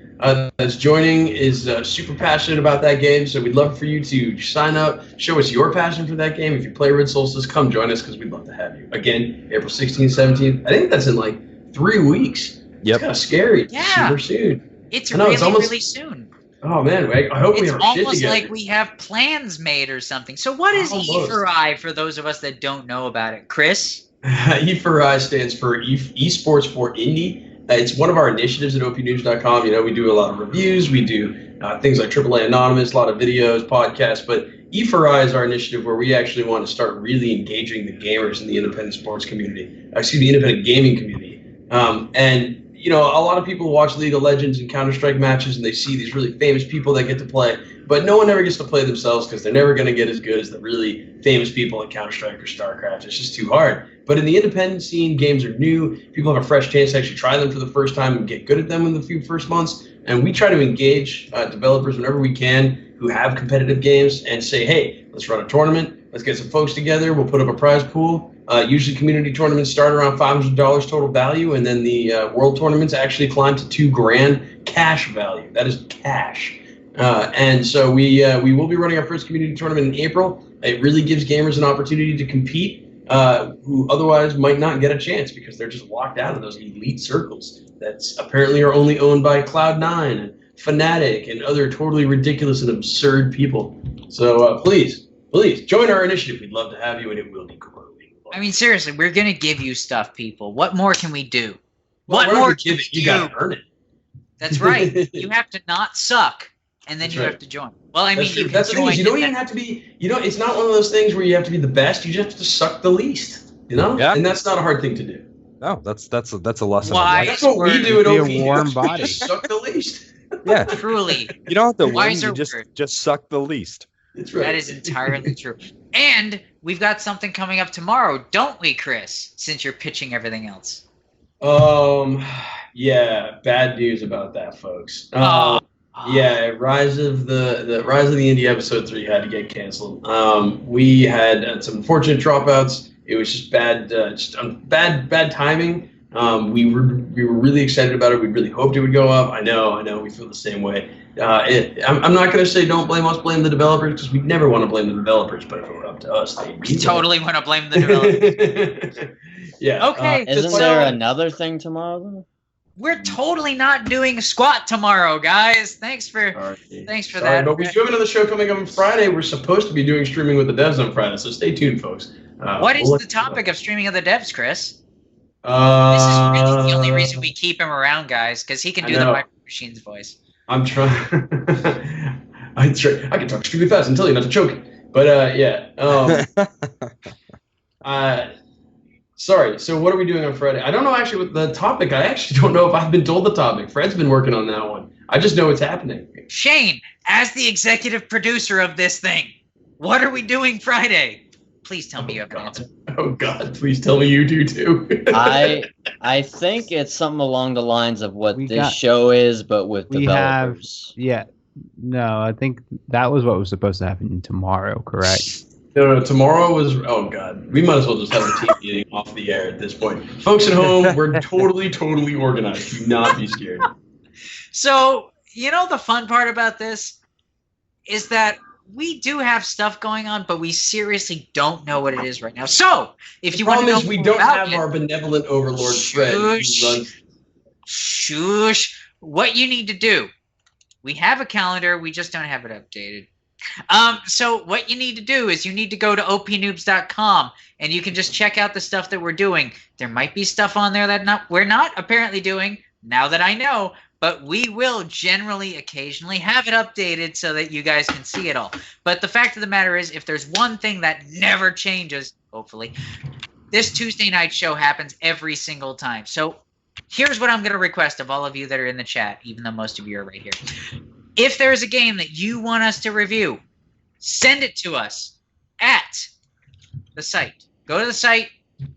that's joining is super passionate about that game, so we'd love for you to sign up, show us your passion for that game. If you play Red Solstice, come join us because we'd love to have you. Again, April 16th, 17th. I think that's in like 3 weeks. Yep. It's kind of scary. Yeah. Super soon. It's I know, really, it's almost- really soon. Oh man, I hope we It's have our shit almost together. like we have plans made or something. So what is Almost. E4I for those of us that don't know about it? Chris? E4I stands for Esports for Indie. It's one of our initiatives at OPNoobs.com. You know, we do a lot of reviews. We do things like AAA Anonymous, a lot of videos, podcasts. But E4I is our initiative where we actually want to start really engaging the gamers in the independent sports community. The independent gaming community. And you know, a lot of people watch League of Legends and Counter-Strike matches and they see these really famous people that get to play, but no one ever gets to play themselves because they're never going to get as good as the really famous people at Counter-Strike or StarCraft. It's just too hard. But in the independent scene, games are new. People have a fresh chance to actually try them for the first time and get good at them in the few first months. And we try to engage developers whenever we can who have competitive games and say, hey, let's run a tournament. Let's get some folks together. We'll put up a prize pool. Usually community tournaments start around $500 total value, and then the world tournaments actually climb to $2,000 cash value. That is cash. And so we will be running our first community tournament in April. It really gives gamers an opportunity to compete who otherwise might not get a chance because they're just locked out of those elite circles that apparently are only owned by Cloud9 and Fnatic and other totally ridiculous and absurd people. So please join our initiative. We'd love to have you, and it will be growing. I mean, seriously, we're going to give you stuff, people. What more can we do? Well, What more give can it? we You do? got to earn it. That's right. You have to not suck, and then That's you right. have to join. Well, I mean, That's you true. can That's the thing join. is, you don't even have to be. You know, it's not one of those things where you have to be the best. You just have to suck the least. You know, Yeah. and that's not a hard thing to do. No, that's a lesson. Why? Of life. That's what we word do at be a OP. warm We body. just suck the least. Yeah, Truly, you don't have to win. Wiser You just word. suck the least. That's right. that is entirely true. And we've got something coming up tomorrow, don't we, Chris? Since you're pitching everything else. Yeah, bad news about that, folks. Oh. Yeah, Rise of the Rise of the Indie episode 3 had to get canceled. We had some unfortunate dropouts. It was just bad timing. We were really excited about it. We really hoped it would go up. I know. We feel the same way. I'm not going to say don't blame us, blame the developers, because we never want to blame the developers. But if it were up to us, they'd We totally want to blame the developers. Yeah. Okay, Isn't so there another thing tomorrow? Though? we're totally not doing squat tomorrow, guys. Thanks for Sorry. that. Sorry, but we do have another show coming up on Friday. We're supposed to be doing streaming with the devs on Friday, so stay tuned, folks. What is we'll let the you know. topic of streaming of the devs, Chris? This is Uh, really the only reason we keep him around, guys, because he can I do the know. Micro Machines voice. I'm trying. I can talk extremely fast and tell you not to choke. But yeah. Sorry. So what are we doing on Friday? I don't know actually what the topic. I actually don't know if I've been told the topic. Fred's been working on that one. I just know it's happening. Shane, as the executive producer of this thing, what are we doing Friday? Please tell me you have an answer. Oh God! Please tell me you do too. I think it's something along the lines of what We this got- show is, but with We have developers. yeah. No, I think that was what was supposed to happen tomorrow, correct? No, tomorrow was. Oh God, we might as well just have a team meeting off the air at this point. Folks at home, we're totally organized. Do not be scared. So, you know the fun part about this is that we do have stuff going on, but we seriously don't know what it is right now. So, if you The want to problem know is we more don't about have it, our benevolent overlord Fred who runs. Shush. What you need to do, we have a calendar, we just don't have it updated. So what you need to do is you need to go to OPNoobs.com and you can just check out the stuff that we're doing. There might be stuff on there that we're not apparently doing, now that I know, but we will generally occasionally have it updated so that you guys can see it all. But the fact of the matter is, if there's one thing that never changes, hopefully, This Tuesday night show happens every single time. So here's what I'm going to request of all of you that are in the chat, even though most of you are right here. If there's a game that you want us to review, send it to us at the site. Go to the site,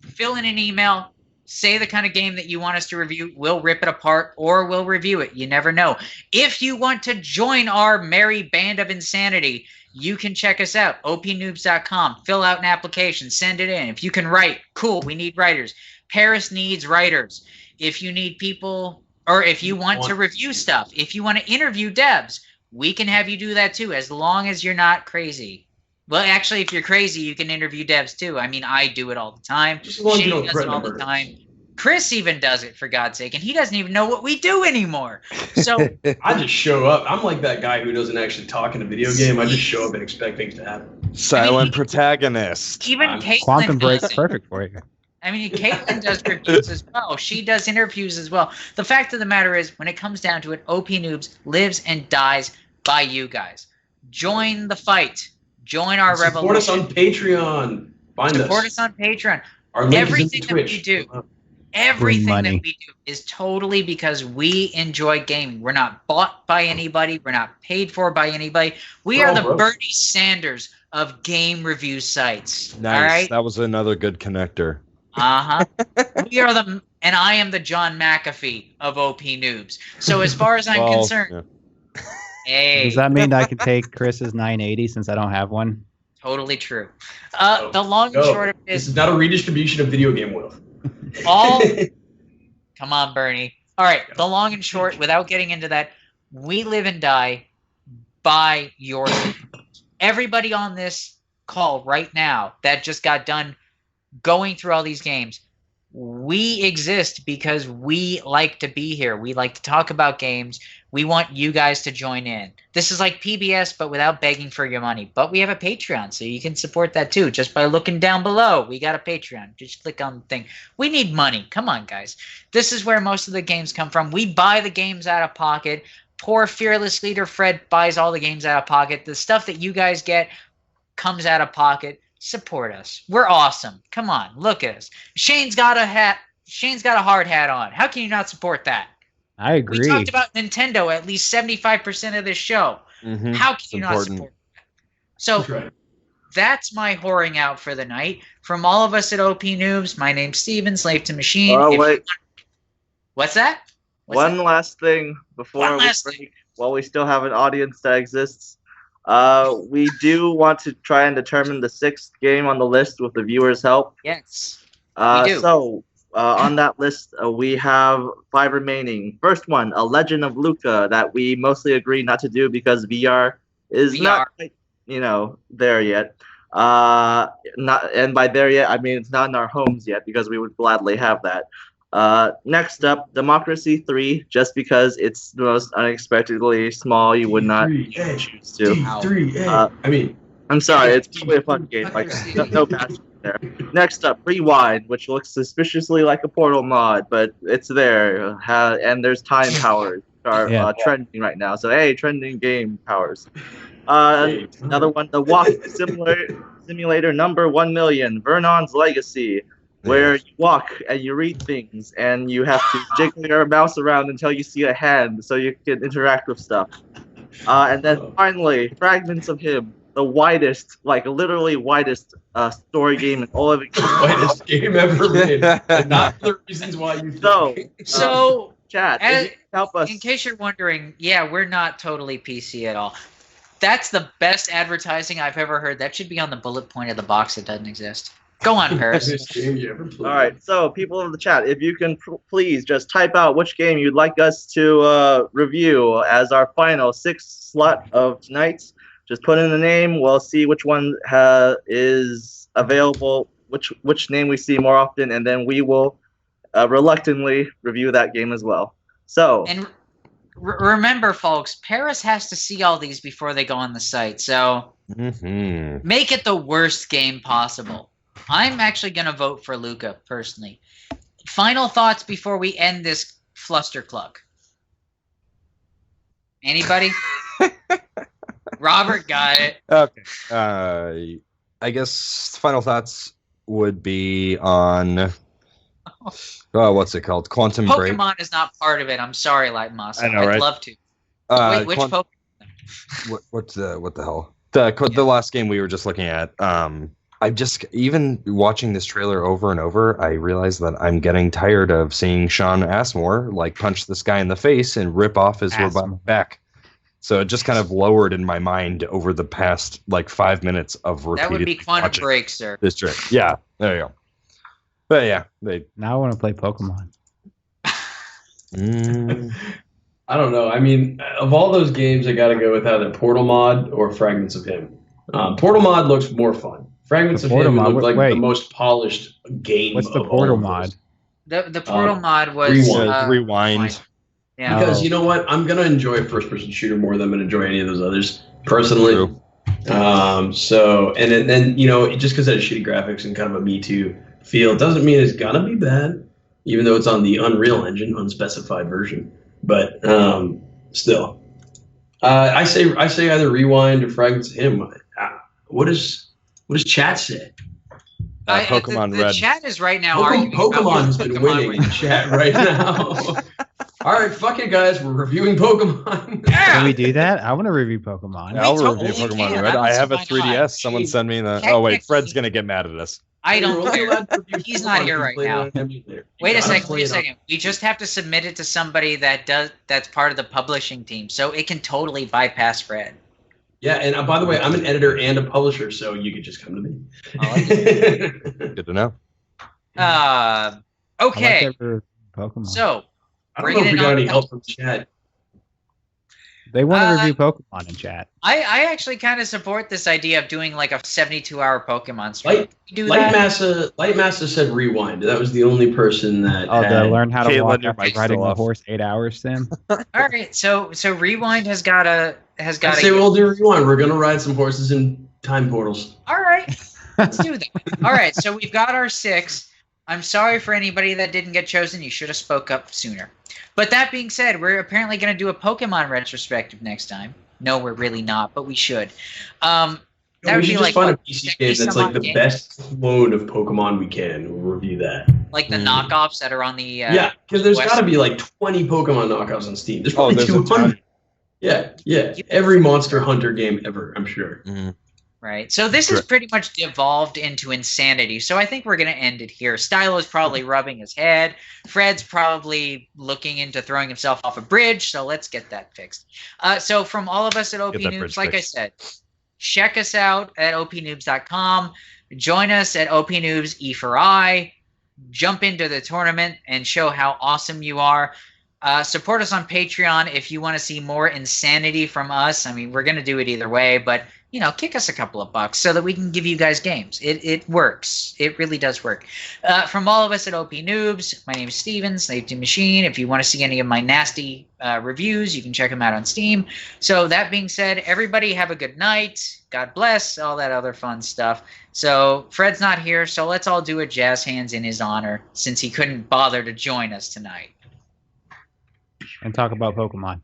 fill in an email, say the kind of game that you want us to review. We'll rip it apart or we'll review it. You never know. If you want to join our merry band of insanity, you can check us out, opnoobs.com. Fill out an application, send it in. If you can write, cool, we need writers. Paris needs writers. If you need people, or if you want to review stuff, if you want to interview devs, we can have you do that too, as long as you're not crazy. Well, actually, if you're crazy, you can interview devs too. I mean, I do it all the time. Just as long as you Shane don't does it threaten all to the murder. time. Chris even does it, for God's sake, and he doesn't even know what we do anymore. So I just show up. I'm like that guy who doesn't actually talk in a video game. I just show up and expect things to happen. Silent protagonist. even I'm- Caitlin Quantum does Break's it. perfect for you. I mean, Caitlin does reviews as well. She does interviews as well. The fact of the matter is, when it comes down to it, OP Noobs lives and dies by you guys. Join the fight. Join our Support us revolution. on Patreon. Find Support us. us on Patreon. Our link Everything is that in we Twitch. do. Everything that money. we do is totally because we enjoy gaming. We're not bought by anybody. We're not paid for by anybody. We We're are all the broke. Bernie Sanders of game review sites. Nice. All right? That was another good connector. Uh-huh. We are and I am the John McAfee of OP Noobs. So as far as I'm Well, concerned, yeah. hey, Does that mean I can take Chris's 980 since I don't have one? totally true. Go. The long and Go. short of it This is is not a redistribution of video game wealth. all come on, Bernie. All right, the long and short, without getting into that, we live and die by your support. Everybody on this call right now that just got done going through all these games, we exist because we like to be here. We like to talk about games. We want you guys to join in. This is like PBS, but without begging for your money. But we have a Patreon, so you can support that too. Just by looking down below, we got a Patreon. Just click on the thing. We need money. Come on, guys. This is where most of the games come from. We buy the games out of pocket. Poor fearless leader Fred buys all the games out of pocket. The stuff that you guys get comes out of pocket. Support us. We're awesome. Come on, look at us. Shane's got a hat. Shane's got a hard hat on. How can you not support that? I agree. We talked about Nintendo at least 75% of this show. Mhm. How can It's you not important. support that? So That's right. that's my whoring out for the night. From all of us at OP Noobs, my name's Steven, Slave to Machine. Oh, If- wait. What's that? What's One that? last thing before One we last break, while we still have an audience that exists. We do want to try and determine the 6th game on the list with the viewers' help. Yes. We do. So, on that list, we have 5 remaining. First one, A Legend of Luca, that we mostly agree not to do because VR is VR. not quite, there yet. And by there yet, I mean it's not in our homes yet because we would gladly have that. Next up, Democracy 3, just because it's the most unexpectedly small, you would not D3, choose to. D3, I mean, I'm sorry, it's probably a fun game. Like no passion there. Next up, Rewind, which looks suspiciously like a Portal mod, but it's there. And there's time powers are Yeah. trending right now. So hey, trending game powers. Another one, the Walking Simulator number 1,000,000, Vernon's Legacy, where you walk and you read things and you have to jiggle your mouse around until you see a hand so you can interact with stuff. And then finally, Fragments of Him, the widest, like literally widest story game in all of it. Whitest game ever made. And not for the reasons why you think. So, Chat, if you can help us. in case you're wondering, yeah, we're not totally PC at all. That's the best advertising I've ever heard. That should be on the bullet point of the box that doesn't exist. Go on, Paris. Best game you ever played. All right, so people in the chat, if you can please just type out which game you'd like us to review as our final 6th slot of tonight. Just put in the name. We'll see which one is available, which name we see more often, and then we will reluctantly review that game as well. So, And remember, folks, Paris has to see all these before they go on the site. So Mhm. make it the worst game possible. I'm actually going to vote for Luca, personally. Final thoughts before we end this flustercluck. Anybody? Robert got it. Okay. I guess final thoughts. would be on. What's it called? Quantum Break. Pokemon is not part of it. I'm sorry, Lightmoss. I know, I'd right? love to. Wait, which Pokemon? What the hell? The last game we were just looking at. I'm just even watching this trailer over and over. I realize that I'm getting tired of seeing Sean Asmore like punch this guy in the face and rip off his robotic back. So it just kind of lowered in my mind over the past like 5 minutes of repeated. That would be Quantum Break, sir. This trick, yeah, there you go. But yeah, now I want to play Pokemon. I don't know. I mean, of all those games, I got to go with either Portal Mod or Fragments of Him. Portal Mod looks more fun. Fragments of Him looked like the most polished game. What's the Portal Mod? The Portal Mod was Rewind. Yeah. Because you know what? I'm going to enjoy a first-person shooter more than I'm going to enjoy any of those others, personally. True. So, and then, you know, just because it has shitty graphics and kind of a Me Too feel doesn't mean it's going to be bad, even though it's on the Unreal Engine, unspecified version. But still. I say either Rewind or Fragments of Him. What does chat say? Pokemon the Red. chat is right now arguing Pokemon has been winning in chat right now. All right, fuck it, guys. We're reviewing Pokemon. Can we do that? I want to review Pokemon. I'll totally review Pokemon can. Red. I have a Why not? 3DS. Someone send me the. Oh wait, Fred's gonna get mad at us. I don't You're only care. allowed to review He's Pokemon not if here you right play it now. on emulator. Wait a You gotta second. play Wait a it on- second. We just have to submit it to somebody that's part of the publishing team, so it can totally bypass Fred. Yeah, and by the way, I'm an editor and a publisher, so you could just come to me. Good to know. Okay. Pokemon. So I don't know if we got any help from chat. They want to review Pokemon in chat. I actually kind of support this idea of doing like a 72-hour Pokemon stream. Light Do that? Massa said Rewind. That was the only person that To learn how to Caitlin, walk your after mic's riding still a off. horse 8 hours, Sim. All right. So Rewind has got I say to. we'll do Rewind. We're gonna ride some horses in time portals. All right. Let's do that. All right. So we've got our 6. I'm sorry for anybody that didn't get chosen. You should have spoke up sooner. But that being said, we're apparently going to do a Pokemon retrospective next time. No, we're really not, but we should. That we would should be just like find a what, PC game that's 70-some like the games? best clone of Pokemon we can. We'll review that. Like the knockoffs that are on the Yeah, because there's West- got to be like 20 Pokemon knockoffs on Steam. There's probably there's a ton. 200. Yeah. Every Monster Hunter game ever, I'm sure. Right. So this has pretty much devolved into insanity. So I think we're going to end it here. Stylo's probably rubbing his head. Fred's probably looking into throwing himself off a bridge. So let's get that fixed. So from all of us at Get that OPNoobs, bridge like fixed. I said, check us out at opnoobs.com. Join us at OPNoobs E4I. Jump into the tournament and show how awesome you are. Support us on Patreon if you want to see more insanity from us. I mean, we're going to do it either way, but you know, kick us a couple of bucks so that we can give you guys games. It works. It really does work. From all of us at OPNoobs, my name is Steven, Slave to Machine. If you want to see any of my nasty reviews, you can check them out on Steam. So that being said, everybody have a good night. God bless, all that other fun stuff. So Fred's not here, so let's all do a jazz hands in his honor since he couldn't bother to join us tonight. And talk about Pokemon.